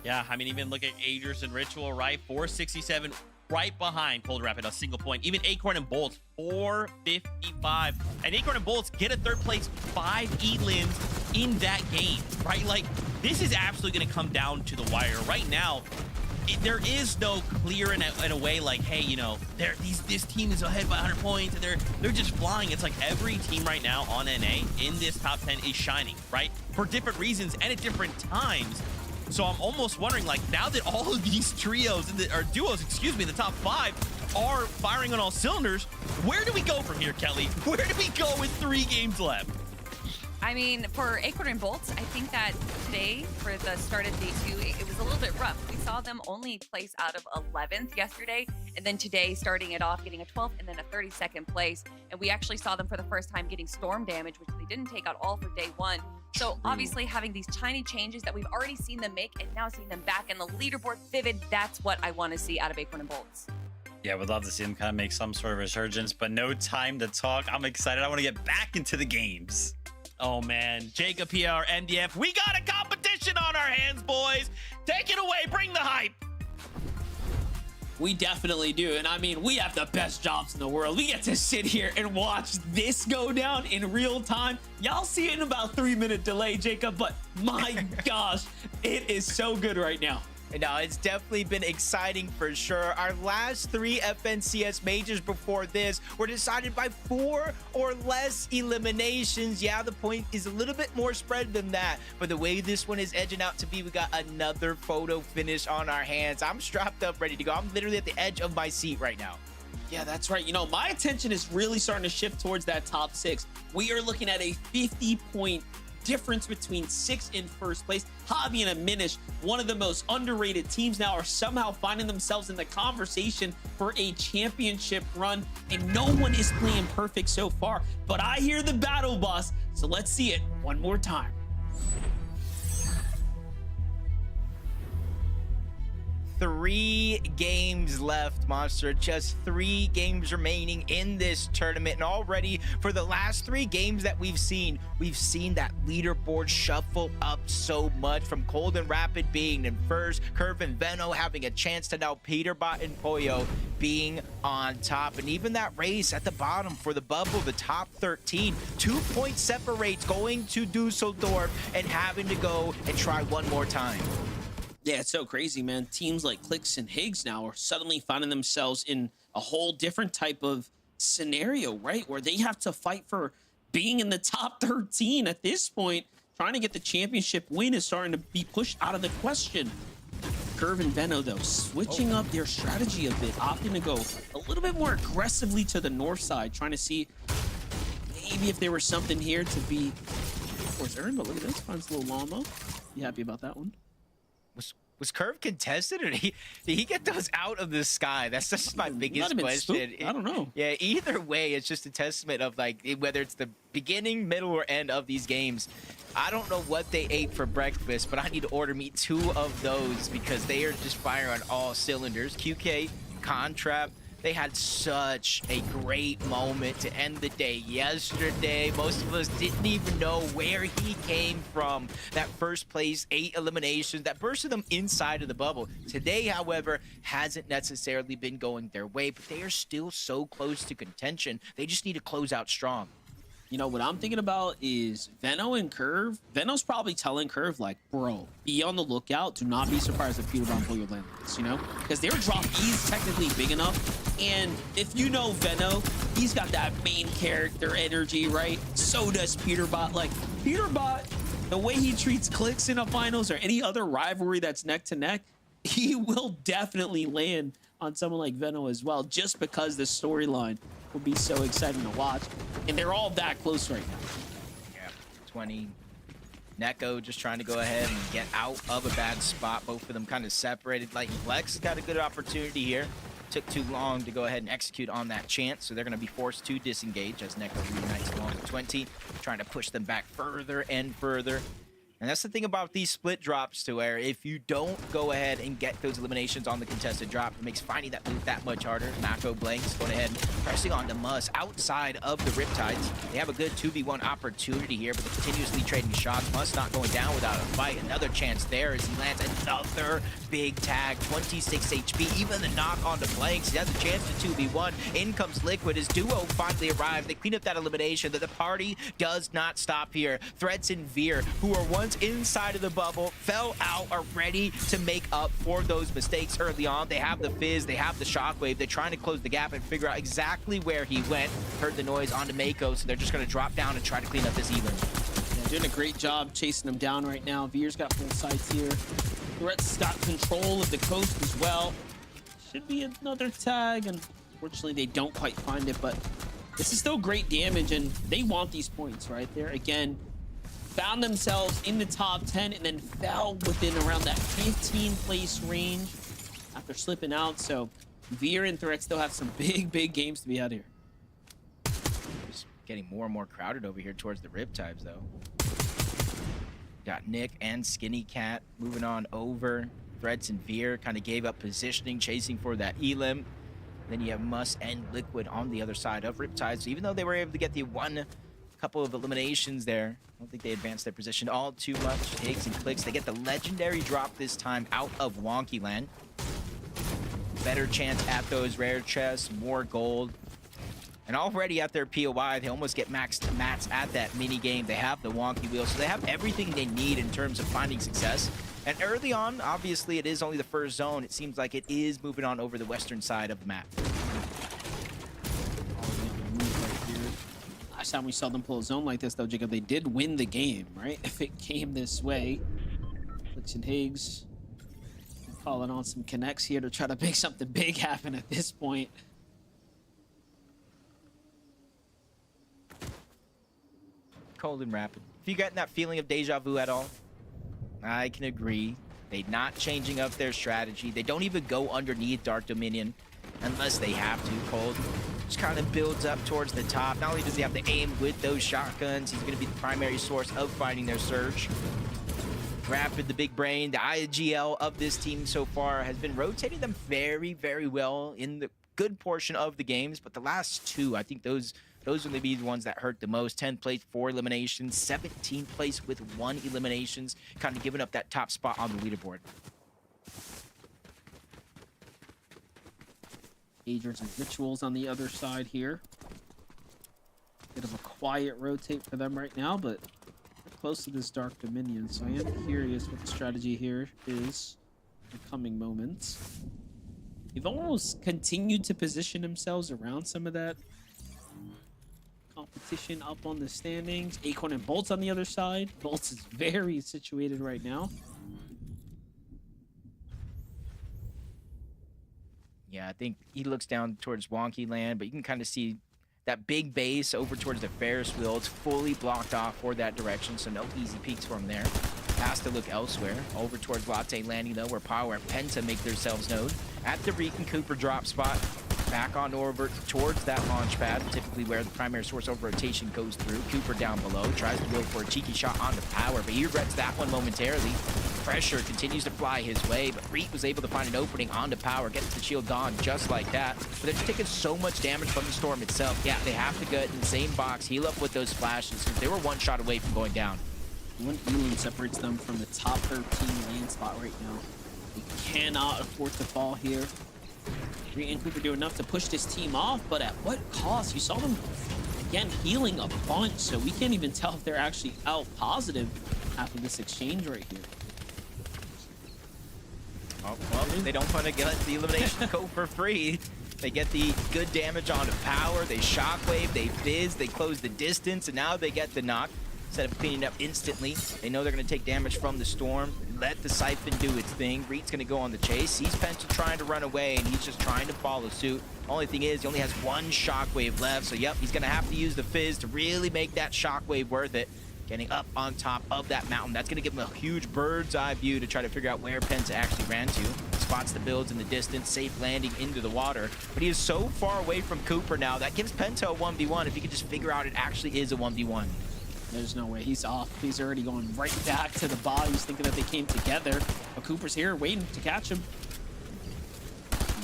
Yeah, I mean, even look at Agers and Ritual, right? 467, right behind Cold Rapid, a single point. Even Acorn and Bolts, 455. And Acorn and Bolts get a 3rd place, 5 elims in that game, right? Like, this is absolutely going to come down to the wire. Right now, there is no clear in a way like, hey, you know, this team is ahead by 100 points and they're just flying. It's like every team right now on NA in this top 10 is shining, right? For different reasons and at different times. So I'm almost wondering, like, now that all of these trios or duos, excuse me, the top 5 are firing on all cylinders, where do we go from here, Kelly? Where do we go with 3 games left? I mean, for Acorn and Bolts, I think that today, for the start of day 2, it was a little bit rough. We saw them only place out of 11th yesterday, and then today starting it off, getting a 12th and then a 32nd place. And we actually saw them for the first time getting storm damage, which they didn't take out all for day 1. So obviously having these tiny changes that we've already seen them make and now seeing them back in the leaderboard, Vivid, that's what I want to see out of Acorn and Bolts. Yeah, would love to see them kind of make some sort of resurgence, but no time to talk. I'm excited. I want to get back into the games. Oh man, Jacob PR, NDF, we got a competition on our hands, boys. Take it away, bring the hype. We definitely do. And I mean, we have the best jobs in the world. We get to sit here and watch this go down in real time. Y'all see it in about 3-minute delay, Jacob, but my gosh, it is so good right now. No, it's definitely been exciting for sure. Our last 3 FNCS majors before this were decided by 4 or less eliminations. Yeah, the point is a little bit more spread than that, but the way this one is edging out to be, we got another photo finish on our hands. I'm strapped up, ready to go. I'm literally at the edge of my seat right now. Yeah, that's right. You know, my attention is really starting to shift towards that top 6. We are looking at a 50-point difference between 6 in first place. Javi and Aminish, one of the most underrated teams now, are somehow finding themselves in the conversation for a championship run, and no one is playing perfect so far. But I hear the battle bus, so let's see it one more time. 3 games left, Monster. Just 3 games remaining in this tournament. And already for the last 3 games that we've seen that leaderboard shuffle up so much, from Cold and Rapid being in first, Curve and Veno having a chance, to now Peterbot and Pollo being on top. And even that race at the bottom for the bubble, the top 13, 2 points separates going to Dusseldorf and having to go and try one more time. Yeah, it's so crazy, man. Teams like Clix and Higgs now are suddenly finding themselves in a whole different type of scenario, right? Where they have to fight for being in the top 13 at this point. Trying to get the championship win is starting to be pushed out of the question. Curve and Veno, though, switching up their strategy a bit, opting to go a little bit more aggressively to the north side, trying to see maybe if there was something here to be, of course, earned. But look at this, finds a little llama. You happy about that one? Was Curve contested, or did he get those out of the sky? That's just my biggest question. I don't know. Yeah, either way, it's just a testament of, like, whether it's the beginning, middle, or end of these games. I don't know what they ate for breakfast, but I need to order me 2 of those because they are just firing on all cylinders. QK, Contrap, they had such a great moment to end the day yesterday. Most of us didn't even know where he came from. That first place, 8 eliminations, that bursted them inside of the bubble. Today, however, hasn't necessarily been going their way, but they are still so close to contention. They just need to close out strong. You know, what I'm thinking about is Veno and Curve. Veno's probably telling Curve, like, bro, be on the lookout. Do not be surprised if Peterbot and Pollo land this, you know? Because their drop is technically big enough. And if you know Veno, he's got that main character energy, right? So does Peterbot. Like, Peterbot, the way he treats Clix in a finals or any other rivalry that's neck to neck, he will definitely land on someone like Veno as well, just because the storyline will be so exciting to watch. And they're all that close right now. Yeah, 20. Neko just trying to go ahead and get out of a bad spot. Both of them kind of separated. Like, Flex got a good opportunity here. Took too long to go ahead and execute on that chance, so they're going to be forced to disengage as Neko reunites along with 20, trying to push them back further and further. And that's the thing about these split drops, to where if you don't go ahead and get those eliminations on the contested drop, it makes finding that loot that much harder. Mako Blanks going ahead and pressing on to Mus outside of the Riptides. They have a good 2v1 opportunity here, but they're continuously trading shots. Mus not going down without a fight. Another chance there as he lands another big tag. 26 HP, even the knock onto Blanks. He has a chance to 2v1. In comes Liquid as Duo finally arrived. They clean up that elimination, that the party does not stop here. Threats and Veer, who are once inside of the bubble, fell out, are ready to make up for those mistakes early on. They have the Fizz, they have the Shockwave. They're trying to close the gap and figure out exactly where he went. Heard the noise onto Mako, so they're just going to drop down and try to clean up this Elim. Yeah, doing a great job chasing them down right now. Veer's got full sights here. Threat's got control of the coast as well. Should be another tag, and unfortunately they don't quite find it, but this is still great damage, and they want these points right there. Again, found themselves in the top 10 and then fell within around that 15 place range after slipping out. So Veer and Threat still have some big games to be out here. Just getting more and more crowded over here towards the Riptides, though. Got Nick and Skinny Cat moving on over. Threads and Veer kind of gave up positioning, chasing for that Elim. Then you have Mus and Liquid on the other side of Riptide. So even though they were able to get the couple of eliminations there, I don't think they advanced their position all too much. Higgs and Clix, they get the legendary drop this time out of Wonky Land. Better chance at those rare chests, more gold. And already at their POI, they almost get maxed mats at that mini game. They have the wonky wheel, so they have everything they need in terms of finding success. And early on, obviously, it is only the first zone. It seems like it is moving on over the western side of the map. Last time we saw them pull a zone like this, though, Jacob, they did win the game, right? If it came this way. Clix and Higgs calling on some connects here to try to make something big happen at this point. Cold and rapid. If you gotten that feeling of deja vu at all, I can agree. They're not changing up their strategy. They don't even go underneath Dark Dominion unless they have to. Cold just kind of builds up towards the top. Not only does he have to aim with those shotguns, he's going to be the primary source of finding their surge. Rapid, the big brain, the IGL of this team so far has been rotating them very, very well in the good portion of the games. But the last two, I think those are going to be the ones that hurt the most. 10th place, 4 eliminations. 17th place with 1 eliminations. Kind of giving up that top spot on the leaderboard. Agers and Rituals on the other side here. Bit of a quiet rotate for them right now, but they're close to this Dark Dominion, so I am curious what the strategy here is in the coming moments. They've almost continued to position themselves around some of that competition up on the standings. Acorn and Bolts on the other side. Bolts is very situated right now. Yeah, I think he looks down towards Wonky Land, but you can kind of see that big base over towards the Ferris wheel. It's fully blocked off for that direction, so no easy peeks from there. Has to look elsewhere. Over towards Latte Landing, though, where Power and Penta make themselves known. At the Reek and Cooper drop spot. Back on over towards that launch pad, typically where the primary source of rotation goes through. Cooper down below, tries to go for a cheeky shot on the Power, but he regrets that one momentarily. Pressure continues to fly his way, but Reek was able to find an opening onto Power, gets the shield gone just like that. But they're just taking so much damage from the Storm itself. Yeah, they have to get in the same box, heal up with those flashes, because they were one shot away from going down. One Elam separates them from the top 13 lane spot right now. They cannot afford to fall here. Reek and Cooper do enough to push this team off, but at what cost? You saw them, again, healing a bunch, so we can't even tell if they're actually out positive after this exchange right here. Oh, well, they don't want to get the elimination go for free. They get the good damage onto Power, they shockwave, they fizz, they close the distance, and now they get the knock. Instead of cleaning up instantly, they know they're going to take damage from the Storm. Let the Siphon do its thing. Reek's going to go on the chase. Sees Penta trying to run away, and he's just trying to follow suit. Only thing is, he only has 1 shockwave left, so yep, he's going to have to use the fizz to really make that shockwave worth it. Getting up on top of that mountain. That's going to give him a huge bird's eye view to try to figure out where Penta actually ran to. Spots the builds in the distance, safe landing into the water. But he is so far away from Cooper now, that gives Penta a 1v1 if he could just figure out it actually is a 1v1. There's no way. He's off. He's already going right back to the bodies, thinking that they came together. But Cooper's here waiting to catch him.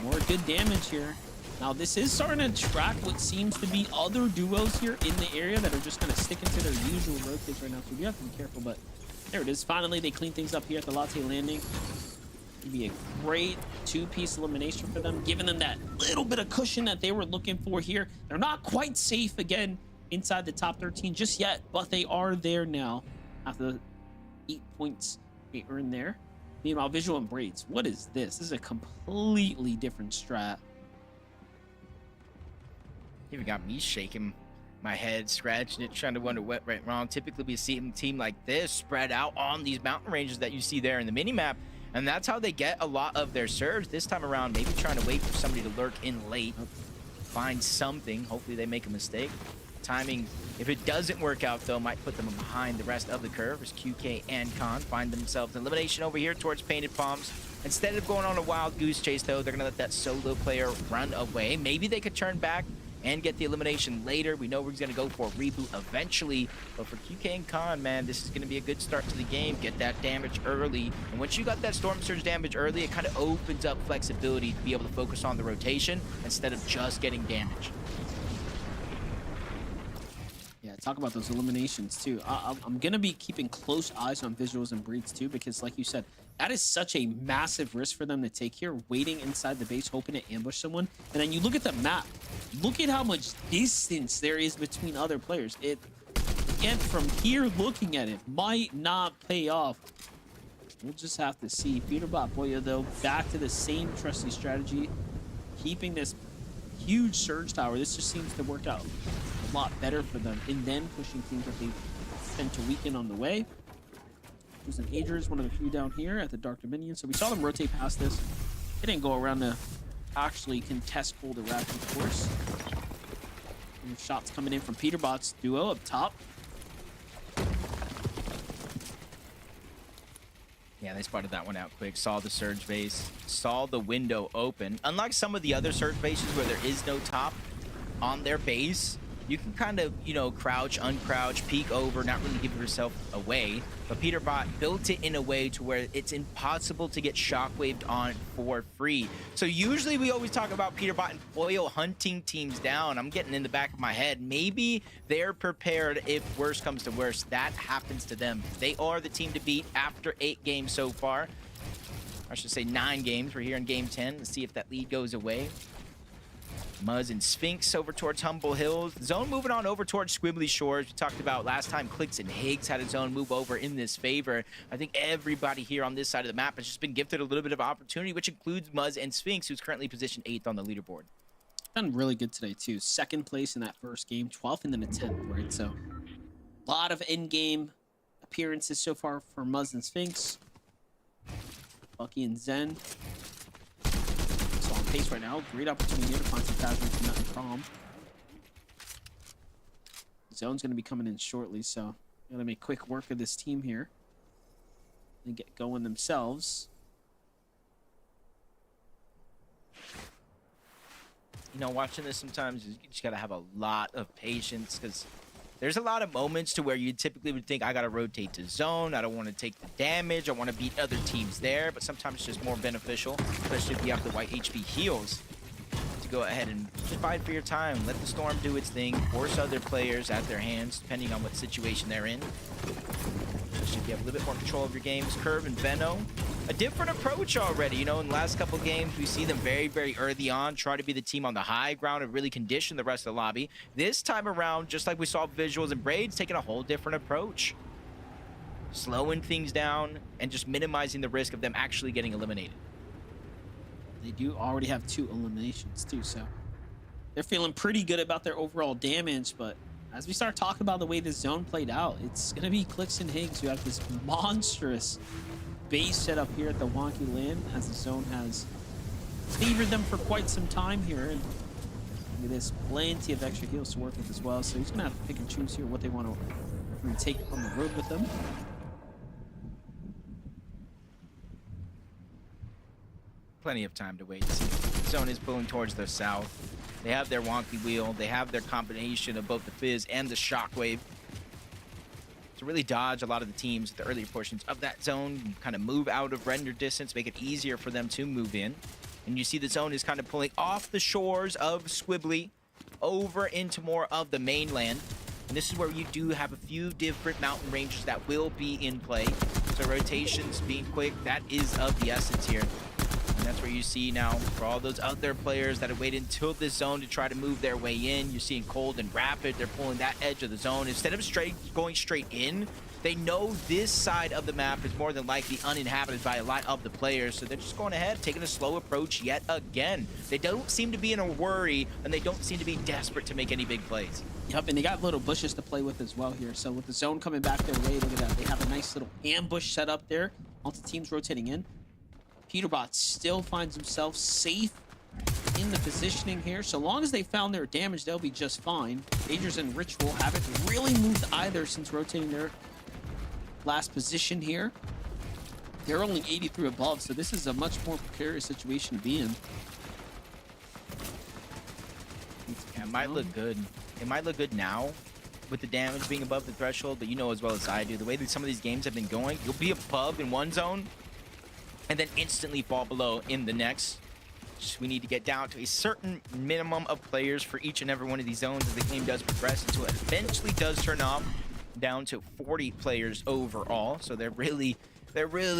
More good damage here. Now, this is starting to track what seems to be other duos here in the area that are just kind of sticking to their usual rotates right now. So you have to be careful, but there it is. Finally, they clean things up here at the Latte Landing. It'd be a great 2-piece elimination for them, giving them that little bit of cushion that they were looking for here. They're not quite safe again inside the top 13 just yet, but they are there now after the 8 points they earned there. Meanwhile, Visual and Braids, what is this? This is a completely different strat. Even got me shaking my head, scratching it, trying to wonder what went wrong. Typically, we see a team like this spread out on these mountain ranges that you see there in the minimap, and that's how they get a lot of their surge. This time around, maybe trying to wait for somebody to lurk in late, find something. Hopefully, they make a mistake. Timing, if it doesn't work out, though, might put them behind the rest of the curve as QK and Khan find themselves an elimination over here towards Painted Palms. Instead of going on a wild goose chase, though, they're going to let that solo player run away. Maybe they could turn back and get the elimination later. We know we're going to go for a reboot eventually, but for QK and Khan, man, this is going to be a good start to the game. Get that damage early, and once you got that Storm Surge damage early, it kind of opens up flexibility to be able to focus on the rotation instead of just getting damage. Yeah, talk about those eliminations too. I'm gonna be keeping close eyes on Visuals and Breeds too, because like you said, that is such a massive risk for them to take here, waiting inside the base, hoping to ambush someone. And then you look at the map, look at how much distance there is between other players. It, again, from here looking at it, might not pay off. We'll just have to see. Peterbot Boya, though, back to the same trusty strategy, keeping this huge surge tower. This just seems to work out a lot better for them, and then pushing teams that they tend to weaken on the way. There's an Agers, one of the few down here at the Dark Dominion. So we saw them rotate past this. They didn't go around to actually contest Cold Rapid, of course. And shots coming in from Peterbot's duo up top. Yeah, they spotted that one out quick. Saw the surge base, saw the window open. Unlike some of the other surge bases where there is no top on their base, you can kind of, you know, crouch, uncrouch, peek over, not really give yourself away. But Peterbot built it in a way to where it's impossible to get shockwaved on for free. So usually we always talk about Peterbot and Foil hunting teams down. I'm getting in the back of my head. Maybe they're prepared if worse comes to worse. That happens to them. They are the team to beat after 8 games so far. I should say 9 games. We're here in game 10. Let's see if that lead goes away. Muzz and Sphinx over towards Humble Hills. Zone moving on over towards Squibbly Shores. We talked about last time Clix and Higgs had a zone move over in this favor. I think everybody here on this side of the map has just been gifted a little bit of opportunity, which includes Muzz and Sphinx, who's currently positioned 8th on the leaderboard. Done really good today too. 2nd place in that first game, 12th and then a 10th, right? So a lot of in-game appearances so far for Muzz and Sphinx. Bucky and Zen. So on pace right now. Great opportunity here to find some Phasma from nothing from. Zone's going to be coming in shortly, so going to make quick work of this team here. They get going themselves. You know, watching this sometimes, you just got to have a lot of patience because there's a lot of moments to where you typically would think, I got to rotate to zone. I don't want to take the damage. I want to beat other teams there. But sometimes it's just more beneficial, especially if you have the white HP heals, to go ahead and just fight for your time. Let the Storm do its thing. Force other players at their hands, depending on what situation they're in. Especially if you have a little bit more control of your games. Curve and Veno, a different approach already. You know, in the last couple games, we see them very, very early on try to be the team on the high ground and really condition the rest of the lobby. This time around, just like we saw Visuals and Braids, taking a whole different approach. Slowing things down and just minimizing the risk of them actually getting eliminated. They do already have 2 eliminations too, so they're feeling pretty good about their overall damage. But as we start talking about the way this zone played out, it's going to be Clix and Higgs who have this monstrous base set up here at the Wonky Land, as the zone has favored them for quite some time here. And look at this, plenty of extra heals to work with as well. So he's going to have to pick and choose here what they want to take on the road with them. Plenty of time to wait. See, the zone is pulling towards the south. They have their wonky wheel. They have their combination of both the fizz and the shockwave to really dodge a lot of the teams at the earlier portions of that zone. Kind of move out of render distance, make it easier for them to move in. And you see the zone is kind of pulling off the shores of Squibbly over into more of the mainland. And this is where you do have a few different mountain ranges that will be in play. So rotations being quick, that is of the essence here. And that's where you see now, for all those other players that have waited until this zone to try to move their way in, you're seeing Cold and Rapid, they're pulling that edge of the zone. Instead of going straight in, they know this side of the map is more than likely uninhabited by a lot of the players, so they're just going ahead, taking a slow approach yet again. They don't seem to be in a worry, and they don't seem to be desperate to make any big plays. Yep, and they got little bushes to play with as well here. So with the zone coming back their way, look at that. They have a nice little ambush set up there. Lots of teams rotating in. Peterbot still finds himself safe in the positioning here. So long as they found their damage, they'll be just fine. Dangers and Ritual haven't really moved either since rotating their last position here. They're only 83 above, so this is a much more precarious situation to be in. Yeah, it might look good. It might look good now with the damage being above the threshold, but you know as well as I do, the way that some of these games have been going, you'll be above in one zone and then instantly fall below in the next. So we need to get down to a certain minimum of players for each and every one of these zones as the game does progress until it eventually does turn off down to 40 players overall. So they're really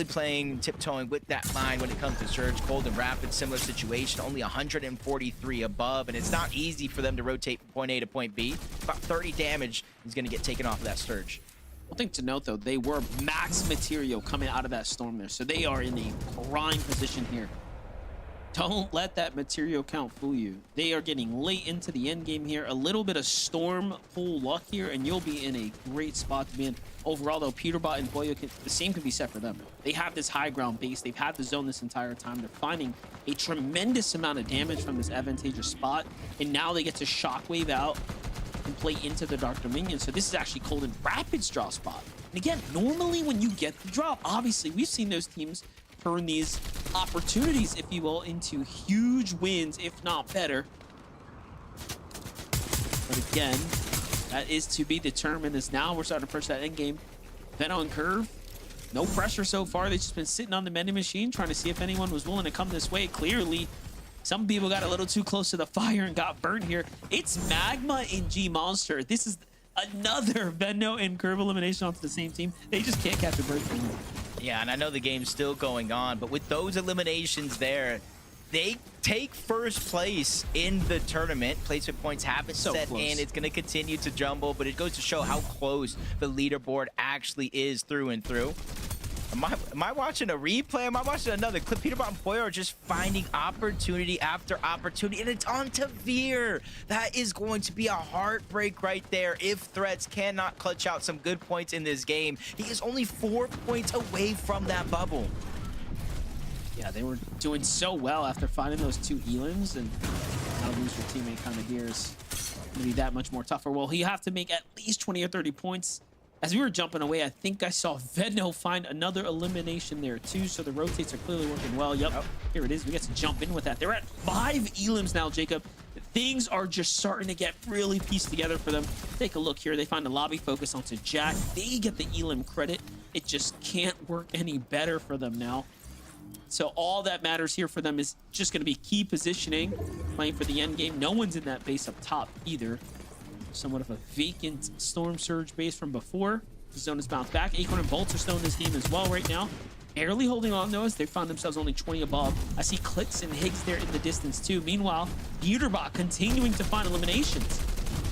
playing, tiptoeing with that line when it comes to Surge. Cold and Rapid, similar situation, only 143 above, and it's not easy for them to rotate from point A to point B. About 30 damage is going to get taken off of that Surge. One thing to note, though, they were max material coming out of that storm there, so they are in a prime position here. Don't let that material count fool you. They are getting late into the end game here. A little bit of storm pull luck here, and you'll be in a great spot to be in. Overall, though, Peterbot and Boyo, the same can be said for them. They have this high ground base. They've had the zone this entire time. They're finding a tremendous amount of damage from this advantageous spot, and now they get to shockwave out and play into the Dark Dominion. So this is actually Cold and Rapid's draw spot. And again, normally when you get the drop, obviously we've seen those teams turn these opportunities, if you will, into huge wins, if not better. But again, that is to be determined as now we're starting to push that end game. Venno and Curve, no pressure so far. They've just been sitting on the vending machine trying to see if anyone was willing to come this way. Clearly, some people got a little too close to the fire and got burnt here. It's Magma and G Monster. This is another Venno and Curve elimination onto the same team. They just can't catch a break from them. Yeah, and I know the game's still going on, but with those eliminations there, they take first place in the tournament. Placement points haven't set in. It's going to continue to jumble, but it goes to show how close the leaderboard actually is through and through. Am I watching a replay? Am I watching another clip? Peterbot and Poyo are just finding opportunity after opportunity, and it's on to Veer. That is going to be a heartbreak right there if Threats cannot clutch out some good points in this game. He is only 4 points away from that bubble. Yeah, they were doing so well after finding those 2 elims, and now lose your teammate kind of here is going to be that much more tougher. Well, you have to make at least 20 or 30 points. As we were jumping away, I think I saw Venno find another elimination there too, so the rotates are clearly working well. Yep, here it is. We get to jump in with that. They're at 5 elims now, Jacob. Things are just starting to get really pieced together for them. Take a look here. They find the lobby focus onto Jack. They get the elim credit. It just can't work any better for them now. So all that matters here for them is just going to be key positioning, playing for the end game. No one's in that base up top either. Somewhat of a vacant Storm Surge base from before. The zone is bounced back. Acorn and Bolts are still in this game as well right now. Barely holding on though, as they found themselves only 20 above. I see Clix and Higgs there in the distance too. Meanwhile, Peterbot continuing to find eliminations.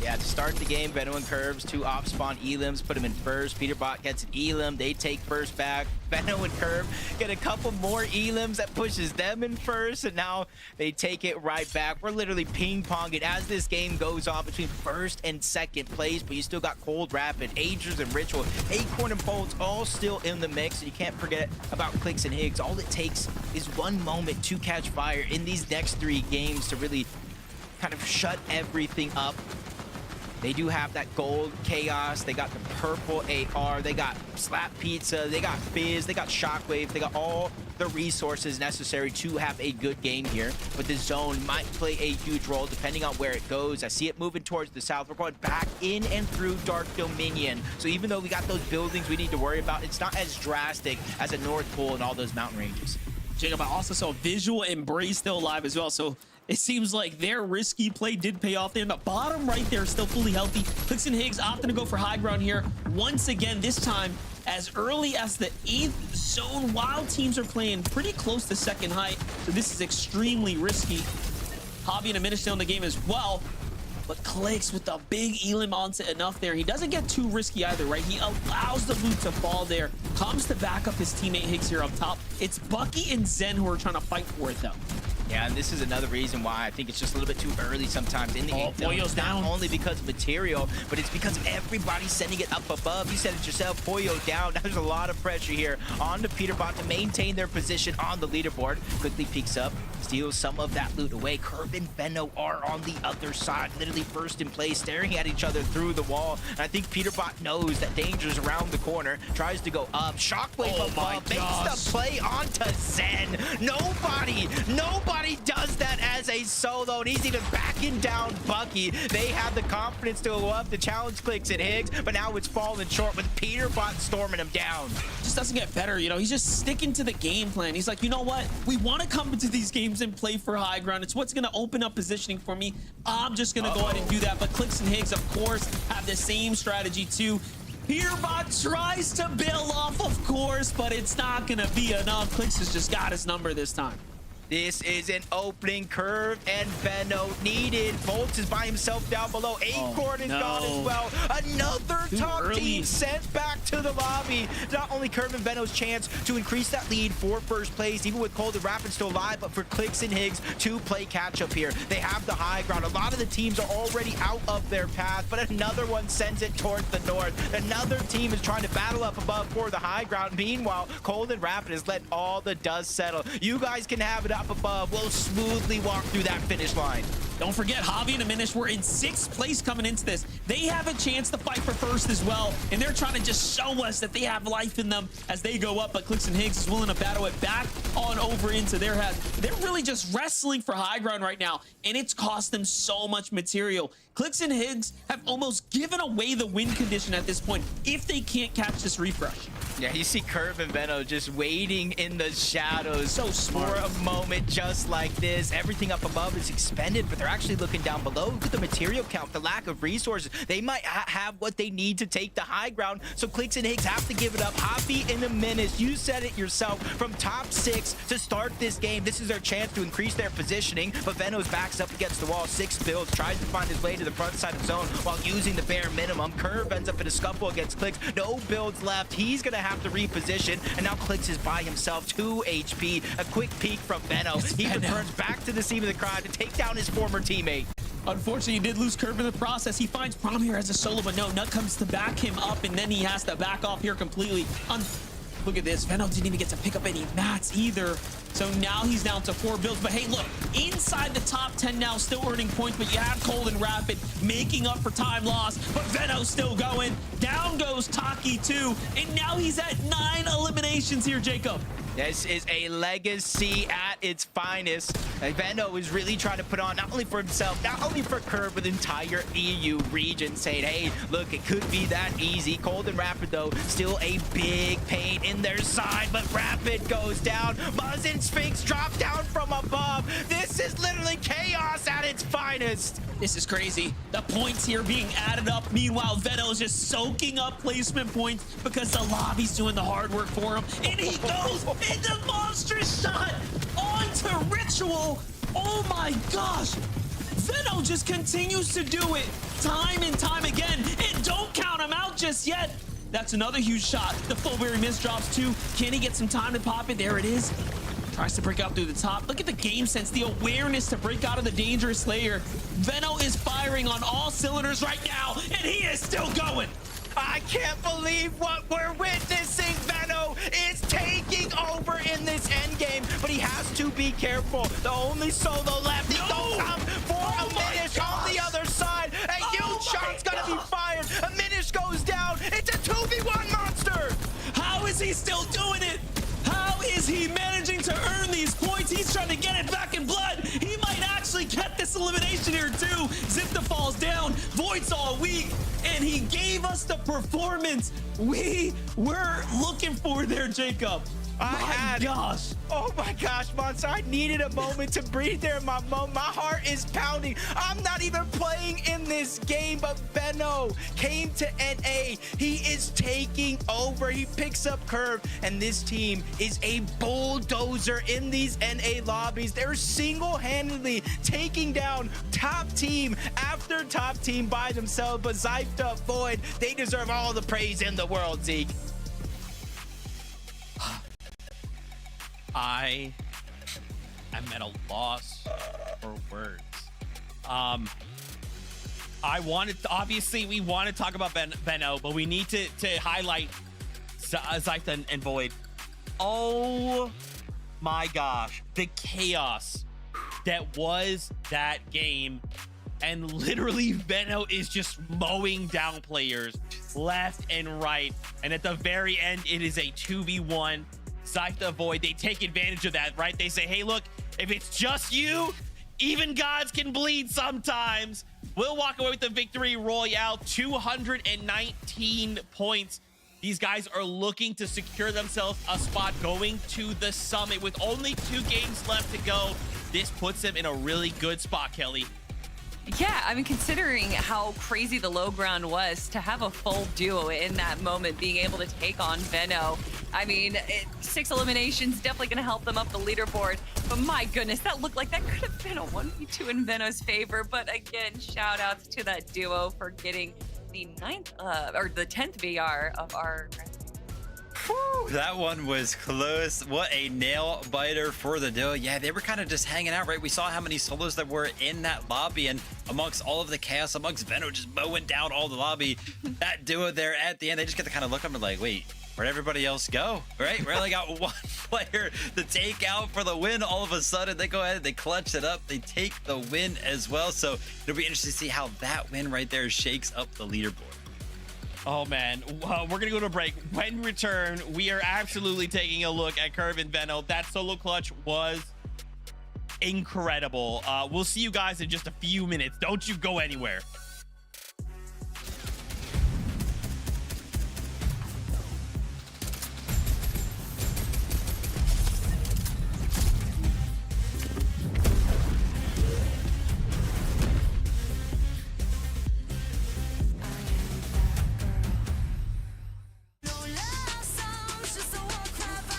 Yeah, to start the game, Venno and Curves, 2 off-spawn elims, put him in first. Peterbot gets an elim, they take first back. Venno and Curve get a couple more elims that pushes them in first, and now they take it right back. We're literally ping-ponging as this game goes on between first and second place, but you still got Cold Rapid, Agers and Ritual, Acorn and Bolts all still in the mix, and you can't forget about Clix and Higgs. All it takes is one moment to catch fire in these next 3 games to really kind of shut everything up. They do have that gold Chaos, they got the purple AR, they got Slap Pizza, they got Fizz, they got Shockwave, they got all the resources necessary to have a good game here. But the zone might play a huge role depending on where it goes. I see it moving towards the south. We're going back in and through Dark Dominion. So even though we got those buildings we need to worry about, it's not as drastic as a North Pole and all those mountain ranges. Jacob, I also saw Visual and Brave still alive as well, so it seems like their risky play did pay off there. In the bottom right there, still fully healthy. Clix and Higgs opting to go for high ground here. Once again, this time, as early as the 8th zone, while teams are playing pretty close to second height. So this is extremely risky. Hobby and Aminish still in the game as well. But Clix with the big elim onto enough there. He doesn't get too risky either, right? He allows the loot to fall there. Comes to back up his teammate Higgs here up top. It's Bucky and Zen who are trying to fight for it though. Yeah, and this is another reason why I think it's just a little bit too early sometimes in the game. Poyo's down. Not only because of material, but it's because of everybody sending it up above. You said it yourself, Poyo down. There's a lot of pressure here on the Peterbot to maintain their position on the leaderboard. Quickly peeks up, steals some of that loot away. Curve and Venno are on the other side, literally first in place, staring at each other through the wall. And I think Peterbot knows that danger's around the corner, tries to go up. Shockwave above, makes the play onto Zen. Nobody does that as a solo, and he's even backing down Bucky. They have the confidence to go up, the challenge Clix and Higgs, but now it's falling short with Peterbot storming him down. Just doesn't get better, you know. He's just sticking to the game plan. He's like, you know what? We want to come into these games and play for high ground. It's what's going to open up positioning for me. I'm just going to go ahead and do that. But Clix and Higgs, of course, have the same strategy too. Peterbot tries to bail off, of course, but it's not going to be enough. Clix has just got his number this time. This is an opening. Curve and Venno needed. Bolts is by himself down below. Acorn is gone as well. Another top team sent back to the lobby. Not only Curve and Venno's chance to increase that lead for first place, even with Cold and Rapid still alive, but for Clix and Higgs to play catch up here. They have the high ground. A lot of the teams are already out of their path, but another one sends it towards the north. Another team is trying to battle up above for the high ground. Meanwhile, Cold and Rapid has let all the dust settle. You guys can have it up above. We'll smoothly walk through that finish line. Don't forget, Javi and Aminish were in 6th place coming into this. They have a chance to fight for first as well, and they're trying to just show us that they have life in them as they go up, but Clix and Higgs is willing to battle it back on over into their head. They're really just wrestling for high ground right now, and it's cost them so much material. Clix and Higgs have almost given away the win condition at this point if they can't catch this refresh. Yeah, you see Curve and Veno just waiting in the shadows So smart. for a moment just like this. Everything up above is expended, but they're actually looking down below. Look at the material count, the lack of resources. They might have what they need to take the high ground, so Clix and Higgs have to give it up. Javi in a minute, you said it yourself, from top 6 to start this game. This is their chance to increase their positioning, but Veno's backs up against the wall. 6 builds, tries to find his way to the front side of zone while using the bare minimum. Curve ends up in a scuffle against Clix. No builds left. He's gonna have to reposition, and now Clix is by himself, 2 HP. A quick peek from Veno. He returns back to the scene of the crime to take down his former teammate. Unfortunately, he did lose Curve in the process. He finds Prom here as a solo, but no, Nut comes to back him up, and then he has to back off here completely. Look at this. Veno didn't even get to pick up any mats either. So now he's down to 4 builds. But hey, look, inside the top 10 now, still earning points, but you have Cold and Rapid making up for time lost. But Veno's still going. Down goes Taki too. And now he's at 9 eliminations here, Jacob. This is a legacy at its finest. Veno is really trying to put on, not only for himself, not only for Curve, but the entire EU region, saying, hey, look, it could be that easy. Cold and Rapid, though, still a big pain in their side, but Rapid goes down. Muzz and Sphinx drop down from above. This is literally chaos at its finest. This is crazy. The points here being added up. Meanwhile, Veno's just soaking up placement points because the lobby's doing the hard work for him. And he goes into monstrous shot onto Ritual. Oh my gosh. Veno just continues to do it time and time again. And don't count him out just yet. That's another huge shot. The Fullberry miss drops too. Can he get some time to pop it? There it is. Tries to break out through the top. Look at the game sense, the awareness to break out of the dangerous layer. Veno is firing on all cylinders right now, and he is still going. I can't believe what we're witnessing. Veno is taking over in this endgame, but he has to be careful. The only solo left. He goes up for a Minish on the other side. A huge shot's gonna be fired. A Minish goes down. It's a 2v1 monster. How is he still doing it? How is he managing to earn these points? He's trying to get it back in blood. He might actually get this elimination here too. Zipta falls down. Void's all weak, and he gave us the performance we were looking for there, Jacob. Gosh. Oh my gosh, Monster, I needed a moment to breathe there. My heart is pounding. I'm not even playing in this game, but Veno came to NA. He is taking over. He picks up Curve, and this team is a bulldozer in these NA lobbies. They're single-handedly taking down top team after top team by themselves, but Zypta, Void, they deserve all the praise in the world, Zeke. I am at a loss for words. Obviously we want to talk about Veno, but we need to highlight Zypta and Void. Oh my gosh, the chaos that was that game, and literally Veno is just mowing down players left and right, and at the very end it is a 2v1. Zypta, Void, they take advantage of that, right? They say, hey, look, if it's just you, even gods can bleed sometimes. We'll walk away with the victory royale, 219 points. These guys are looking to secure themselves a spot going to the summit with only 2 games left to go. This puts them in a really good spot, Kelly. Yeah, I mean, considering how crazy the low ground was, to have a full duo in that moment, being able to take on Veno, I mean, 6 eliminations, definitely going to help them up the leaderboard. But my goodness, that looked like that could have been a 1v2 in Veno's favor. But again, shout outs to that duo for getting the 10th VR of our Grand Prix. Whew, that one was close. What a nail biter for the duo. Yeah, they were kind of just hanging out, right? We saw how many solos there were in that lobby, and amongst all of the chaos, amongst Veno just mowing down all the lobby, that duo there at the end, they just get to kind of look up and like, wait, where'd everybody else go, right? We only got one player to take out for the win. All of a sudden, they go ahead, they clutch it up, they take the win as well. So it'll be interesting to see how that win right there shakes up the leaderboard. Oh man, well, we're gonna go to a break. When we return, we are absolutely taking a look at Curve and Veno. That solo clutch was incredible. We'll see you guys in just a few minutes. Don't you go anywhere. No love songs, just a war cry by.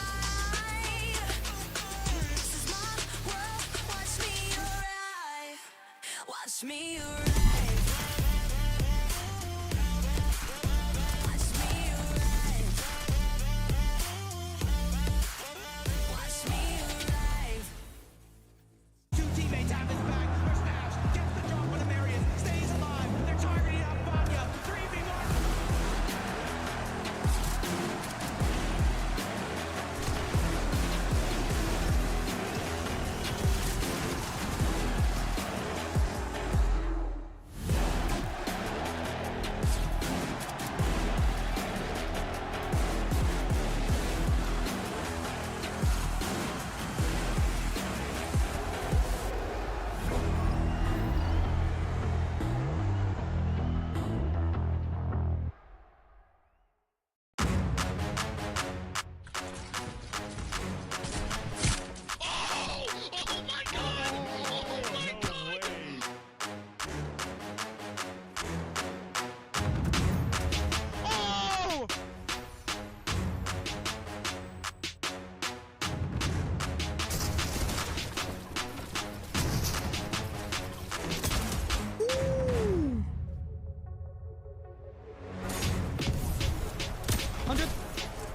This is my world, watch me arrive. Watch me arrive. Watch me arrive. Watch me arrive. Two teammates have his back. First Ash gets the drop on the Marion, stays alive. They're targeting up Vanya. 3v1.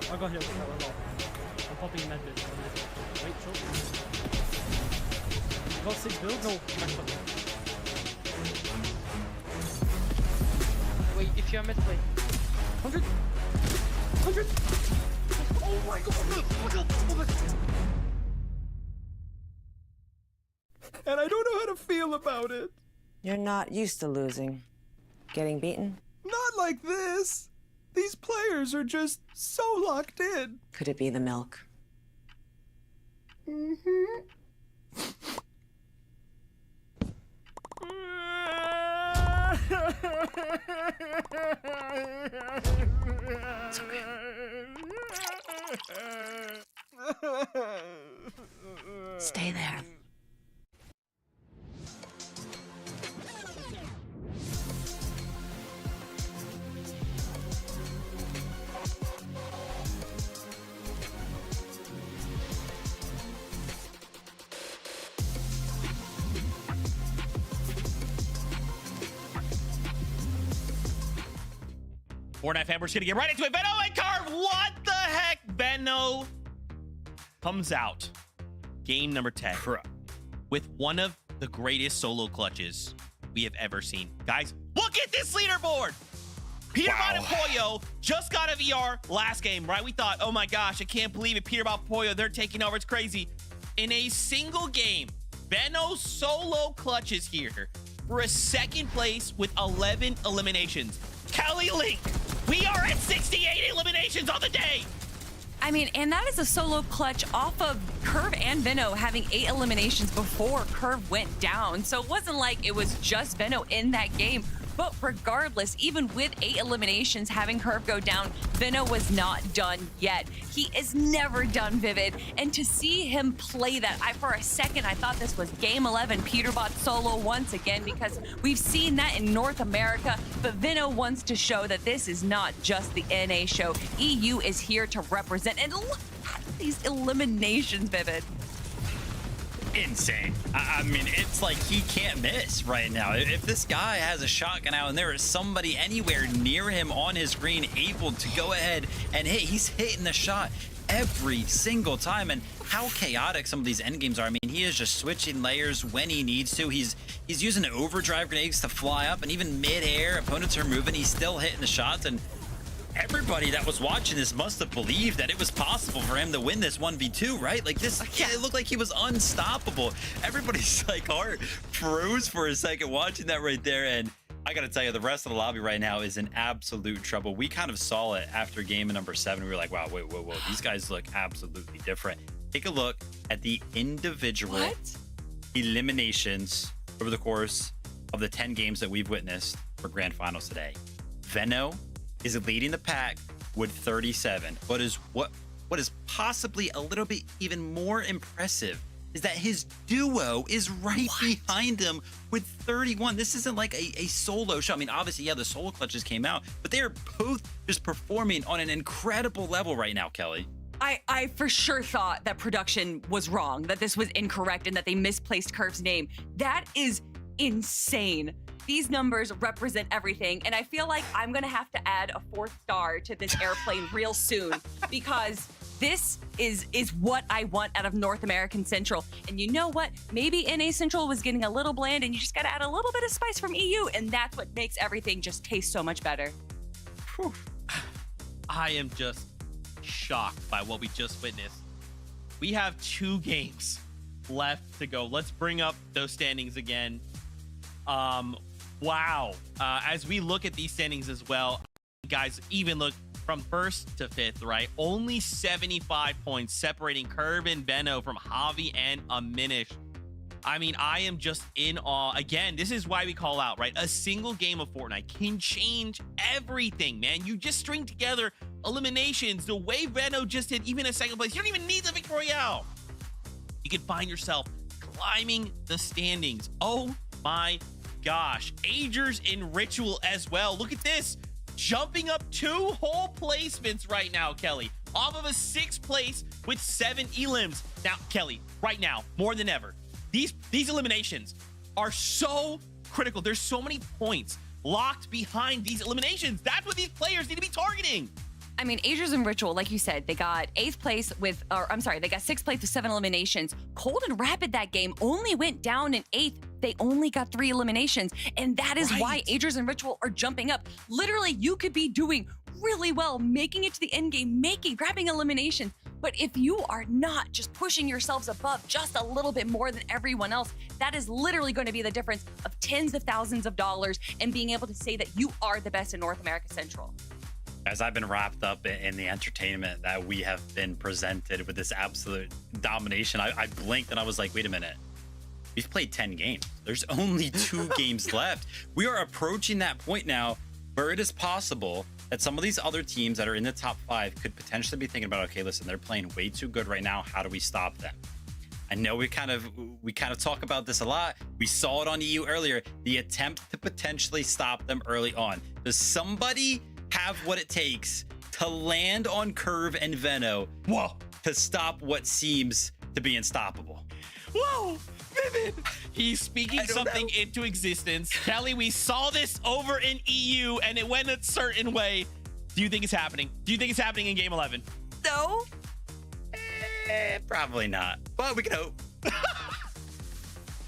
I got hit with that one off. I'm popping in that bit. Wait, short. Got 6 builds? No, max up. Wait, if you're mid, wait. 100! 100! Oh my god! Oh my god! Oh my god! And I don't know how to feel about it. You're not used to losing. Getting beaten? Not like this. These players are just so locked in. Could it be the milk? Stay there. Fortnite fan, we're just gonna get right into it. Veno and Carve, what the heck? Veno comes out game number 10 with one of the greatest solo clutches we have ever seen. Guys, look at this leaderboard. Peterbot and Pollo just got a VR last game, right? We thought, oh my gosh, I can't believe it. Peterbot, Pollo, they're taking over. It's crazy. In a single game, Veno solo clutches here for a second place with 11 eliminations. Kelly Link, we are at 68 eliminations on the day. I mean, and that is a solo clutch off of Curve and Veno having 8 eliminations before Curve went down. So it wasn't like it was just Veno in that game. But regardless, even with 8 eliminations, having Curve go down, Veno was not done yet. He is never done, Vivid. And to see him play that, for a second, I thought this was game 11 Peterbot solo once again, because we've seen that in North America. But Veno wants to show that this is not just the NA show. EU is here to represent. And look at these eliminations, Vivid. Insane. I mean, it's like he can't miss right now. If this guy has a shotgun out and there is somebody anywhere near him on his screen able to go ahead and hit, he's hitting the shot every single time. And how chaotic some of these end games are. I mean, he is just switching layers when he needs to. He's using overdrive grenades to fly up, and even mid-air, opponents are moving, he's still hitting the shots. And everybody that was watching this must have believed that it was possible for him to win this 1v2, right? Like this, yeah, it looked like he was unstoppable. Everybody's like heart froze for a second watching that right there. And I got to tell you, the rest of the lobby right now is in absolute trouble. We kind of saw it after game number 7. We were like, wow, wait, whoa. These guys look absolutely different. Take a look at the individual eliminations over the course of the 10 games that we've witnessed for grand finals today. Veno is leading the pack with 37, but what is possibly a little bit even more impressive is that his duo is right behind him with 31. This isn't like a solo shot. I mean, obviously, yeah, the solo clutches came out, but they are both just performing on an incredible level right now, Kelly. I for sure thought that production was wrong, that this was incorrect, and that they misplaced Curve's name. That is insane. These numbers represent everything, and I feel like I'm gonna have to add a 4th star to this airplane real soon, because this is what I want out of North American Central. And you know what? Maybe NA Central was getting a little bland, and you just gotta add a little bit of spice from EU, and that's what makes everything just taste so much better. Whew. I am just shocked by what we just witnessed. We have 2 games left to go. Let's bring up those standings again. Wow. As we look at these standings as well, guys, even look from 1st to 5th, right? Only 75 points separating Curve and Veno from Javi and Aminish. I mean, I am just in awe. Again, this is why we call out, right? A single game of Fortnite can change everything, man. You just string together eliminations the way Veno just did, even in 2nd place. You don't even need the Victory Royale. You can find yourself climbing the standings. Oh my gosh. Agers in Ritual as well. Look at this. Jumping up 2 whole placements right now, Kelly. Off of a 6th place with 7 elims. Now, Kelly, right now, more than ever, these eliminations are so critical. There's so many points locked behind these eliminations. That's what these players need to be targeting. I mean, Agers and Ritual, like you said, they got 8th place with, or I'm sorry, they got 6th place with 7 eliminations. Cold and Rapid that game only went down in 8th. They only got 3 eliminations. And that is why Agers and Ritual are jumping up. Literally, you could be doing really well, making it to the end game, grabbing eliminations. But if you are not just pushing yourselves above just a little bit more than everyone else, that is literally going to be the difference of tens of thousands of dollars and being able to say that you are the best in North America Central. As I've been wrapped up in the entertainment that we have been presented with this absolute domination, I blinked and I was like, wait a minute. We've played 10 games. There's only 2 games left. We are approaching that point now where it is possible that some of these other teams that are in the top 5 could potentially be thinking about, okay, listen, they're playing way too good right now. How do we stop them? I know we kind of talk about this a lot. We saw it on EU earlier, the attempt to potentially stop them early on. Does somebody have what it takes to land on Curve and Veno to stop what seems to be unstoppable? Whoa, Vivid. He's speaking something into existence. Kelly, we saw this over in EU and it went a certain way. Do you think it's happening? Do you think it's happening in game 11? No. Probably not, but we can hope.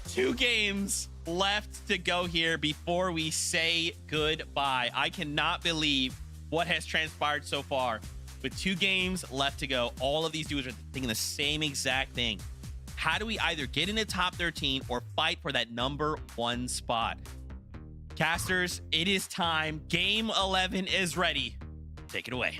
2 games left to go here before we say goodbye. I cannot believe what has transpired so far. With 2 games left to go, all of these dudes are thinking the same exact thing. How do we either get in the top 13 or fight for that number 1 spot? Casters, it is time. Game 11 is ready. Take it away.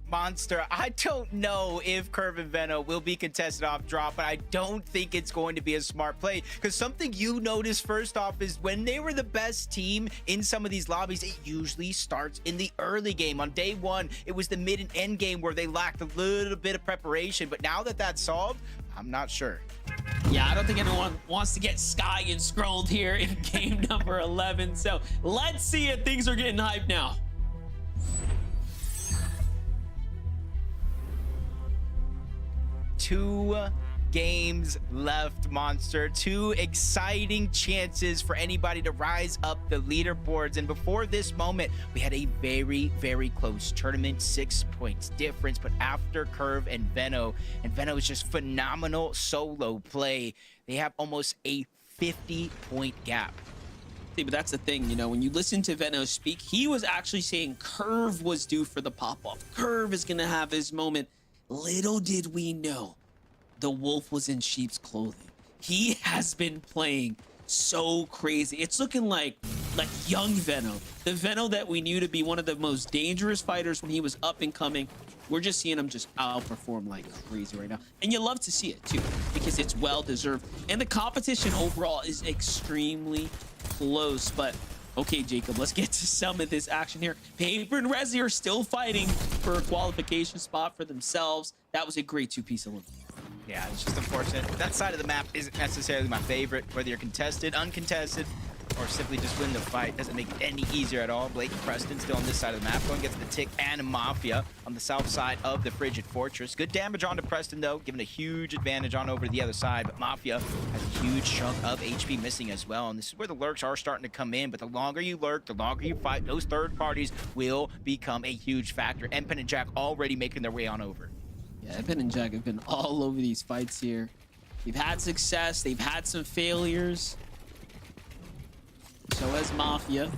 Monster, I don't know if Curve and Veno will be contested off drop, but I don't think it's going to be a smart play, because something you notice first off is when they were the best team in some of these lobbies, it usually starts in the early game. On day 1, it was the mid and end game where they lacked a little bit of preparation, but now that that's solved, I'm not sure. Yeah, I don't think anyone wants to get Sky and scrolled here in game number 11. So let's see if things are getting hyped now. Two games left, Monster. 2 exciting chances for anybody to rise up the leaderboards. And before this moment, we had a very, very close tournament, 6 points difference. But after Curve and Veno's just phenomenal solo play, they have almost a 50-point gap. See, but that's the thing, you know, when you listen to Veno speak, he was actually saying Curve was due for the pop-off. Curve is going to have his moment. Little did we know the wolf was in sheep's clothing. He has been playing so crazy. It's looking like young Veno, the Veno that we knew to be one of the most dangerous fighters when he was up and coming. We're just seeing him just outperform like crazy right now. And you love to see it too, because it's well deserved. And the competition overall is extremely close. But okay, Jacob, let's get to some of this action here. Paper and Resi are still fighting for a qualification spot for themselves. That was a great two-piece elimination. Yeah, it's just unfortunate. That side of the map isn't necessarily my favorite, whether you're contested, uncontested, or simply just win the fight. Doesn't make it any easier at all. Blake and Preston still on this side of the map. Going against the Tick and Mafia on the south side of the Frigid Fortress. Good damage onto Preston, though, giving a huge advantage on over to the other side. But Mafia has a huge chunk of HP missing as well. And this is where the lurks are starting to come in. But the longer you lurk, the longer you fight, those third parties will become a huge factor. Empen and Jack already making their way on over. Yeah, Empen and Jack have been all over these fights here. They've had success. They've had some failures. So has Mafia.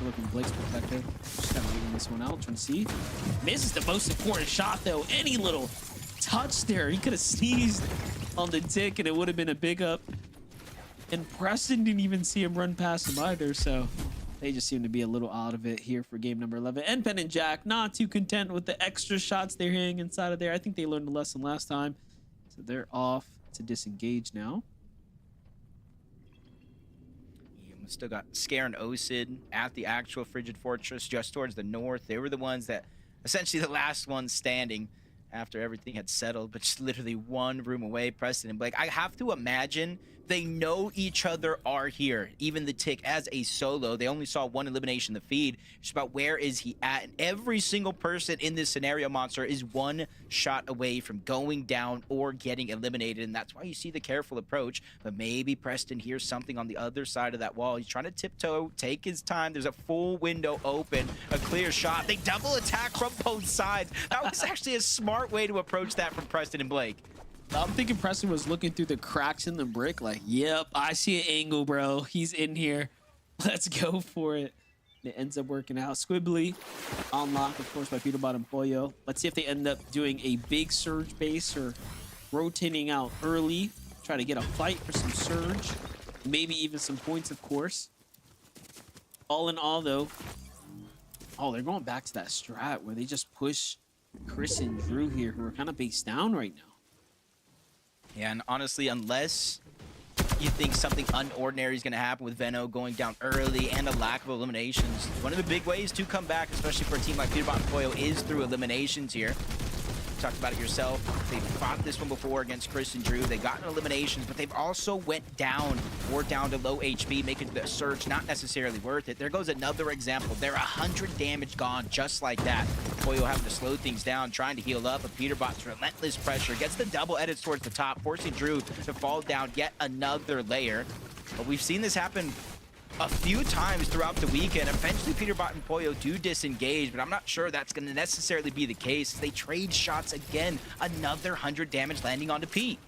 Looking Blake's perspective. Just kind of leaving this one out, trying to see. Misses the most important shot, though. Any little touch there, he could have sneezed on the Tick, and it would have been a big up. And Preston didn't even see him run past him either, so they just seem to be a little out of it here for game number 11. And Empen and Jack not too content with the extra shots they're hitting inside of there. I think they learned a lesson last time, so they're off to disengage now. Still got Scare and Osid at the actual Frigid Fortress just towards the north. They were the ones that, essentially the last ones standing after everything had settled, but just literally one room away. Preston and Blake, I have to imagine they know each other are here. Even the Tick as a solo, they only saw one elimination in the feed. It's about where is he at? And every single person in this scenario, Monster, is one shot away from going down or getting eliminated. And that's why you see the careful approach. But maybe Preston hears something on the other side of that wall. He's trying to tiptoe, take his time. There's a full window open, a clear shot. They double attack from both sides. That was actually a smart way to approach that from Preston and Blake. I'm thinking Preston was looking through the cracks in the brick like, yep, I see an angle, bro. He's in here. Let's go for it. It ends up working out. Squibbly on lock, of course, by Peterbot and Pollo. Let's see if they end up doing a big surge base or rotating out early. Try to get a fight for some surge. Maybe even some points, of course. All in all, though, oh, they're going back to that strat where they just push Chris and Drew here, who are kind of based down right now. Yeah, and honestly, unless you think something unordinary is going to happen with Veno going down early and a lack of eliminations, one of the big ways to come back, especially for a team like Peterbot and Pollo, is through eliminations here. You talked about it yourself. They've fought this one before against Chris and Drew. They've gotten eliminations, but they've also went down or down to low HP, making the surge not necessarily worth it. There goes another example. They're 100 damage gone just like that. Pollo having to slow things down, trying to heal up, but Peterbot's relentless pressure gets the double edits towards the top, forcing Drew to fall down yet another layer. But we've seen this happen a few times throughout the weekend. Eventually, Peterbot and Pollo do disengage, but I'm not sure that's going to necessarily be the case. They trade shots again. Another 100 damage landing onto Pete.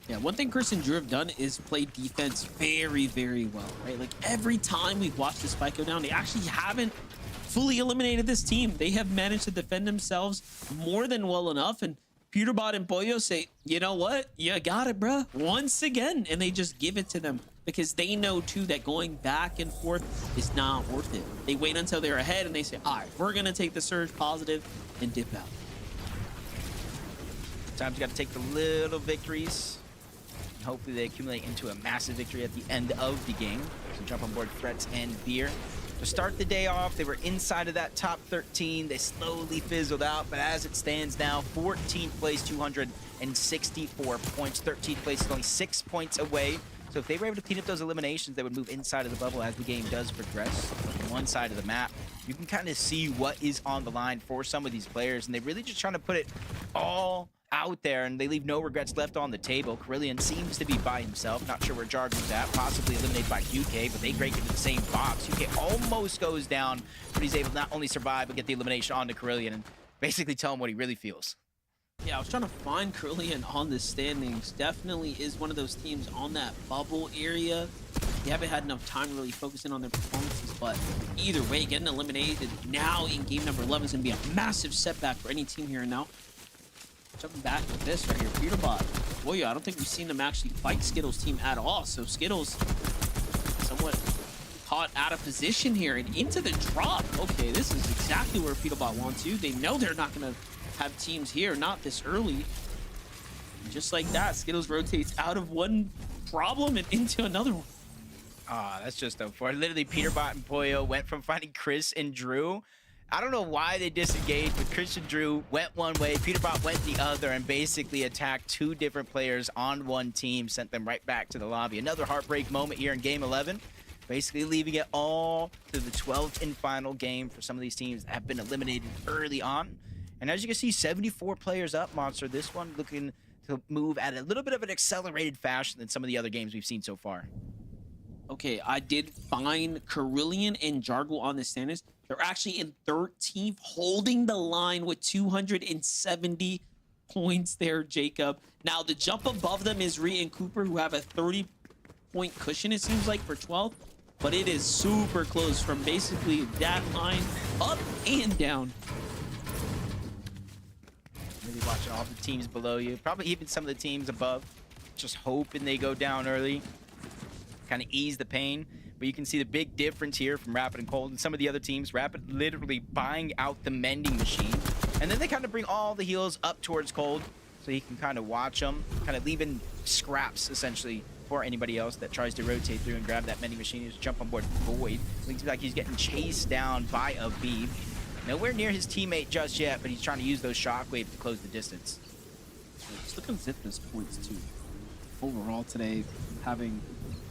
Yeah, one thing Chris and Drew have done is play defense very, very well, right? Like every time we've watched this fight go down, they actually haven't fully eliminated this team. They have managed to defend themselves more than well enough, and Peterbot and Pollo say, you know what? You got it, bruh. Once again, and they just give it to them because they know too that going back and forth is not worth it. They wait until they're ahead and they say, all right, we're gonna take the surge positive and dip out. Sometimes you got to take the little victories. And hopefully they accumulate into a massive victory at the end of the game. So jump on board Threats and Beer. To start the day off, they were inside of that top 13. They slowly fizzled out, but as it stands now, 14th place, 264 points. 13th place is only 6 points away. So if they were able to clean up those eliminations, they would move inside of the bubble as the game does progress. On one side of the map, you can kind of see what is on the line for some of these players, and they're really just trying to put it all out there, and they leave no regrets left on the table. Carillion seems to be by himself. Not sure where Jargon's at. Possibly eliminated by QK, but they break into the same box. QK almost goes down, but he's able to not only survive, but get the elimination onto Carillion and basically tell him what he really feels. Yeah, I was trying to find Carillion on the standings. Definitely is one of those teams on that bubble area they haven't had enough time to really focus in on their performances. But either way, getting eliminated now in game number 11 is going to be a massive setback for any team here. And now, jumping back to this right here, Peterbot. Boy, I don't think we've seen them actually fight Skittles' team at all. So Skittles somewhat caught out of position here and into the drop. Okay, this is exactly where Peterbot wants to. They know they're not going to have teams here, not this early. And just like that, Skittles rotates out of one problem and into another one. Ah, that's just unfortunate. Literally, Peterbot and Pollo went from finding Chris and Drew. I don't know why they disengaged, but Chris and Drew went one way, Peterbot went the other, and basically attacked two different players on one team, sent them right back to the lobby. Another heartbreak moment here in game 11, basically leaving it all to the 12th and final game for some of these teams that have been eliminated early on. And as you can see, 74 players up, Monster. This one looking to move at a little bit of an accelerated fashion than some of the other games we've seen so far. Okay, I did find Carillion and Jargle on the standings. They're actually in 13th, holding the line with 270 points there, Jacob. Now, the jump above them is Rhea and Cooper, who have a 30-point cushion, it seems like, for 12th. But it is super close from basically that line up and down. Really watching all the teams below you, probably even some of the teams above, just hoping they go down early, kind of ease the pain. But you can see the big difference here from Rapid and Cold and some of the other teams. Rapid literally buying out the mending machine, and then they kind of bring all the heals up towards Cold so he can kind of watch them, kind of leaving scraps essentially for anybody else that tries to rotate through and grab that mending machine. Just jump on board Void. Looks like he's getting chased down by a bee. Nowhere near his teammate just yet, but he's trying to use those shockwaves to close the distance. Just look at Zipna's points too. Overall today, having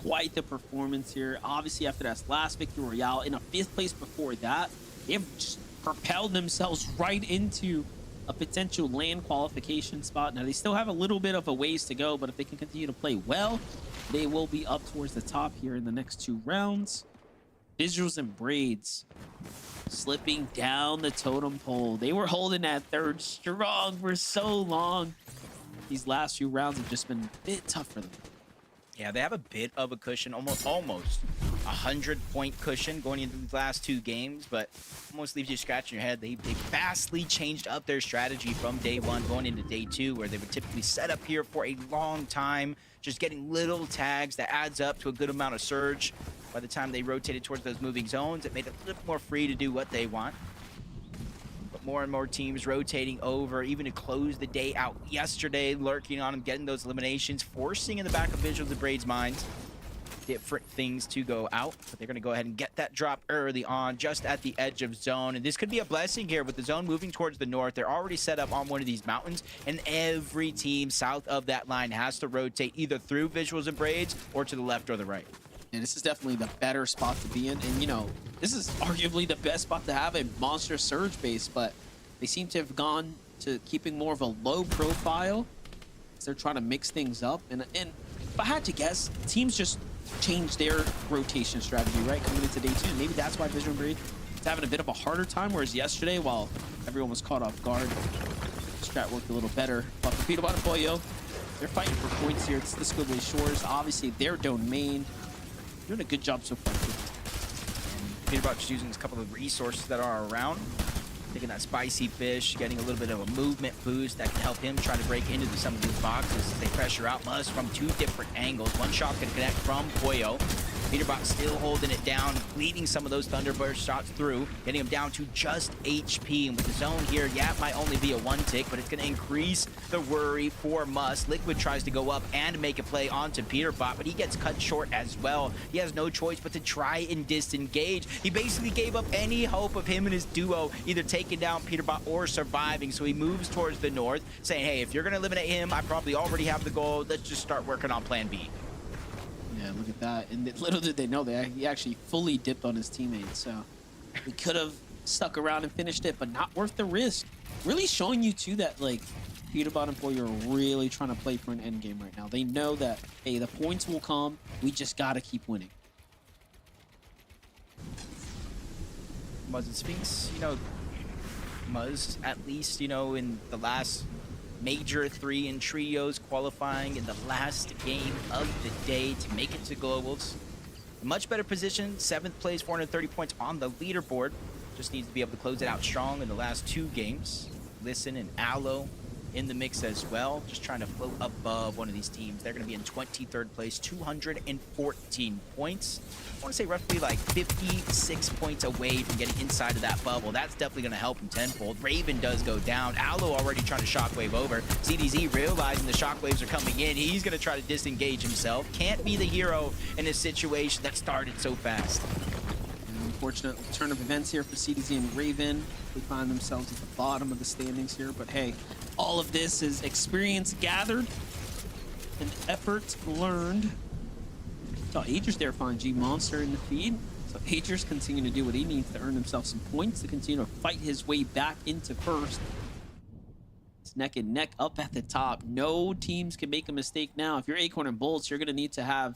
quite the performance here. Obviously, after that last victory royale, in a 5th place before that, they have just propelled themselves right into a potential land qualification spot. Now, they still have a little bit of a ways to go, but if they can continue to play well, they will be up towards the top here in the next 2 rounds. Visuals and Braids slipping down the totem pole. They were holding that 3rd strong for so long. These last few rounds have just been a bit tough for them. Yeah, they have a bit of a cushion, almost 100-point cushion going into these last 2 games, but almost leaves you scratching your head. They vastly changed up their strategy from day 1 going into day 2, where they would typically set up here for a long time, just getting little tags that adds up to a good amount of surge. By the time they rotated towards those moving zones, it made it a little more free to do what they want. But more and more teams rotating over, even to close the day out yesterday, lurking on them, getting those eliminations, forcing in the back of Visuals and Braids' minds different things to go out. But they're going to go ahead and get that drop early on, just at the edge of zone. And this could be a blessing here with the zone moving towards the north. They're already set up on one of these mountains, and every team south of that line has to rotate either through Visuals and Braids or to the left or the right. And this is definitely the better spot to be in. And, you know, this is arguably the best spot to have a monster surge base, but they seem to have gone to keeping more of a low profile. They're trying to mix things up. And if I had to guess, teams just changed their rotation strategy, right? Coming into day 2. Maybe that's why Vision Breed is having a bit of a harder time, whereas yesterday, while everyone was caught off guard, strat worked a little better. But for Peterbot and Pollo, they're fighting for points here. It's the Squibbly Shores. Obviously, their domain. Doing a good job so far. Peterbot just using a couple of resources that are around. Taking that spicy fish, getting a little bit of a movement boost that can help him try to break into some of these boxes. They pressure out Must from 2 different angles. One shot can connect from Pollo. Peterbot still holding it down, leading some of those Thunderburst shots through, getting him down to just HP. And with the zone here, yeah, it might only be a 1 tick, but it's going to increase the worry for Must. Liquid tries to go up and make a play onto Peterbot, but he gets cut short as well. He has no choice but to try and disengage. He basically gave up any hope of him and his duo either taking down Peterbot or surviving, so he moves towards the north, saying, hey, if you're going to eliminate him, I probably already have the goal. Let's just start working on plan B. Yeah, look at that. And little did they know that he actually fully dipped on his teammates. So he could have stuck around and finished it, but not worth the risk. Really showing you, too, that, like, Peterbot and Pollo are really trying to play for an end game right now. They know that, hey, the points will come. We just got to keep winning. Muzz and Sphinx, you know, Muzz, at least, you know, in the last major 3 in trios qualifying in the last game of the day to make it to globals. much better position, 7th place, 430 points on the leaderboard. Just needs to be able to close it out strong in the last 2 games. Listen and Aloe in the mix as well, just trying to float above one of these teams. They're going to be in 23rd place, 214 points. I want to say roughly like 56 points away from getting inside of that bubble. That's definitely going to help him tenfold. Raven does go down. Aloe already trying to shockwave over. CDZ realizing the shockwaves are coming in. He's going to try to disengage himself. Can't be the hero in a situation that started so fast. Unfortunate turn of events here for CDZ and Raven. They find themselves at the bottom of the standings here, but hey, all of this is experience gathered and effort learned. So Aegis there find G Monster in the feed. So Aegis continuing to do what he needs to earn himself some points to continue to fight his way back into first. It's neck and neck up at the top. No teams can make a mistake now. If you're Acorn and Bolts, you're going to need to have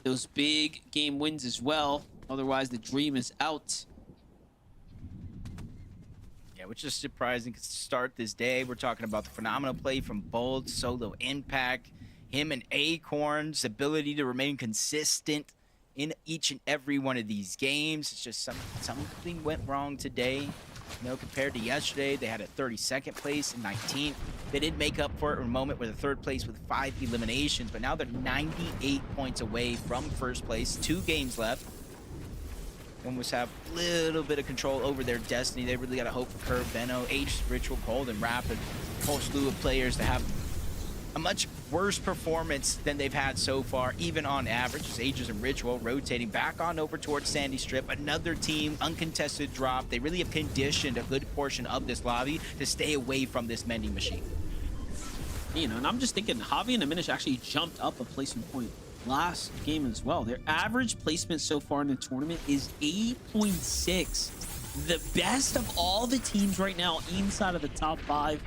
those big game wins as well. Otherwise, the dream is out. Yeah, which is surprising to start this day. We're talking about the phenomenal play from Bold, solo impact, him and Acorn's ability to remain consistent in each and every one of these games. It's just something went wrong today. You know, compared to yesterday, they had a 32nd place and 19th. They did make up for it in a moment with a 3rd place with 5 eliminations, but now they're 98 points away from first place. 2 games left. Almost have a little bit of control over their destiny. They really got to hope for Curve, Veno, Aegis, Ritual, Cold, and Rapid. A whole slew of players to have a much worse performance than they've had so far, even on average. As Aegis and Ritual rotating back on over towards Sandy Strip. Another team, uncontested drop. They really have conditioned a good portion of this lobby to stay away from this mending machine. You know, and I'm just thinking, Javi and Diminish actually jumped up a placement point last game as well. Their average placement so far in the tournament is 8.6. The best of all the teams right now inside of the top 5.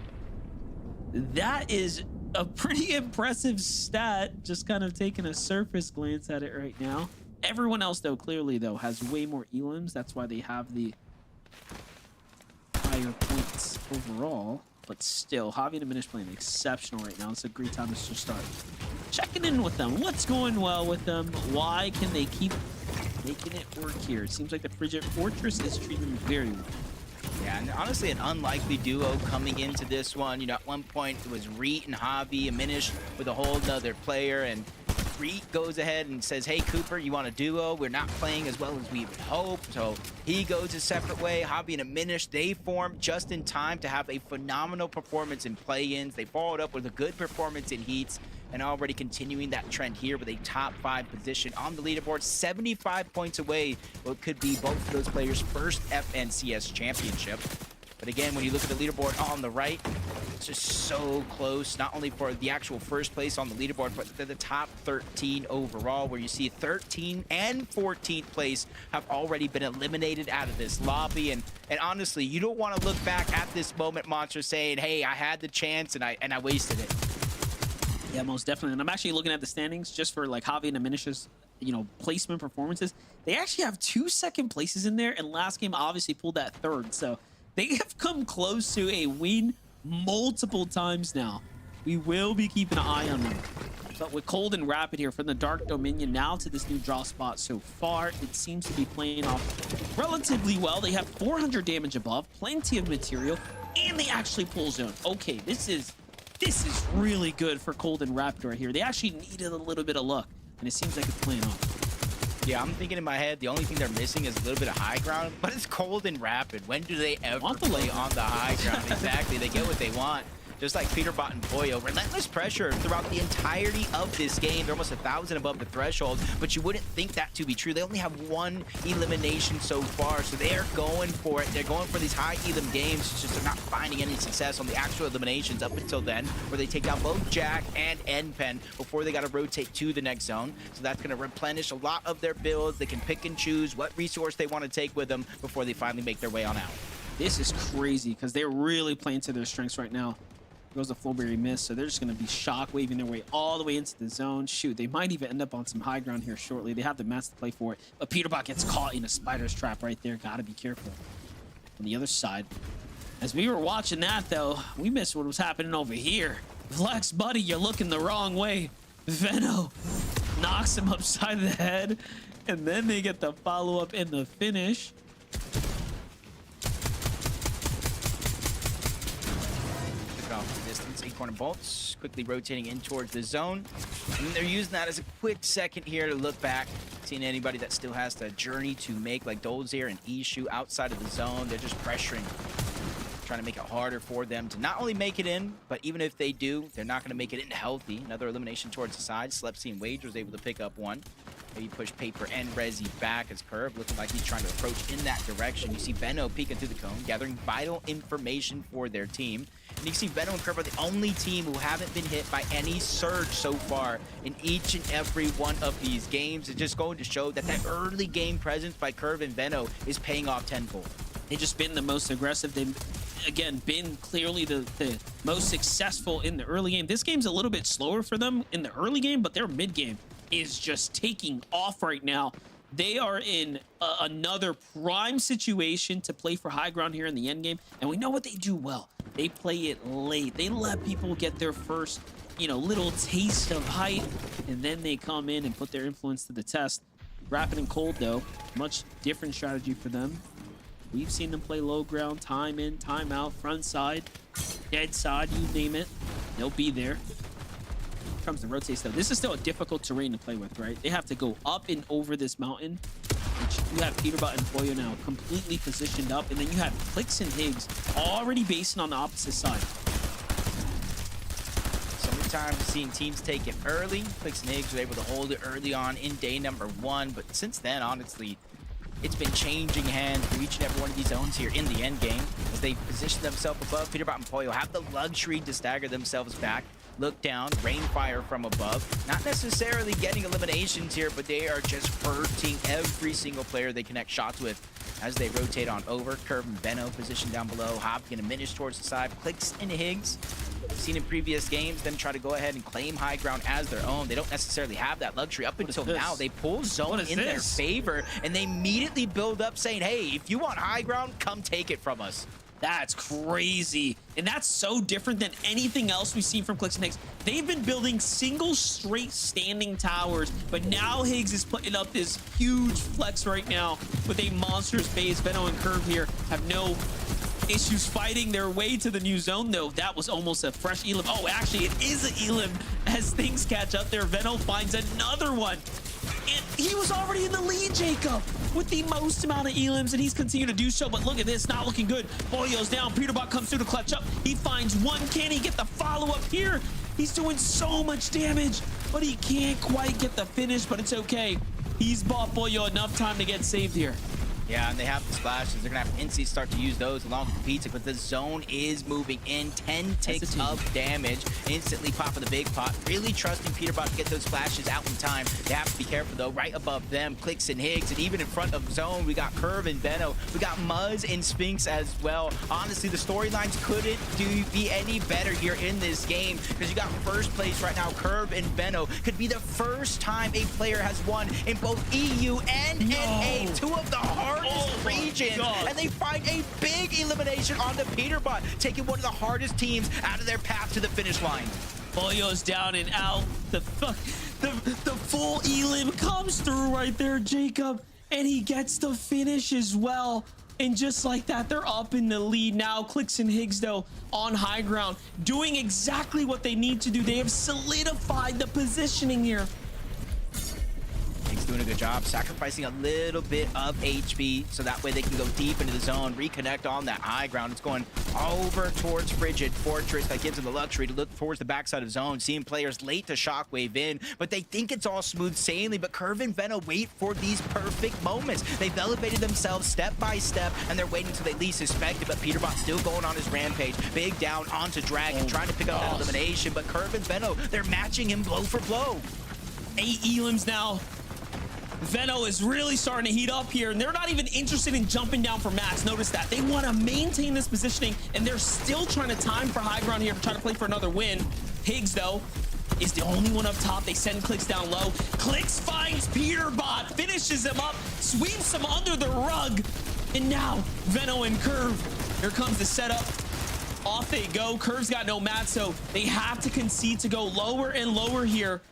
That is a pretty impressive stat, just kind of taking a surface glance at it right now. Everyone else, though, clearly, though, has way more elims. That's why they have the higher points overall. But still, Javi and Diminish playing exceptional right now. It's a great time to just start checking in with them. What's going well with them? Why can they keep making it work here? It seems like the Frigid Fortress is treating them very well. Yeah, and honestly, an unlikely duo coming into this one. You know, at one point, it was Reet and Javi, Diminish with a whole nother player, and Reet goes ahead and says, hey, Cooper, you want a duo? We're not playing as well as we would hope. So he goes a separate way. Javi and Diminish, they form just in time to have a phenomenal performance in play-ins. They followed up with a good performance in heats, and already continuing that trend here with a top 5 position on the leaderboard, 75 points away. What could be both of those players' first FNCS championship. But again, when you look at the leaderboard on the right, it's just so close, not only for the actual first place on the leaderboard, but the top 13 overall, where you see 13 and 14th place have already been eliminated out of this lobby. And honestly, you don't want to look back at this moment, Monster, saying, hey, I had the chance and I wasted it. Yeah, most definitely. And I'm actually looking at the standings just for like Javi and Diminish's, you know, placement performances. They actually have 2 second places in there, and last game obviously pulled that 3rd. So they have come close to a win multiple times now. We will be keeping an eye on them. But with Cold and Rapid here from the Dark Dominion now to this new draw spot so far, it seems to be playing off relatively well. They have 400 damage above, plenty of material, and they actually pull zone. Okay, this is really good for Cold and Rapid right here. They actually needed a little bit of luck, and it seems like it's playing off. Yeah, I'm thinking in my head, the only thing they're missing is a little bit of high ground, but it's Cold and Rapid. When do they ever play on the high ground? Exactly, they get what they want. Just like Peterbot and Boyo, relentless pressure throughout the entirety of this game. They're almost 1,000 above the threshold, but you wouldn't think that to be true. They only have 1 elimination so far, so they are going for it. They're going for these high elim games. It's just they're not finding any success on the actual eliminations up until then, where they take down both Jack and Npen before they got to rotate to the next zone. So that's going to replenish a lot of their builds. They can pick and choose what resource they want to take with them before they finally make their way on out. This is crazy because they're really playing to their strengths right now. Goes the Flowberry miss, so they're just going to be shock waving their way all the way into the zone. Shoot, they might even end up on some high ground here shortly. They have the mats to play for it, but Peterbot gets caught in a spider's trap right there. Gotta be careful. On the other side, as we were watching that though, we missed what was happening over here. Flex, buddy, you're looking the wrong way. Veno knocks him upside the head, and then they get the follow-up and the finish. Took it off the distance. 8-corner bolts quickly rotating in towards the zone. And they're using that as a quick second here to look back. Seeing anybody that still has the journey to make, like Dozier and Ishu outside of the zone. They're just pressuring, trying to make it harder for them to not only make it in, but even if they do, they're not going to make it in healthy. Another elimination towards the side. Slepsy and Wage was able to pick up one. Maybe push Paper and Rezi back as Curve looking like he's trying to approach in that direction. You see Benno peeking through the cone, gathering vital information for their team. And you see Benno and Curve are the only team who haven't been hit by any surge so far in each and every one of these games. It's just going to show that that early game presence by Curve and Benno is paying off tenfold. They've just been the most aggressive. They've, again, been clearly the most successful in the early game. This game's a little bit slower for them in the early game, but their mid game is just taking off right now. They are in another prime situation to play for high ground here in the end game, and we know what they do well. They play it late. They let people get their first, little taste of height, and then they come in and put their influence to the test. Rapid and cold, though, much different strategy for them. We've seen them play low ground, time in, time out, front side, dead side, you name it. They'll be there. Comes to rotates though. This is still a difficult terrain to play with, right? They have to go up and over this mountain, which you have Peterbot and Boyo now completely positioned up, and then you have Clix and Higgs already basing on the opposite side. So many times seeing teams take it early. Clix and Higgs were able to hold it early on in day number 1, but since then, honestly, it's been changing hands for each and every one of these zones here in the end game as they position themselves above. Peterbot and Boyo have the luxury to stagger themselves back. Look down, rain fire from above. Not necessarily getting eliminations here, but they are just hurting every single player they connect shots with as they rotate on over. Curve and Benno positioned down below. Hop gonna minish towards the side. Clix into Higgs. Seen in previous games them try to go ahead and claim high ground as their own. They don't necessarily have that luxury up until now. They pull zone in their favor, and they immediately build up saying, hey, if you want high ground, come take it from us. That's crazy. And that's so different than anything else we've seen from Clix and Higgs. They've been building single straight standing towers, but now Higgs is putting up this huge flex right now with a monstrous base. Benno and Curve here have no issues fighting their way to the new zone, though. That was almost a fresh elim. Oh, actually, it is an elim as things catch up there. Benno finds another one. And he was already in the lead, Jacob, with the most amount of elims, and he's continued to do so. But look at this, not looking good. Boyo's down. Peterbot comes through to clutch up. He finds one. Can he get the follow-up here? He's doing so much damage, but he can't quite get the finish, but it's okay. He's bought Boyo enough time to get saved here. Yeah, and they have the splashes. They're going to have to instantly start to use those along with the pizza, but the zone is moving in. 10 ticks of damage. Instantly popping the big pot. Really trusting Peterbot to get those splashes out in time. They have to be careful, though. Right above them, Clix and Higgs. And even in front of zone, we got Curve and Benno. We got Muzz and Sphinx as well. Honestly, the storylines couldn't be any better here in this game because you got first place right now. Curve and Benno could be the first time a player has won in both EU and NA. Two of the hardest regions, and they find a big elimination on the Peterbot, taking one of the hardest teams out of their path to the finish line. Boyo's down and out. The full elim comes through right there, Jacob, and he gets the finish as well. And just like that, they're up in the lead now. Clix and Higgs, though, on high ground, doing exactly what they need to do. They have solidified the positioning here. He's doing a good job sacrificing a little bit of HP so that way they can go deep into the zone, reconnect on that high ground. It's going over towards Frigid Fortress. That gives them the luxury to look towards the backside of zone, seeing players late to shockwave in, but they think it's all smooth sailing. But Curve and Benno wait for these perfect moments. They've elevated themselves step by step, and they're waiting until they least suspect it. But Peterbot's still going on his rampage. Big down onto Dragon, trying to pick up that elimination. But Curve and Benno, they're matching him blow for blow. 8 elims now. Venno is really starting to heat up here, and they're not even interested in jumping down for Max. Notice that. They want to maintain this positioning, and they're still trying to time for high ground here to try to play for another win. Higgs, though, is the only one up top. They send Clix down low. Clix finds Peterbot, finishes him up, sweeps him under the rug, and now Venno and Curve. Here comes the setup. Off they go. Curve's got no mat, so they have to concede to go lower and lower here.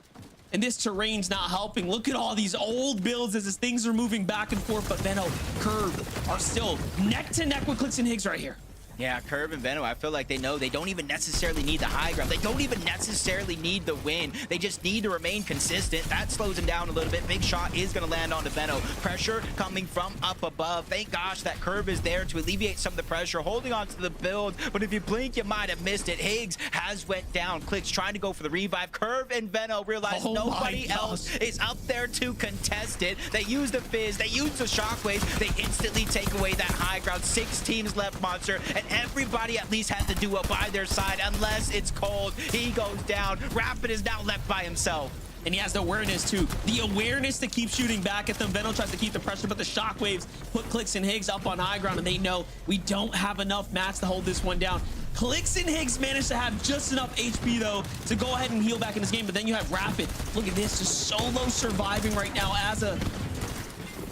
and this terrain's not helping. Look at all these old builds as things are moving back and forth, but Venno, Curve are still neck to neck with Clix and Higgs right here. Yeah, Curve and Venno, I feel like they know they don't even necessarily need the high ground. They don't even necessarily need the win. They just need to remain consistent. That slows them down a little bit. Big shot is going to land onto Venno. Pressure coming from up above. Thank gosh that Curve is there to alleviate some of the pressure, holding on to the build. But if you blink, you might have missed it. Higgs has went down. Clix trying to go for the revive. Curve and Venno realize nobody else is up there to contest it. They use the fizz. They use the shockwave. They instantly take away that high ground. 6 teams left, Monster. And everybody at least has the duo by their side unless it's cold. He goes down. Rapid is now left by himself. And he has the awareness too. The awareness to keep shooting back at them. Venno tries to keep the pressure, but the shockwaves put Clix and Higgs up on high ground, and they know we don't have enough mats to hold this one down. Clix and Higgs managed to have just enough HP though to go ahead and heal back in this game, but then you have Rapid. Look at this, just solo surviving right now as a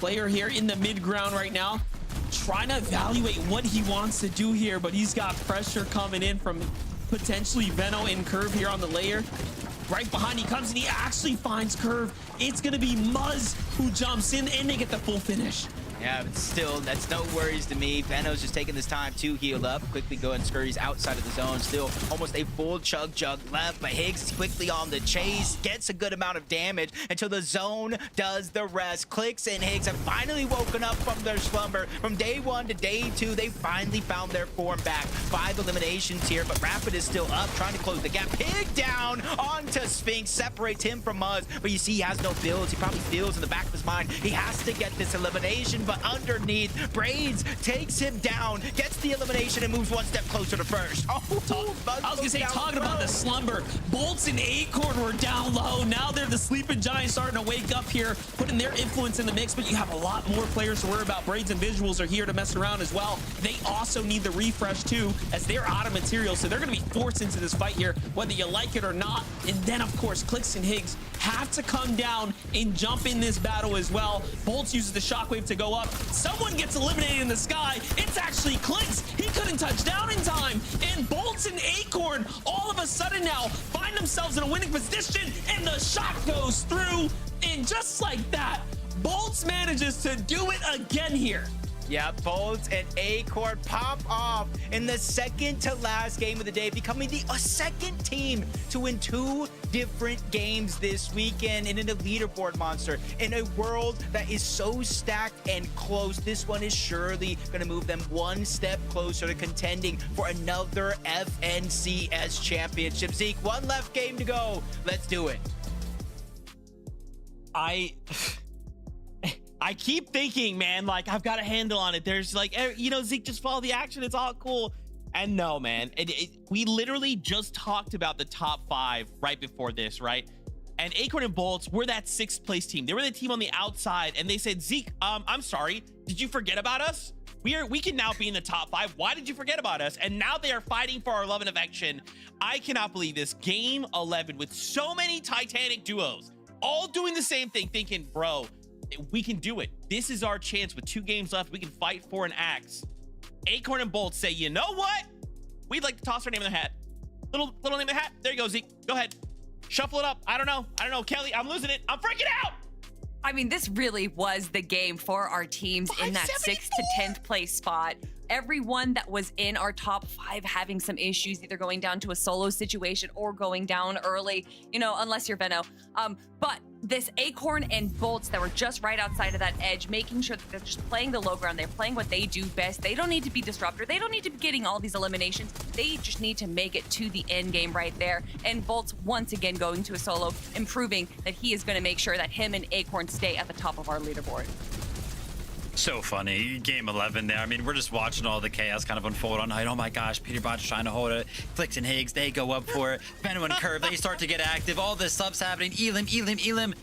player here in the mid ground right now, trying to evaluate what he wants to do here, but he's got pressure coming in from potentially Venno and Curve here on the layer. Right behind, he comes and he actually finds Curve. It's gonna be Muzz who jumps in, and they get the full finish. Yeah, but still, that's no worries to me. Venno's just taking this time to heal up. Quickly go and scurries outside of the zone. Still almost a full chug jug left, but Higgs is quickly on the chase. Gets a good amount of damage until the zone does the rest. Clix and Higgs have finally woken up from their slumber. From day 1 to day 2, they finally found their form back. 5 eliminations here, but Rapid is still up, trying to close the gap. Pig down onto Sphinx, separates him from Muzz, but you see he has no builds. He probably feels in the back of his mind he has to get this elimination, but underneath, Braids takes him down, gets the elimination, and moves 1 step closer to first. Oh, I was gonna say, talking about the slumber, Bolts and Acorn were down low. Now they're the sleeping giants starting to wake up here, putting their influence in the mix, but you have a lot more players to worry about. Braids and Visuals are here to mess around as well. They also need the refresh too, as they're out of material, so they're gonna be forced into this fight here, whether you like it or not. And then, of course, Clix and Higgs have to come down and jump in this battle as well. Bolts uses the shockwave to go up. Someone gets eliminated in the sky. It's actually Clix. He couldn't touch down in time. And Bolts and Acorn all of a sudden now find themselves in a winning position, and the shot goes through. And just like that, Bolts manages to do it again here. Yeah, Bolts and Acorn pop off in the second to last game of the day, becoming the second team to win 2 different games this weekend in a leaderboard, Monster. In a world that is so stacked and close, this one is surely going to move them 1 step closer to contending for another FNCS championship. Zeke, 1 left game to go. Let's do it. I keep thinking, man, like, I've got a handle on it. There's like, you know, Zeke, just follow the action. It's all cool. And no, man, we literally just talked about the top 5 right before this, right? And Acorn and Bolts were that 6th place team. They were the team on the outside, and they said, Zeke, I'm sorry, did you forget about us? We can now be in the top 5. Why did you forget about us? And now they are fighting for our love and affection. I cannot believe this. Game 11 with so many Titanic duos, all doing the same thing, thinking, bro, we can do it. This is our chance. With 2 games left, we can fight for an axe. Acorn and Bolt say, you know what? We'd like to toss our name in the hat. Little name in the hat. There you go, Zeke. Go ahead. Shuffle it up. I don't know, Kelly. I'm losing it. I'm freaking out. I mean, this really was the game for our teams in that 6th to 10th place spot. Everyone that was in our top 5 having some issues, either going down to a solo situation or going down early, you know, unless you're Venno. But this Acorn and Bolts that were just right outside of that edge, making sure that they're just playing the low ground. They're playing what they do best. They don't need to be disruptor. They don't need to be getting all these eliminations. They just need to make it to the end game right there. And Bolts once again going to a solo and proving that he is going to make sure that him and Acorn stay at the top of our leaderboard. So funny. Game 11 there. I mean, we're just watching all the chaos kind of unfold on night. Oh my gosh, Peterbot's trying to hold it. Clix and Higgs, they go up for it. Venno and Curve, they start to get active. All this stuff's happening. Elim.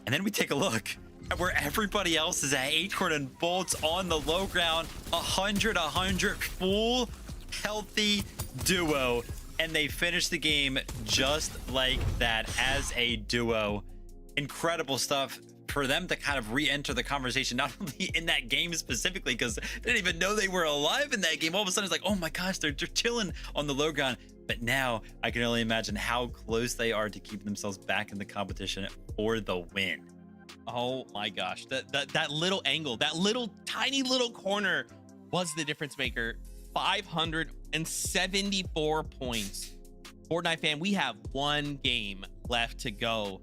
And then we take a look at where everybody else is at. Acorn and Bolts on the low ground. 100, full healthy duo. And they finish the game just like that as a duo. Incredible stuff for them to kind of re-enter the conversation, not only in that game specifically, because they didn't even know they were alive in that game. All of a sudden, it's like, oh my gosh, they're chilling on the low ground. But now I can only imagine how close they are to keep themselves back in the competition for the win. Oh my gosh, that little angle, that little tiny little corner was the difference maker. 574 points. Fortnite fan, we have one game left to go.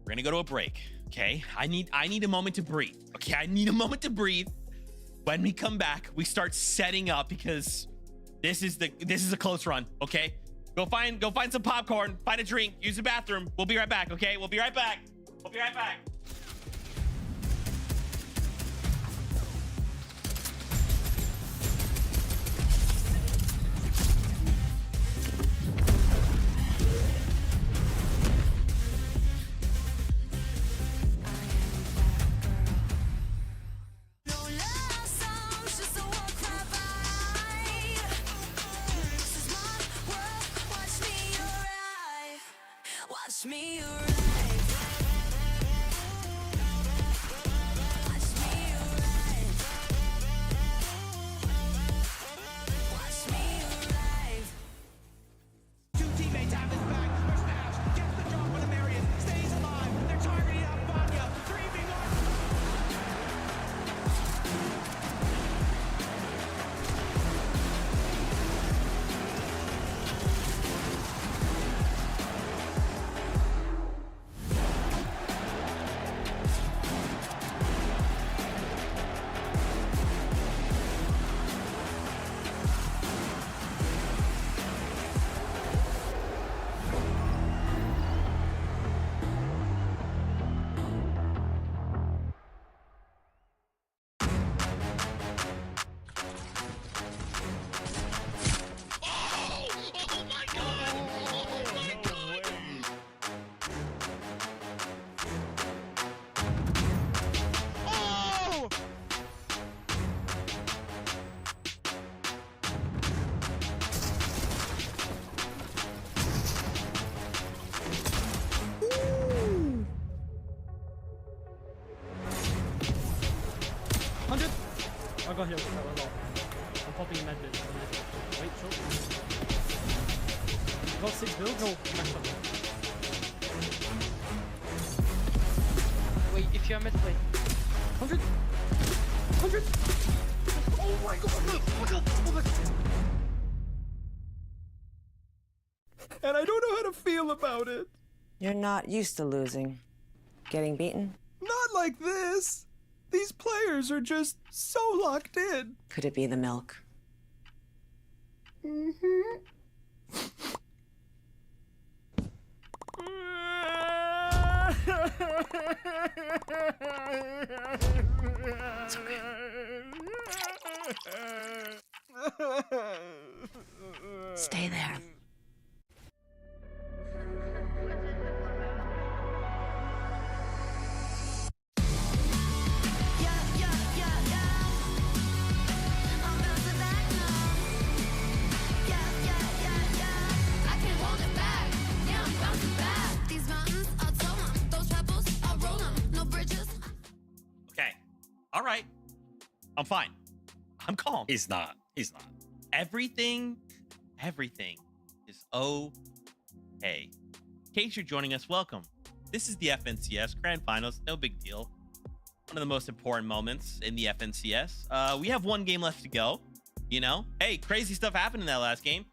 We're gonna go to a break. Okay, I need a moment to breathe. Okay, I need a moment to breathe. When we come back, we start setting up because this is a close run. Okay, go find some popcorn, find a drink, use the bathroom. We'll be right back. Okay, we'll be right back. We'll be right back. No love songs, just a walk right by. This is my world, watch me arrive. Watch me arrive. Watch me arrive. Watch me arrive. Two teammates have his back. There's Ash. Gets the drop on the Marion. Stays alive. They're targeting up Vanya. 3v1. I got healed. I'm popping a med bit. Wait, short. Got 6 builds? No, maxed up. Wait, if you're mid, wait. 100! 100! Oh my god! Oh my god! Oh my god! And I don't know how to feel about it. You're not used to losing. Getting beaten? Not like this. These players are just so locked in. Could it be the milk? It's okay. Stay there. Okay. All right. I'm fine. I'm calm. He's not. He's not. Everything is okay. In case you're joining us, welcome. This is the FNCS Grand Finals. No big deal. One of the most important moments in the FNCS. We have one game left to go. You know, hey, crazy stuff happened in that last game.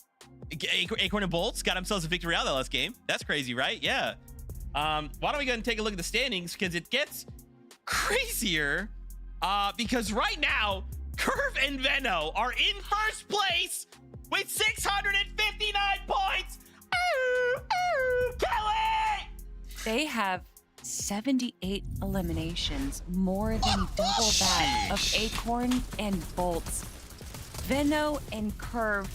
Acorn and Bolts got themselves a victory out of that last game. That's crazy, right? Yeah. Why don't we go and take a look at the standings, because it gets crazier. Because right now, Curve and Venno are in first place with 659 points. Kelly! They have 78 eliminations, more than double that of Acorn and Bolts. Venno and Curve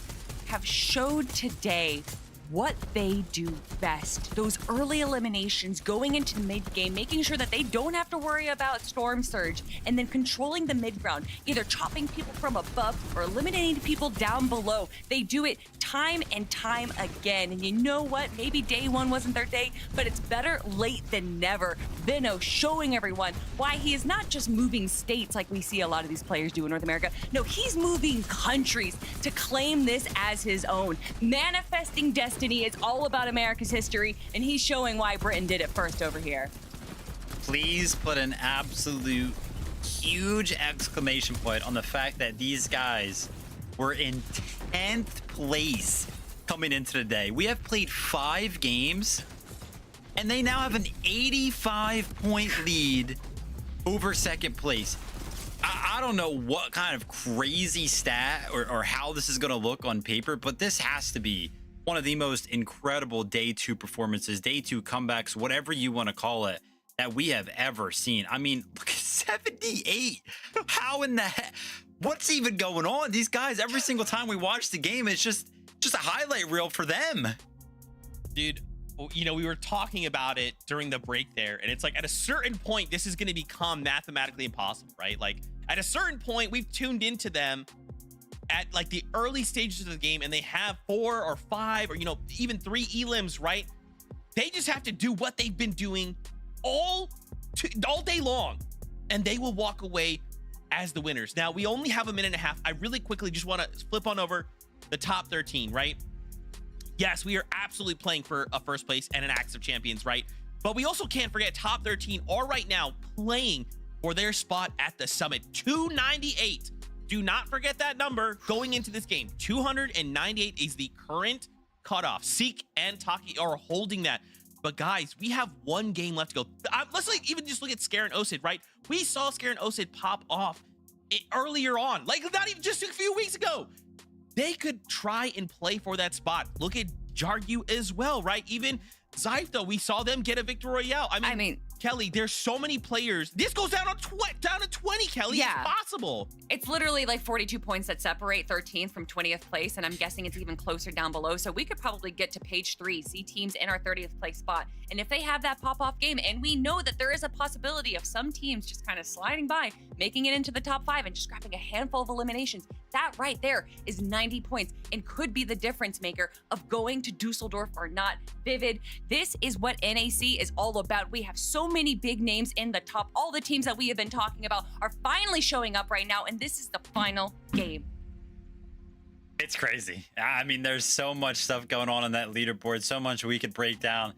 have showed today what they do best. Those early eliminations, going into the mid game, making sure that they don't have to worry about Storm Surge, and then controlling the mid ground, either chopping people from above or eliminating people down below. They do it time and time again. And you know what? Maybe day one wasn't their day, but it's better late than never. Vino showing everyone why he is not just moving states like we see a lot of these players do in North America. No, he's moving countries to claim this as his own. Manifesting destiny is all about America's history, and he's showing why Britain did it first over here. Please put an absolute huge exclamation point on the fact that these guys were in 10th place coming into the day. We have played 5 games, and they now have an 85-point lead over second place. I don't know what kind of crazy stat or how this is going to look on paper, but this has to be one of the most incredible day 2 performances, day 2 comebacks, whatever you want to call it, that we have ever seen. I mean, look at 78. How in the heck? What's even going on? These guys, every single time we watch the game, it's just a highlight reel for them. Dude, you know, we were talking about it during the break there, and it's like at a certain point, this is going to become mathematically impossible, right? Like at a certain point, we've tuned into them at like the early stages of the game, and they have 4 or 5 or, you know, even 3 elims, right? They just have to do what they've been doing all day long, and they will walk away as the winners. Now, we only have a minute and a half. I really quickly just want to flip on over the top 13, right? Yes, we are absolutely playing for a first place and an Axe of Champions, right? But we also can't forget top 13 are right now playing for their spot at the summit. 298. Do not forget that number going into this game. 298 is the current cutoff. Seek and Taki are holding that. But guys, we have 1 game left to go. Let's even just look at Scare and Osid, right? We saw Scare and Osid pop off earlier on, like not even just a few weeks ago. They could try and play for that spot. Look at Jargu as well, right? Even Zypho, we saw them get a Victory Royale. I mean, Kelly, there's so many players. This goes down to 20, Kelly. Yeah. It's possible. It's literally like 42 points that separate 13th from 20th place, and I'm guessing it's even closer down below. So we could probably get to page 3, see teams in our 30th place spot. And if they have that pop-off game, and we know that there is a possibility of some teams just kind of sliding by, making it into the top 5 and just grabbing a handful of eliminations, that right there is 90 points and could be the difference maker of going to Dusseldorf or not. Vivid, this is what NAC is all about. We have so many big names in the top. All the teams that we have been talking about are finally showing up right now, and this is the final game. It's crazy. I mean, there's so much stuff going on that leaderboard, so much we could break down,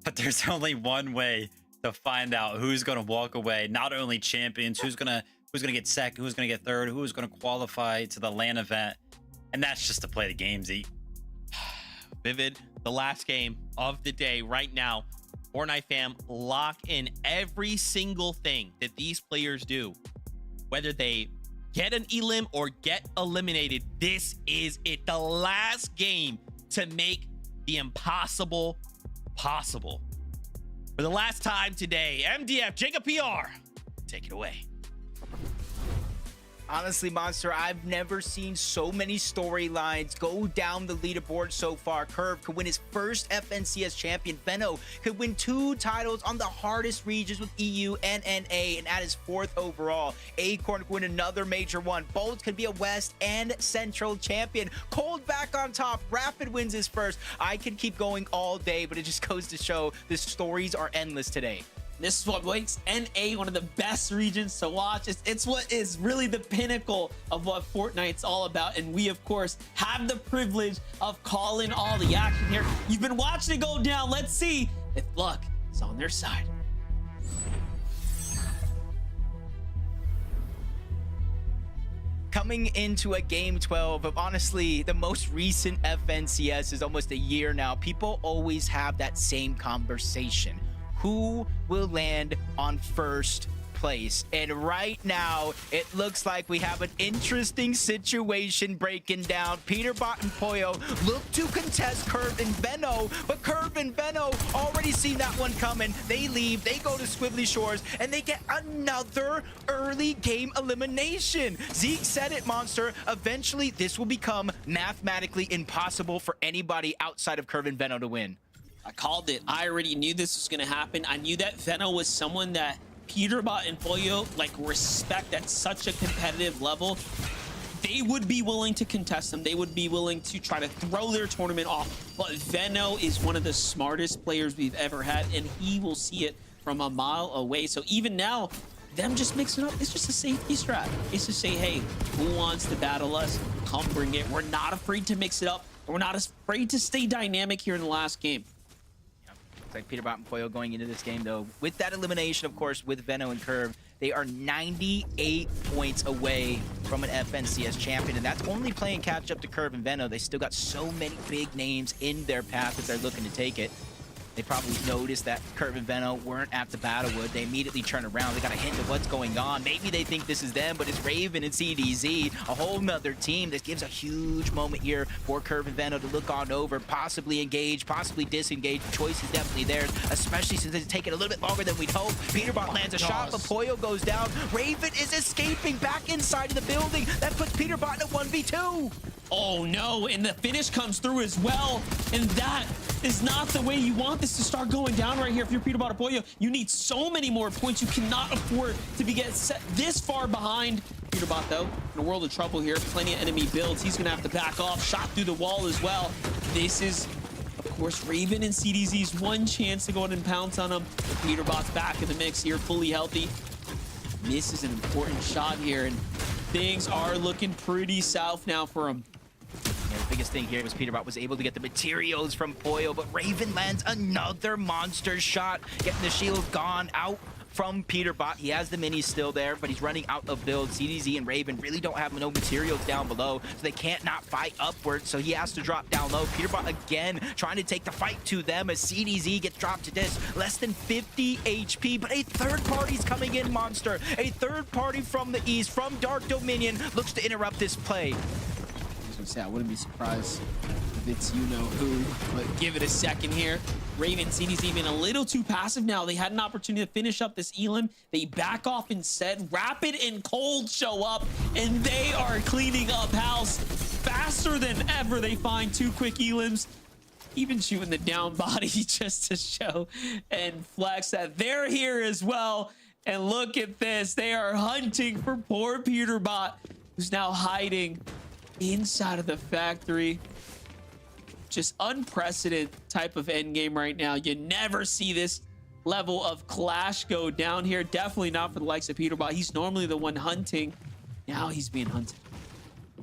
but there's only one way to find out who's going to walk away. Not only champions, who's going to get second, who's going to get third, who's going to qualify to the LAN event, and that's just to play the games. Vivid, the last game of the day right now. Fortnite fam, lock in every single thing that these players do. Whether they get an elim or get eliminated, this is it. The last game to make the impossible possible. For the last time today, MDF, Jacob PR, take it away. Honestly, Monster, I've never seen so many storylines go down the leaderboard so far. Curve could win his first FNCS champion. Veno could win 2 titles on the hardest regions with EU and NA and add his 4th overall. Acorn could win another major one. Bolt could be a West and Central champion. Cold back on top. Rapid wins his first. I could keep going all day, but it just goes to show the stories are endless today. This is what makes NA one of the best regions to watch. It's what is really the pinnacle of what Fortnite's all about. And we, of course, have the privilege of calling all the action here. You've been watching it go down. Let's see if luck is on their side. Coming into a game 12 of honestly the most recent FNCS is almost a year now. People always have that same conversation. Who will land on first place. And right now, it looks like we have an interesting situation breaking down. Peterbot and Poyo look to contest Curve and Veno, but Curve and Veno already seen that one coming. They leave, they go to Squibbly Shores, and they get another early game elimination. Zeke said it, Monster. Eventually, this will become mathematically impossible for anybody outside of Curve and Veno to win. I called it. I already knew this was going to happen. I knew that Veno was someone that Peterbot and Pollo like respect at such a competitive level. They would be willing to contest them. They would be willing to try to throw their tournament off. But Veno is one of the smartest players we've ever had, and he will see it from a mile away. So even now, them just mixing up, it's just a safety strat. It's to say, hey, who wants to battle us? Come bring it. We're not afraid to mix it up. And we're not afraid to stay dynamic here in the last game. It's like Peterbot and Poyo going into this game, though. With that elimination, of course, with Veno and Curve, they are 98 points away from an FNCS champion, and that's only playing catch up to Curve and Veno. They still got so many big names in their path that they're looking to take it. They probably noticed that Curve and Veno weren't at the Battlewood. They immediately turn around. They got a hint of what's going on. Maybe they think this is them, but it's Raven and CDZ, a whole nother team. This gives a huge moment here for Curve and Veno to look on over, possibly engage, possibly disengage. The choice is definitely theirs, especially since it's taken a little bit longer than we'd hoped. Peterbot lands a shot, but Poyo goes down. Raven is escaping back inside of the building. That puts Peterbot in a 1v2. Oh no, and the finish comes through as well. And that is not the way you want this to start going down right here. If you're Peterbot or Pollo, you need so many more points. You cannot afford to be get set this far behind. Peterbot, though, in a world of trouble here. Plenty of enemy builds. He's going to have to back off. Shot through the wall as well. This is, of course, Raven and CDZ's one chance to go ahead and pounce on him. But Peterbot's back in the mix here, fully healthy. This is an important shot here, and things are looking pretty south now for him. Yeah, the biggest thing here was Peterbot was able to get the materials from Poyo, but Raven lands another monster shot, getting the shield gone out from Peterbot. He has the minis still there, but he's running out of build. CDZ and Raven really don't have no materials down below, so they can't not fight upwards, so he has to drop down low. Peterbot again trying to take the fight to them as CDZ gets dropped to this. Less than 50 HP, but a third party's coming in, Monster. A third party from the east, from Dark Dominion, looks to interrupt this play. I wouldn't be surprised if it's you-know-who, but give it a second here. Raven CD's even a little too passive now. They had an opportunity to finish up this Elim. They back off instead. Rapid and Cold show up, and they are cleaning up house faster than ever. They find two quick Elims, even shooting the down body just to show and flex that they're here as well. And look at this. They are hunting for poor Peterbot, who's now hiding inside of the factory. Just unprecedented type of end game right now. You never see this level of clash go down here. Definitely not for the likes of Peterbot. He's normally the one hunting. Now he's being hunted.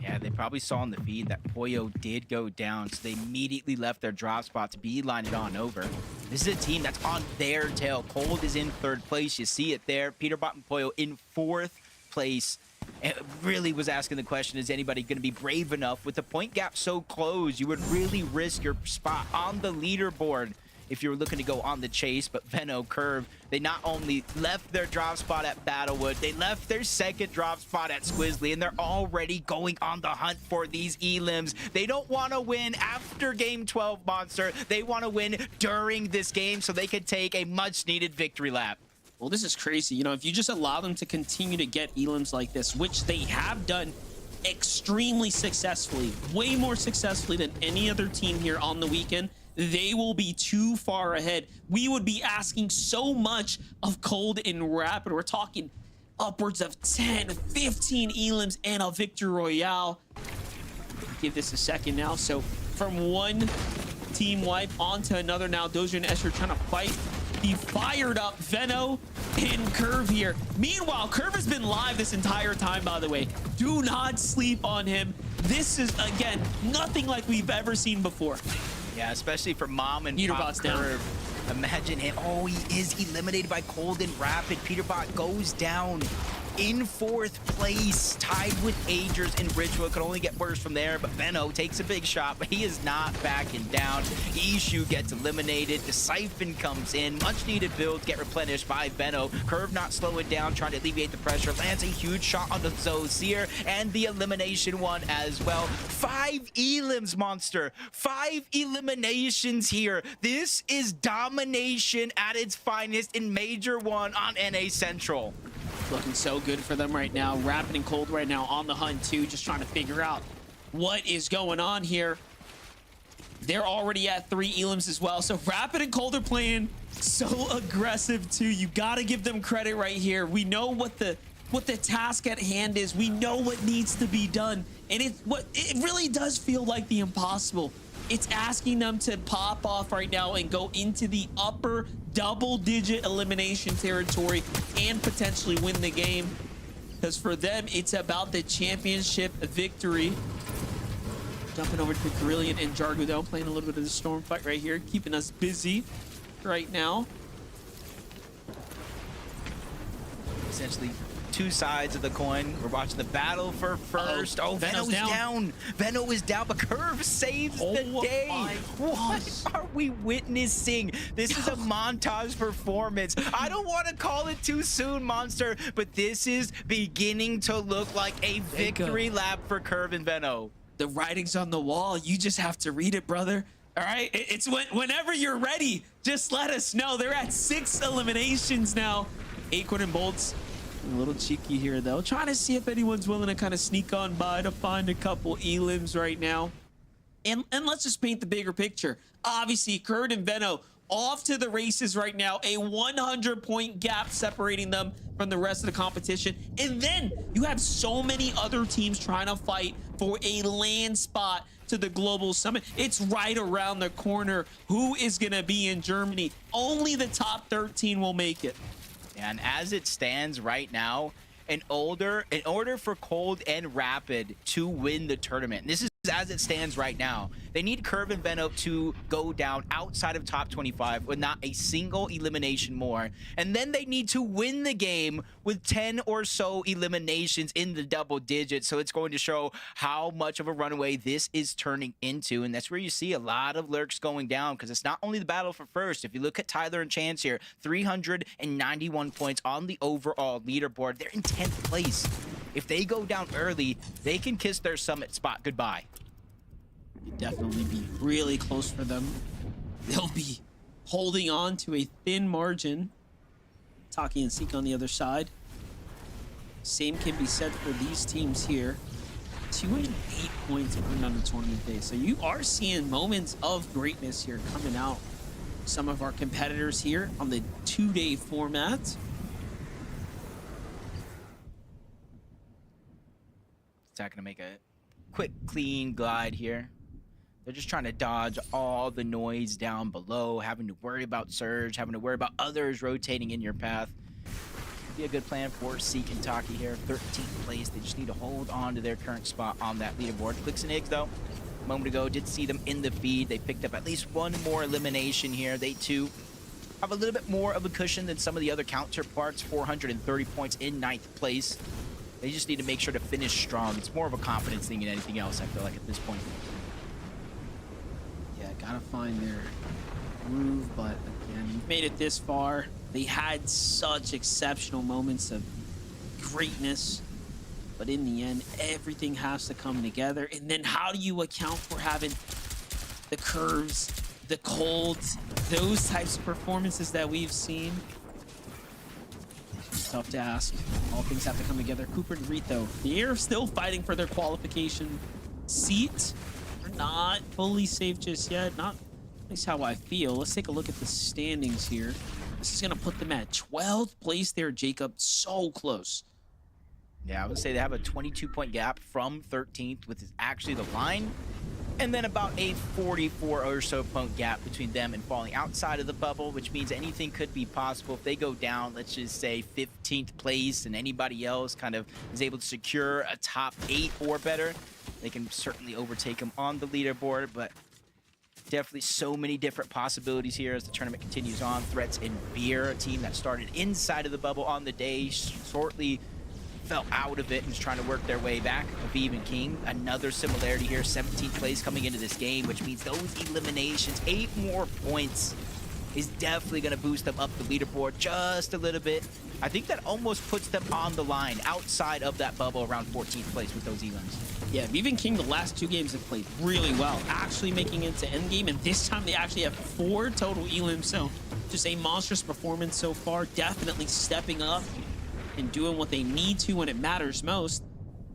Yeah, they probably saw in the feed that Poyo did go down, so they immediately left their drop spot to beeline it on over. This is a team that's on their tail. Cold is in third place. You see it there. Peterbot and Poyo in fourth place. It really was asking the question, is anybody going to be brave enough? With the point gap so close, you would really risk your spot on the leaderboard if you were looking to go on the chase. But Veno, Curve, they not only left their drop spot at Battlewood, they left their second drop spot at Squizzly, and they're already going on the hunt for these Elims. They don't want to win after Game 12, Monster. They want to win during this game so they can take a much-needed victory lap. Well, this is crazy. You know, if you just allow them to continue to get Elims like this, which they have done extremely successfully, way more successfully than any other team here on the weekend, they will be too far ahead. We would be asking so much of Cold and Rapid. We're talking upwards of 10, 15 Elims and a victory royale. Give this a second now. So from one team wipe onto another now, Dozier and Escher trying to fight. He fired up Veno and Curve here. Meanwhile, Curve has been live this entire time, by the way. Do not sleep on him. This is, again, nothing like we've ever seen before. Yeah, especially for Mom and Peterbot's Pop Curve. Imagine him. Oh, he is eliminated by Cold and Rapid. Peterbot goes down in 4th place, tied with Agers and Ritual. Could only get worse from there, but Benno takes a big shot, but he is not backing down. Ishu gets eliminated. The Siphon comes in. Much needed builds get replenished by Benno. Curve not slowing down, trying to alleviate the pressure. Lands a huge shot on the Zosier, and the elimination one as well. 5 elims, Monster. 5 eliminations here. This is domination at its finest in Major 1 on NA Central. Looking so good for them right now. Rapid and Cold right now on the hunt too, just trying to figure out what is going on here. They're already at 3 elims as well. So Rapid and Cold are playing so aggressive too. You got to give them credit right here. We know what the task at hand is. We know what needs to be done. And it really does feel like the impossible. It's asking them to pop off right now and go into the upper double-digit elimination territory and potentially win the game. Because for them, it's about the championship victory. Jumping over to Carillion and Jargudo, playing a little bit of the storm fight right here, keeping us busy right now. Essentially, 2 sides of the coin. We're watching the battle for first. Oh, Venno's down. Venno is down, but Curve saves the day. What are we witnessing? This is a montage performance. I don't want to call it too soon, Monster, but this is beginning to look like a victory lap for Curve and Venno. The writing's on the wall. You just have to read it, brother. All right? It's whenever you're ready, just let us know. They're at 6 eliminations now. Acorn and Bolts. A little cheeky here, though. Trying to see if anyone's willing to kind of sneak on by to find a couple elims right now. And let's just paint the bigger picture. Obviously, Kurt and Venno off to the races right now. A 100-point gap separating them from the rest of the competition. And then you have so many other teams trying to fight for a land spot to the Global Summit. It's right around the corner. Who is going to be in Germany? Only the top 13 will make it. And as it stands right now, in order for Cold and Rapid to win the tournament, this is as it stands right now, they need Curve and Venno to go down outside of top 25 with not a single elimination more. And then they need to win the game with 10 or so eliminations in the double digits. So it's going to show how much of a runaway this is turning into. And that's where you see a lot of lurks going down, because it's not only the battle for first. If you look at Tyler and Chance here, 391 points on the overall leaderboard. They're in 10th place. If they go down early, they can kiss their summit spot goodbye. It'd definitely be really close for them. They'll be holding on to a thin margin. Taki and Seek on the other side. Same can be said for these teams here. 208 points earned on the tournament day. So you are seeing moments of greatness here coming out. Some of our competitors here on the 2-day format. Not gonna make a quick, clean glide here. They're just trying to dodge all the noise down below, having to worry about Surge, having to worry about others rotating in your path. Be a good plan for Seek and Taki here. 13th place. They just need to hold on to their current spot on that leaderboard. Clix and Eggs, though, a moment ago, did see them in the feed. They picked up at least one more elimination here. They, too, have a little bit more of a cushion than some of the other counterparts. 430 points in 9th place. They just need to make sure to finish strong. It's more of a confidence thing than anything else, I feel like, at this point. Yeah, gotta find their groove, but again, you've made it this far. They had such exceptional moments of greatness, but in the end, everything has to come together. And then how do you account for having the curves, the colds, those types of performances that we've seen? Tough to ask. All things have to come together. Cooper and Rito, they're still fighting for their qualification seat. They're not fully safe just yet. Not at least how I feel. Let's take a look at the standings here. This is going to put them at 12th place there, Jacob. So close. Yeah, I would say they have a 22-point gap from 13th, which is actually the line. And then about a 44 or so point gap between them and falling outside of the bubble, which means anything could be possible. If they go down, let's just say 15th place, and anybody else kind of is able to secure a top 8 or better, they can certainly overtake them on the leaderboard. But definitely so many different possibilities here as the tournament continues on. Threats in Beer, a team that started inside of the bubble on the day, shortly fell out of it and is trying to work their way back. Aviv and King, another similarity here, 17th place coming into this game, which means those eliminations, 8 more points is definitely going to boost them up the leaderboard just a little bit. I think that almost puts them on the line outside of that bubble around 14th place with those elims. Yeah, Aviv and King, the last 2 games have played really well, actually making it to endgame, and this time they actually have 4 total elims, so just a monstrous performance so far, definitely stepping up and doing what they need to when it matters most.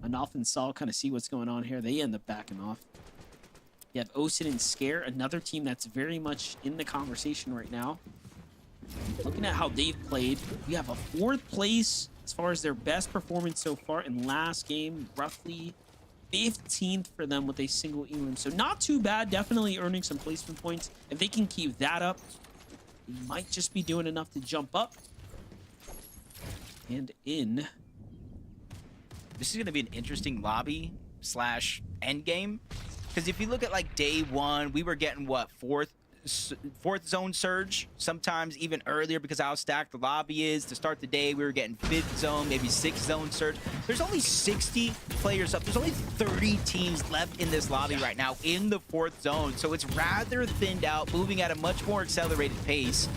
And often Saul kind of see what's going on here. They end up backing off. You have Osid and Scare, another team that's very much in the conversation right now. Looking at how they've played, we have a 4th place as far as their best performance so far in last game, roughly 15th for them with a single elim. So not too bad, definitely earning some placement points. If they can keep that up, they might just be doing enough to jump up and in. This is going to be an interesting lobby slash end game. Because if you look at like day 1, we were getting what, fourth zone surge, sometimes even earlier because how stacked the lobby is. To start the day, we were getting 5th zone, maybe 6th zone surge. There's only 60 players up. There's only 30 teams left in this lobby right now in the 4th zone. So it's rather thinned out, moving at a much more accelerated pace.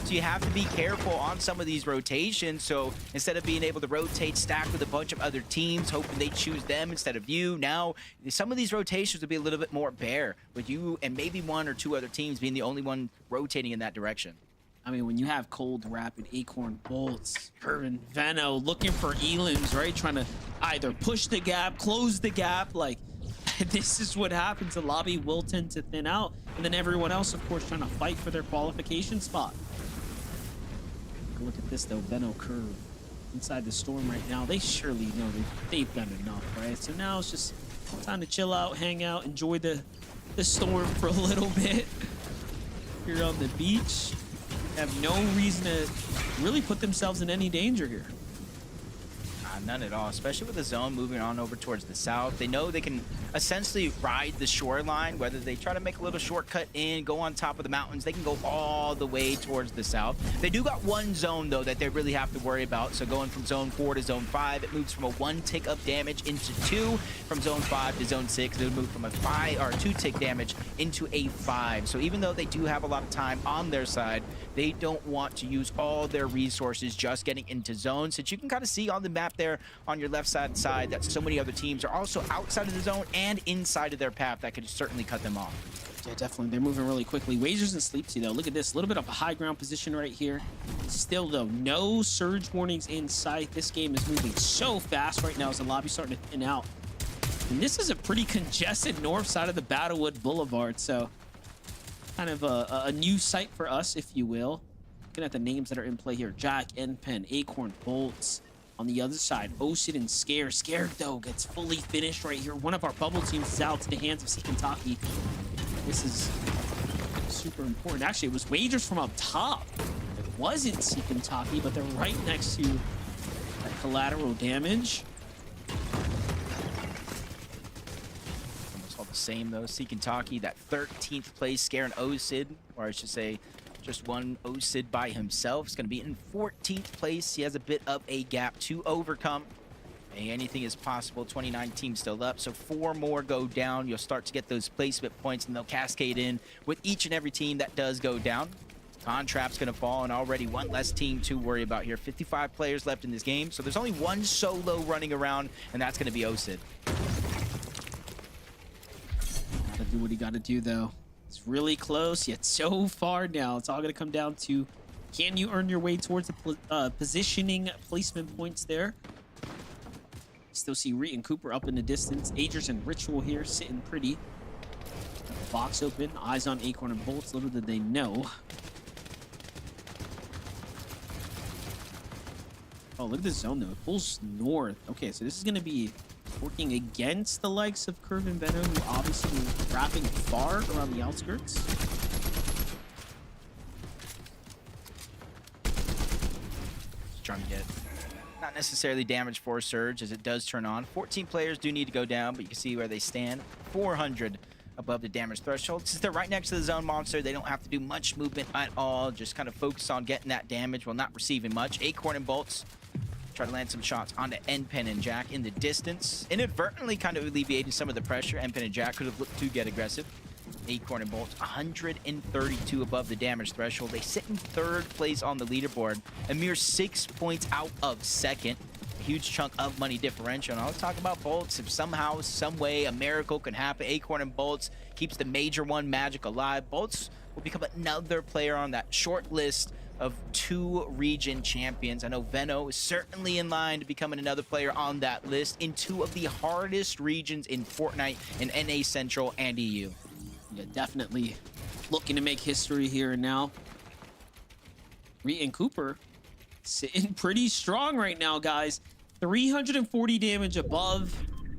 So you have to be careful on some of these rotations. So instead of being able to rotate, stack with a bunch of other teams, hoping they choose them instead of you, now some of these rotations will be a little bit more bare with you and maybe 1 or 2 other teams being the only one rotating in that direction. I mean, when you have Cold, Rapid, Acorn, Bolts, Curvin, Veno looking for elims, right? Trying to either push the gap, close the gap, like this is what happens. The lobby will tend to thin out. And then everyone else, of course, trying to fight for their qualification spot. Look at this though, Veno Curve inside the storm right now. They surely know they've done enough, right? So now it's just time to chill out, hang out, enjoy the storm for a little bit. Here on the beach, have no reason to really put themselves in any danger here. None at all, especially with the zone moving on over towards the south. They know they can essentially ride the shoreline, whether they try to make a little shortcut in, go on top of the mountains, they can go all the way towards the south. They do got 1 zone, though, that they really have to worry about. So going from zone 4 to zone 5, it moves from a 1 tick of damage into 2. From zone 5 to zone 6, it would move from a 2 tick damage into a 5. So even though they do have a lot of time on their side, they don't want to use all their resources just getting into zones. Since you can kind of see on the map there on your left side that so many other teams are also outside of the zone and inside of their path that could certainly cut them off. Yeah, definitely. They're moving really quickly. Wagers and Sleepsy, though. Look at this. A little bit of a high ground position right here. Still, though, no surge warnings in sight. This game is moving so fast right now as the lobby's starting to thin out. And this is a pretty congested north side of the Battlewood Boulevard, so kind of a new site for us, if you will. Looking at the names that are in play here. Jack, N-Pen, Acorn, Bolts. On the other side, Osid and Scare. Scare, though, gets fully finished right here. One of our bubble teams is out to the hands of Sikentaki. This is super important. Actually, it was Wagers from up top. It wasn't Sikentaki, but they're right next to that collateral damage. Almost all the same, though. Sikentaki, that 13th place, Scare and Osid, or I should say, just one Osid by himself. Is going to be in 14th place. He has a bit of a gap to overcome. Hey, anything is possible. 29 teams still up, so 4 more go down. You'll start to get those placement points, and they'll cascade in with each and every team that does go down. Contrapt's going to fall, and already 1 less team to worry about here. 55 players left in this game, so there's only 1 solo running around, and that's going to be Osid. Gotta do what he gotta do, though. It's really close, yet so far now. It's all going to come down to, can you earn your way towards the positioning placement points there? Still see Reet and Cooper up in the distance. Agers and Ritual here sitting pretty. Got the box open, eyes on Acorn and Bolts. Little did they know. Oh, look at this zone, though. It pulls north. Okay, so this is going to be working against the likes of Curve and Venom, who obviously are wrapping far around the outskirts. Just trying to get not necessarily damage for Surge as it does turn on. 14 players do need to go down, but you can see where they stand. 400 above the damage threshold. Since they're right next to the zone monster, they don't have to do much movement at all. Just kind of focus on getting that damage while not receiving much. Acorn and Bolts Try to land some shots onto Npen and Jack in the distance. Inadvertently kind of alleviating some of the pressure. Npen and Jack could have looked to get aggressive. Acorn and Bolts 132 above the damage threshold. They sit in 3rd place on the leaderboard, a mere 6 points out of 2nd. A huge chunk of money differential. And I was talking about Bolts. If somehow, some way, a miracle can happen, Acorn and Bolts keeps the major one magic alive. Bolts will become another player on that short list of 2 region champions. I know Veno is certainly in line to becoming another player on that list in 2 of the hardest regions in Fortnite, in NA Central and EU. Yeah, definitely looking to make history here and now. Reet and Cooper sitting pretty strong right now, guys. 340 damage above,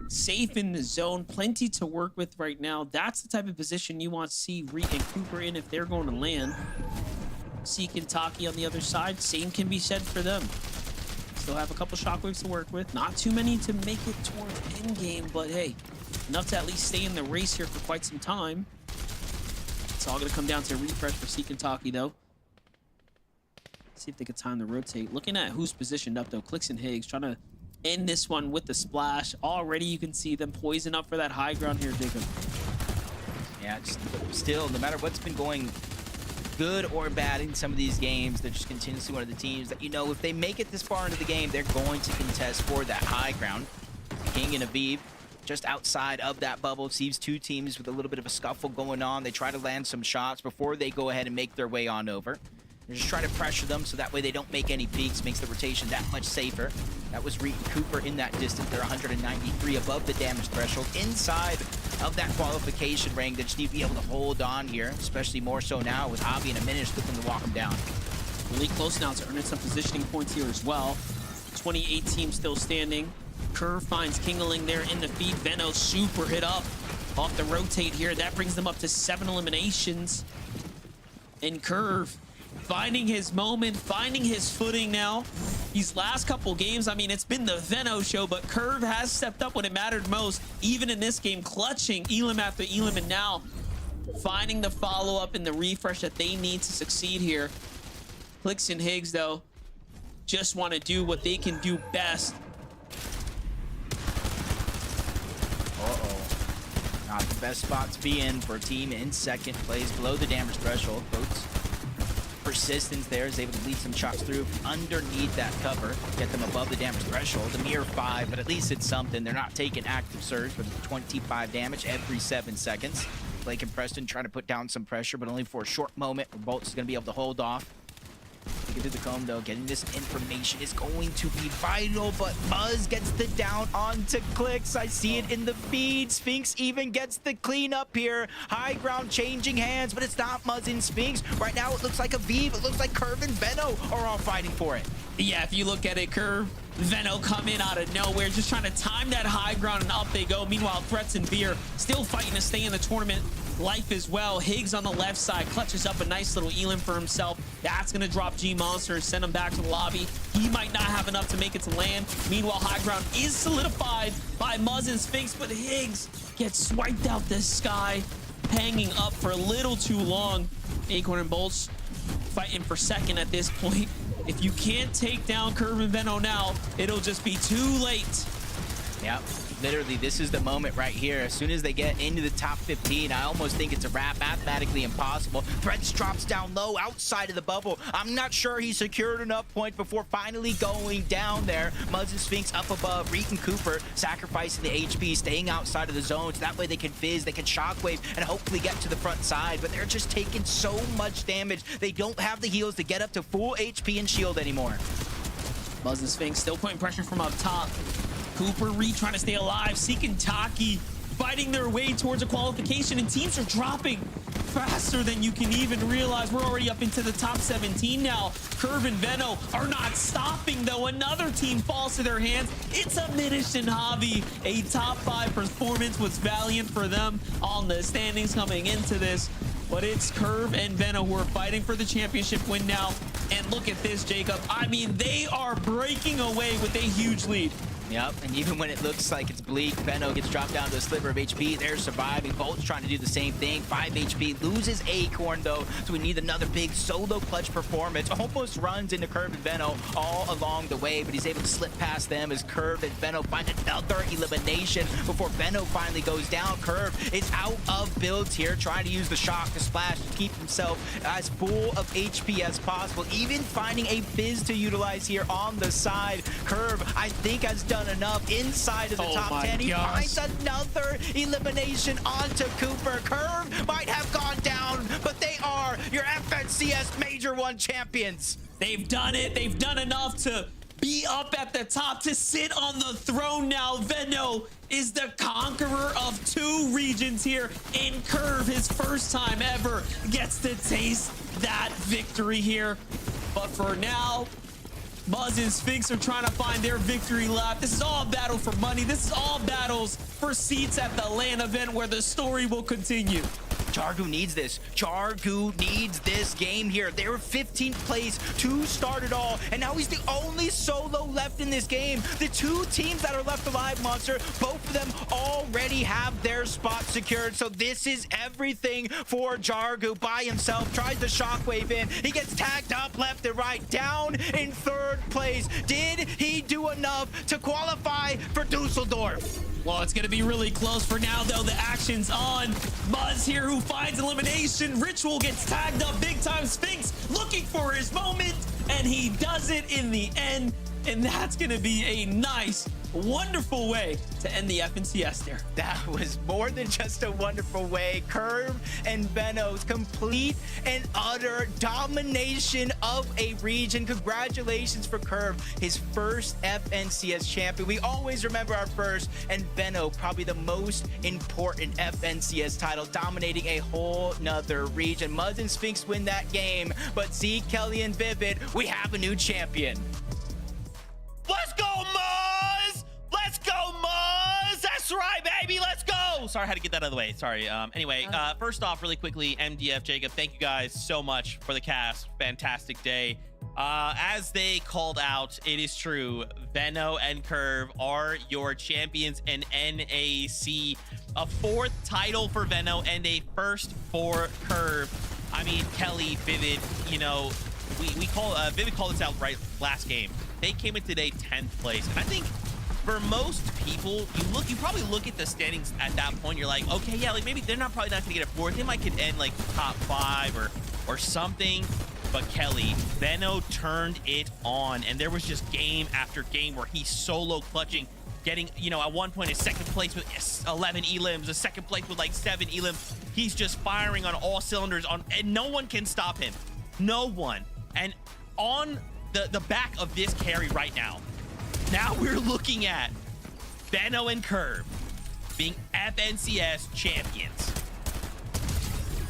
safe in the zone, plenty to work with right now. That's the type of position you want to see Reet and Cooper in if they're going to land. Seek and Taki on the other side, same can be said for them. Still have a couple shockwaves to work with. Not too many to make it towards endgame, but hey, enough to at least stay in the race here for quite some time. It's all gonna come down to a refresh for Seek and Taki though. See if they can time the rotate. Looking at who's positioned up though, Clix and Higgs trying to end this one with the splash. Already you can see them poison up for that high ground here, Jacob. Yeah, just still, no matter what's been going good or bad in some of these games, they're just continuously one of the teams that, you know, if they make it this far into the game, they're going to contest for that high ground. King and Aviv just outside of that bubble sees 2 teams with a little bit of a scuffle going on. They try to land some shots before they go ahead and make their way on over. They're just trying to pressure them so that way they don't make any peaks, makes the rotation that much safer. That was Reet and Cooper in that distance. They're 193 above the damage threshold, inside of that qualification ring. They just need to be able to hold on here, especially more so now with Javi and Aminish looking to walk them down. Really close now to earning some positioning points here as well. 28 teams still standing. Curve finds Kingling there in the feed. Veno super hit up off the rotate here. That brings them up to 7 eliminations. And Curve finding his moment, finding his footing now. These last couple games, I mean, it's been the Veno show, but Curve has stepped up when it mattered most. Even in this game, clutching Elim after Elim, and now finding the follow-up and the refresh that they need to succeed here. Clix and Higgs, though, just want to do what they can do best. Not the best spot to be in for a team in 2nd place, below the damage threshold. Boats persistence there is able to lead some shots through underneath that cover, get them above the damage threshold. A mere 5, but at least it's something. They're not taking active surge, but 25 damage every 7 seconds. Blake and Preston trying to put down some pressure, but only for a short moment. Bolts is going to be able to hold off. Get through the comb though. Getting this information is going to be vital, but Muzz gets the down onto Clix. I see it in the feed. Sphinx even gets the cleanup here. High ground changing hands, but it's not Muzz and Sphinx. Right now it looks like Aviv. It looks like Curve and Veno are all fighting for it. Yeah, if you look at it, Curve, Veno come in out of nowhere, just trying to time that high ground, and up they go. Meanwhile, Threats and Veer still fighting to stay in the tournament life as well. Higgs on the left side clutches up a nice little Elim for himself. That's going to drop G Monster and send him back to the lobby. He might not have enough to make it to land. Meanwhile, high ground is solidified by Muzz and Sphinx, but Higgs gets swiped out the sky, hanging up for a little too long. Acorn and Bolts fighting for 2nd at this point. If you can't take down Curve and Veno now, it'll just be too late. Yep. Literally, this is the moment right here. As soon as they get into the top 15, I almost think it's a wrap. Mathematically impossible. Threads drops down low outside of the bubble. I'm not sure he secured enough points before finally going down there. Muzz and Sphinx up above. Reet and Cooper sacrificing the HP, staying outside of the zones. That way they can fizz, they can shockwave, and hopefully get to the front side. But they're just taking so much damage. They don't have the heals to get up to full HP and shield anymore. Muzz and Sphinx still putting pressure from up top. Cooper, Reet trying to stay alive. Seek and Taki fighting their way towards a qualification, and teams are dropping faster than you can even realize. We're already up into the top 17 now. Curve and Veno are not stopping, though. Another team falls to their hands. It's Aminish and Javi. A top 5 performance was valiant for them on the standings coming into this. But it's Curve and Veno who are fighting for the championship win now. And look at this, Jacob. I mean, they are breaking away with a huge lead. Yep, and even when it looks like it's bleak, Benno gets dropped down to a sliver of HP. They're surviving. Bolt's trying to do the same thing. 5 HP, loses Acorn though, so we need another big solo clutch performance. Almost runs into Curve and Benno all along the way, but he's able to slip past them as Curve and Benno find another elimination before Benno finally goes down. Curve is out of builds here, trying to use the shock to splash to keep himself as full of HP as possible. Even finding a Fizz to utilize here on the side. Curve, I think, has done enough inside of the top 10. He finds another elimination onto Cooper. Curve might have gone down, but they are your FNCS Major 1 champions. They've done it. They've done enough to be up at the top, to sit on the throne now. Venno is the conqueror of 2 regions here in Curve. His first time ever gets to taste that victory here. But for now, Muzz and Sphinx are trying to find their victory lap. This is all a battle for money. This is all battles for seats at the LAN event where the story will continue. Jargu needs this. Jargu needs this game here. They were 15th place to start it all, and now he's the only solo left in this game. The 2 teams that are left alive, Monster, both of them already have their spot secured, so this is everything for Jargu by himself. Tries the shockwave in. He gets tagged up left and right, down in 3rd place. Did he do enough to qualify for Dusseldorf? Well, it's going to be really close for now, though. The action's on. Muzz here, who finds elimination. Ritual gets tagged up big time. Sphinx looking for his moment, and he does it in the end. And that's going to be a nice, wonderful way to end the FNCS there. That was more than just a wonderful way. Curve and Venno's complete and utter domination of a region. Congratulations for Curve, his first FNCS champion. We always remember our first, and Venno, probably the most important FNCS title, dominating a whole nother region. Muzz and Sphinx win that game, but Zeke, Kelly, and Vivid, we have a new champion. Let's go, Muzz! Let's go, Muzz! That's right, baby. Let's go. Sorry, I had to get that out of the way. Sorry. Anyway, first off, really quickly, MDF, Jacob, thank you guys so much for the cast. Fantastic day. As they called out, it is true. Venno and Curve are your champions in NAC. A 4th title for Venno and a 1st for Curve. I mean, Kelly, Vivid, you know, we call Vivid called this out right last game. They came in today 10th place. And I think for most people, you probably look at the standings at that point, you're like, okay, yeah, like maybe they're probably not gonna get a 4th. They might could end like top 5 or something. But Kelly, Venno turned it on, and there was just game after game where he's solo clutching, getting, you know, at one point a 2nd place with 11 elims, a 2nd place with like 7 elims. He's just firing on all cylinders and no one can stop him. No one. And on the back of this carry right now we're looking at Venno and Curve being FNCS champions.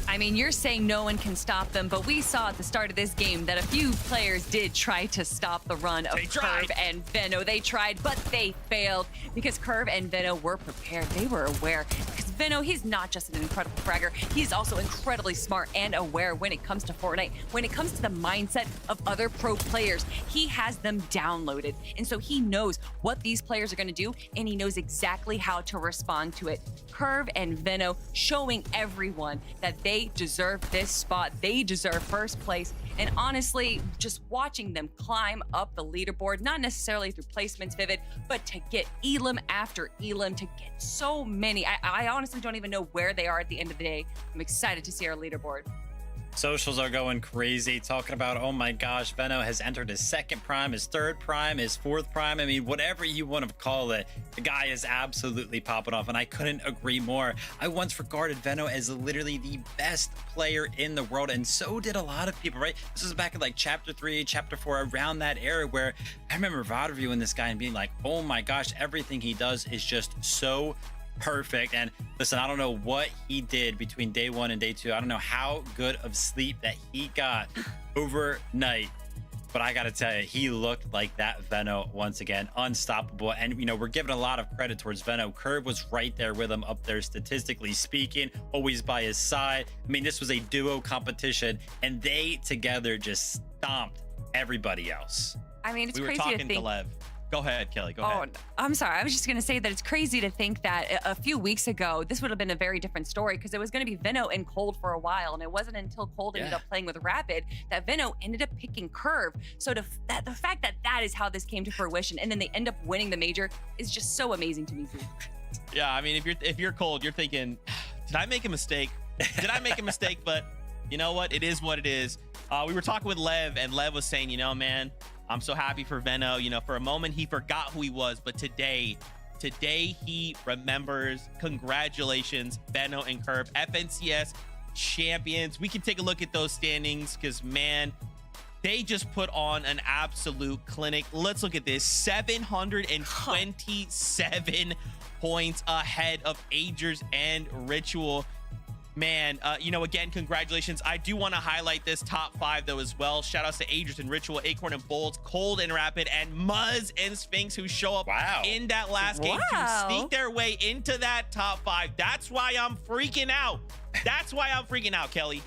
I mean, you're saying no one can stop them, but we saw at the start of this game that a few players did try to stop the run of Curve and Venno. They tried, but they failed because Curve and Venno were prepared. They were aware. Because Venno, he's not just an incredible fragger. He's also incredibly smart and aware when it comes to Fortnite. When it comes to the mindset of other pro players, he has them downloaded. And so he knows what these players are going to do, and he knows exactly how to respond to it. Curve and Venno showing everyone that they deserve this spot. They deserve 1st place. And honestly, just watching them climb up the leaderboard, not necessarily through placements, Vivid, but to get elim after elim, to get so many. I honestly don't even know where they are at the end of the day. I'm excited to see our leaderboard. Socials are going crazy, talking about, oh my gosh, Venno has entered his 2nd prime, his 3rd prime, his 4th prime. I mean, whatever you want to call it, the guy is absolutely popping off, and I couldn't agree more. I once regarded Venno as literally the best player in the world, and so did a lot of people, right? This was back in like chapter 3, chapter 4, around that era, where I remember VOD reviewing this guy and being like, oh my gosh, everything he does is just so perfect. And listen, I don't know what he did between day 1 and day 2. I don't know how good of sleep that he got overnight, but I gotta tell you, he looked like that Venno once again, unstoppable. And you know, we're giving a lot of credit towards Venno. Curve was right there with him, up there statistically speaking, always by his side. I mean, this was a duo competition, and they together just stomped everybody else. I mean, it's We were crazy to talking to think. Lev. Go ahead, Kelly. Go Oh, ahead. I'm sorry. I was just going to say that it's crazy to think that a few weeks ago, this would have been a very different story because it was going to be Veno and Cold for a while. And it wasn't until Cold ended up playing with Rapid that Veno ended up picking Curve. So the fact that that is how this came to fruition and then they end up winning the major is just so amazing to me. Yeah, I mean, if you're Cold, you're thinking, did I make a mistake? Did I make a mistake? But you know what? It is what it is. We were talking with Lev, and Lev was saying, you know, man, I'm so happy for Veno. You know, for a moment he forgot who he was, but today he remembers. Congratulations, Veno and Curve, FNCS champions. We can take a look at those standings because, man, they just put on an absolute clinic. Let's look at this. 727 points ahead of Agers and Ritual. Man, you know, again, congratulations. I do want to highlight this top 5 though as well. Shout outs to Agers and Ritual, Acorn and Bolts, Cold and Rapid, and Muzz and Sphinx, who show up in that last game to sneak their way into that top 5. That's why I'm freaking out. That's why I'm freaking out, Kelly.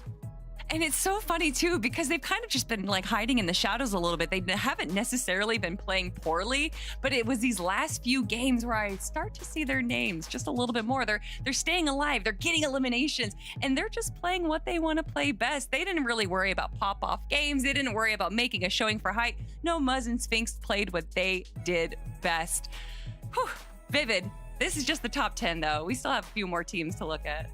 And it's so funny too, because they've kind of just been like hiding in the shadows a little bit. They haven't necessarily been playing poorly, but it was these last few games where I start to see their names just a little bit more. They're staying alive, they're getting eliminations, and they're just playing what they want to play best. They didn't really worry about pop-off games. They didn't worry about making a showing for height. No, Muzz and Sphinx played what they did best. Whew. Vivid. This is just the top 10 though. We still have a few more teams to look at.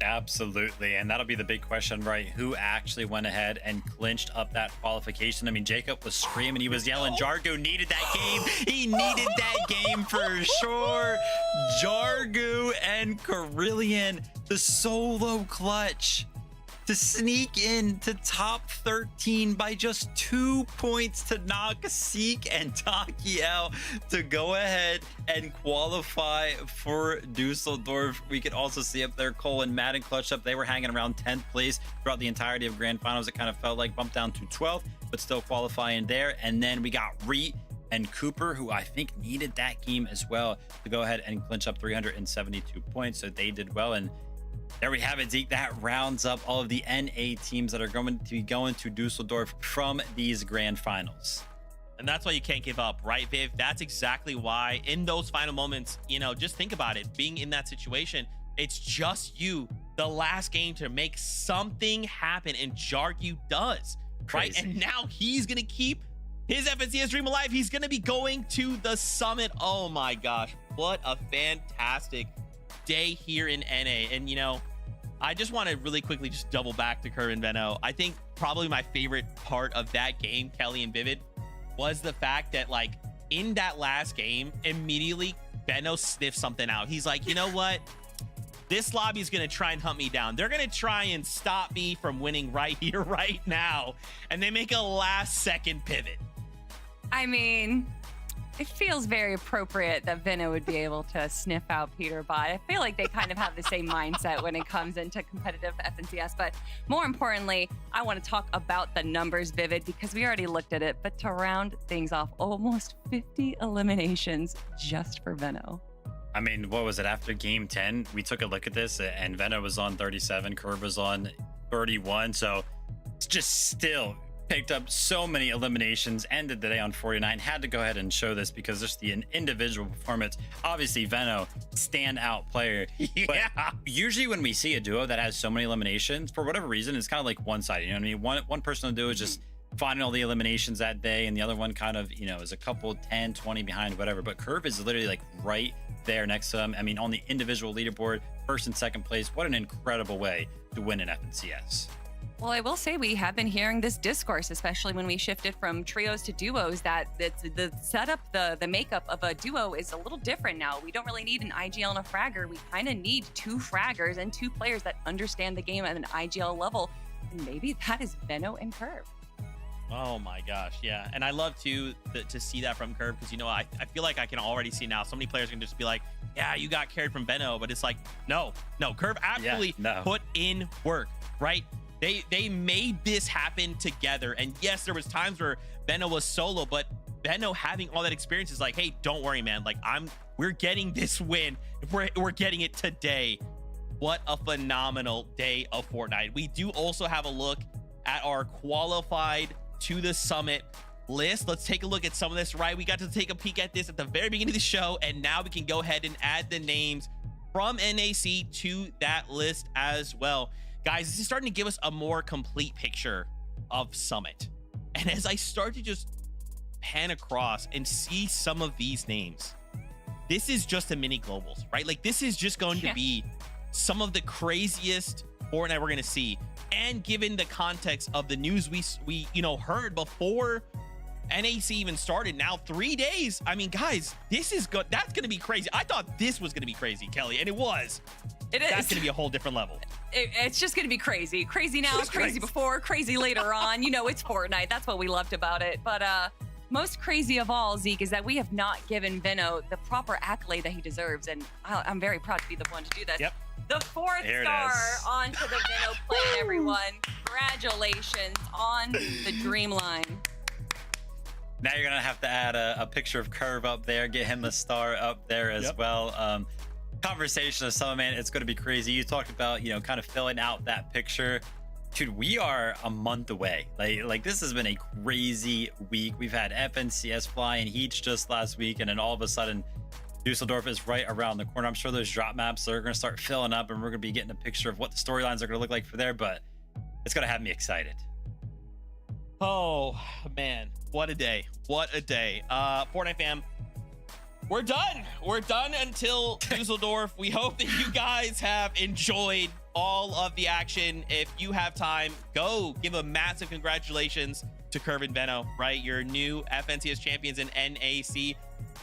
Absolutely, and that'll be the big question, right? Who actually went ahead and clinched up that qualification? I mean, Jacob was screaming, he was yelling, Jargo needed that game. He needed that game for sure. Jargo and Carillion, the solo clutch to sneak in to top 13 by just 2 points to knock Seek and Takiel to go ahead and qualify for Dusseldorf. We could also see up there Cole and Madden clutched up. They were hanging around 10th place throughout the entirety of Grand Finals. It kind of felt like bumped down to 12th, but still qualifying there. And then we got Reet and Cooper, who I think needed that game as well to go ahead and clinch up 372 points. So they did well. And there we have it, Zeke. That rounds up all of the NA teams that are going to be going to Dusseldorf from these grand finals. And that's why you can't give up, right, Viv? That's exactly why in those final moments, you know, just think about it. Being in that situation, it's just you, the last game to make something happen, and Jargu does, right? Crazy. And now he's going to keep his FNCS dream alive. He's going to be going to the summit. Oh my gosh, what a fantastic day here in NA. And you know, I just want to really quickly just double back to Curve and Veno. I think probably my favorite part of that game, Kelly and Vivid, was the fact that like in that last game, immediately Veno sniffed something out. He's like, you know what? This lobby is going to try and hunt me down. They're going to try and stop me from winning right here, right now. And they make a last second pivot. I mean, it feels very appropriate that Veno would be able to sniff out Peterbot. I feel like they kind of have the same mindset when it comes into competitive FNCS. But more importantly, I want to talk about the numbers, Vivid, because we already looked at it. But to round things off, almost 50 eliminations just for Veno. I mean, what was it? After game 10, we took a look at this, and Veno was on 37, Curve was on 31. So it's just still picked up so many eliminations, ended the day on 49. Had to go ahead and show this because just the individual performance. Obviously, Veno, standout player. Yeah. But usually when we see a duo that has so many eliminations, for whatever reason, it's kind of like one-sided. You know what I mean? One person will do is just finding all the eliminations that day, and the other one kind of, you know, is a couple 10, 20 behind, whatever. But Curve is literally like right there next to him. I mean, on the individual leaderboard, first and second place. What an incredible way to win an FNCS. Well, I will say we have been hearing this discourse, especially when we shifted from trios to duos, that the setup, the makeup of a duo is a little different now. We don't really need an IGL and a fragger. We kind of need 2 fraggers and 2 players that understand the game at an IGL level. And maybe that is Veno and Curve. Oh my gosh, yeah. And I love to see that from Curve, because, you know, I feel like I can already see now so many players can just be like, yeah, you got carried from Veno, but it's like, no, Curve actually put in work, right? They made this happen together. And yes, there was times where Veno was solo, but Veno having all that experience is like, hey, don't worry, man. Like, we're getting this win. We're getting it today. What a phenomenal day of Fortnite. We do also have a look at our qualified to the summit list. Let's take a look at some of this, right? We got to take a peek at this at the very beginning of the show, and now we can go ahead and add the names from NAC to that list as well. Guys, this is starting to give us a more complete picture of Summit. And as I start to just pan across and see some of these names, this is just a mini globals, right? Like, this is just going to be some of the craziest Fortnite we're going to see. And given the context of the news we heard before NAC even started, now 3 days. I mean, guys, this is good. That's going to be crazy. I thought this was going to be crazy, Kelly, and it was. It is. That's going to be a whole different level. It's just going to be crazy. Crazy now, crazy before, crazy later on. You know, it's Fortnite. That's what we loved about it. But most crazy of all, Zeke, is that we have not given Veno the proper accolade that he deserves. And I'm very proud to be the one to do this. Yep. The 4th star onto the Veno plane, everyone. Congratulations on the dream line. Now you're going to have to add a picture of Curve up there, get him the star up there as well. Conversation of Summer, man, it's going to be crazy. You talked about, kind of filling out that picture. Dude, we are a month away. Like this has been a crazy week. We've had FNCS flying Heats just last week, and then all of a sudden, Dusseldorf is right around the corner. I'm sure those drop maps are going to start filling up, and we're going to be getting a picture of what the storylines are going to look like for there, but it's going to have me excited. Oh, man. What a day. What a day. Fortnite fam, we're done. We're done until Dusseldorf. We hope that you guys have enjoyed all of the action. If you have time, go give a massive congratulations to Curve and Veno, right? Your new FNCS champions in NAC.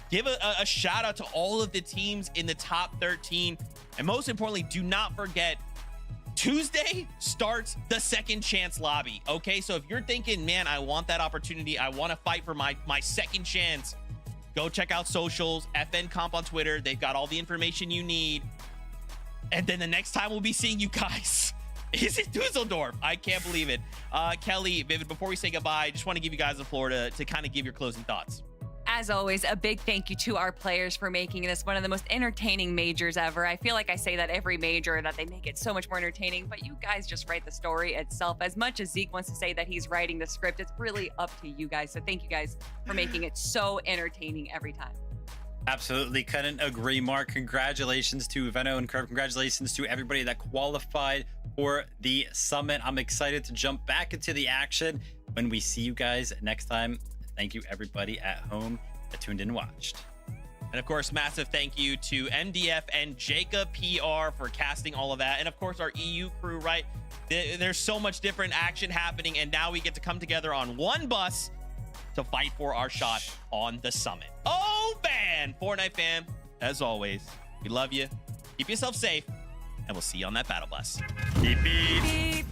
Give a shout out to all of the teams in the top 13. And most importantly, do not forget, Tuesday starts the second chance lobby. Okay, so if you're thinking, man, I want that opportunity, I want to fight for my second chance, go check out socials, FN Comp on Twitter. They've got all the information you need. And then the next time we'll be seeing you guys is in Dusseldorf. I can't believe it. Kelly, Vivid, before we say goodbye, I just want to give you guys the floor to kind of give your closing thoughts. As always, a big thank you to our players for making this one of the most entertaining majors ever. I feel like I say that every major, that they make it so much more entertaining, but you guys just write the story itself. As much as Zeke wants to say that he's writing the script, it's really up to you guys. So thank you guys for making it so entertaining every time. Absolutely. Couldn't agree, Mark. Congratulations to Veno and Curve. Congratulations to everybody that qualified for the summit. I'm excited to jump back into the action when we see you guys next time. Thank you, everybody at home that tuned in and watched. And of course, massive thank you to MDF and Jacob PR for casting all of that. And of course, our EU crew, right? There's so much different action happening, and now we get to come together on one bus to fight for our shot on the summit. Oh, man! Fortnite fam, as always, we love you. Keep yourself safe, and we'll see you on that battle bus. Beep, beep. Beep.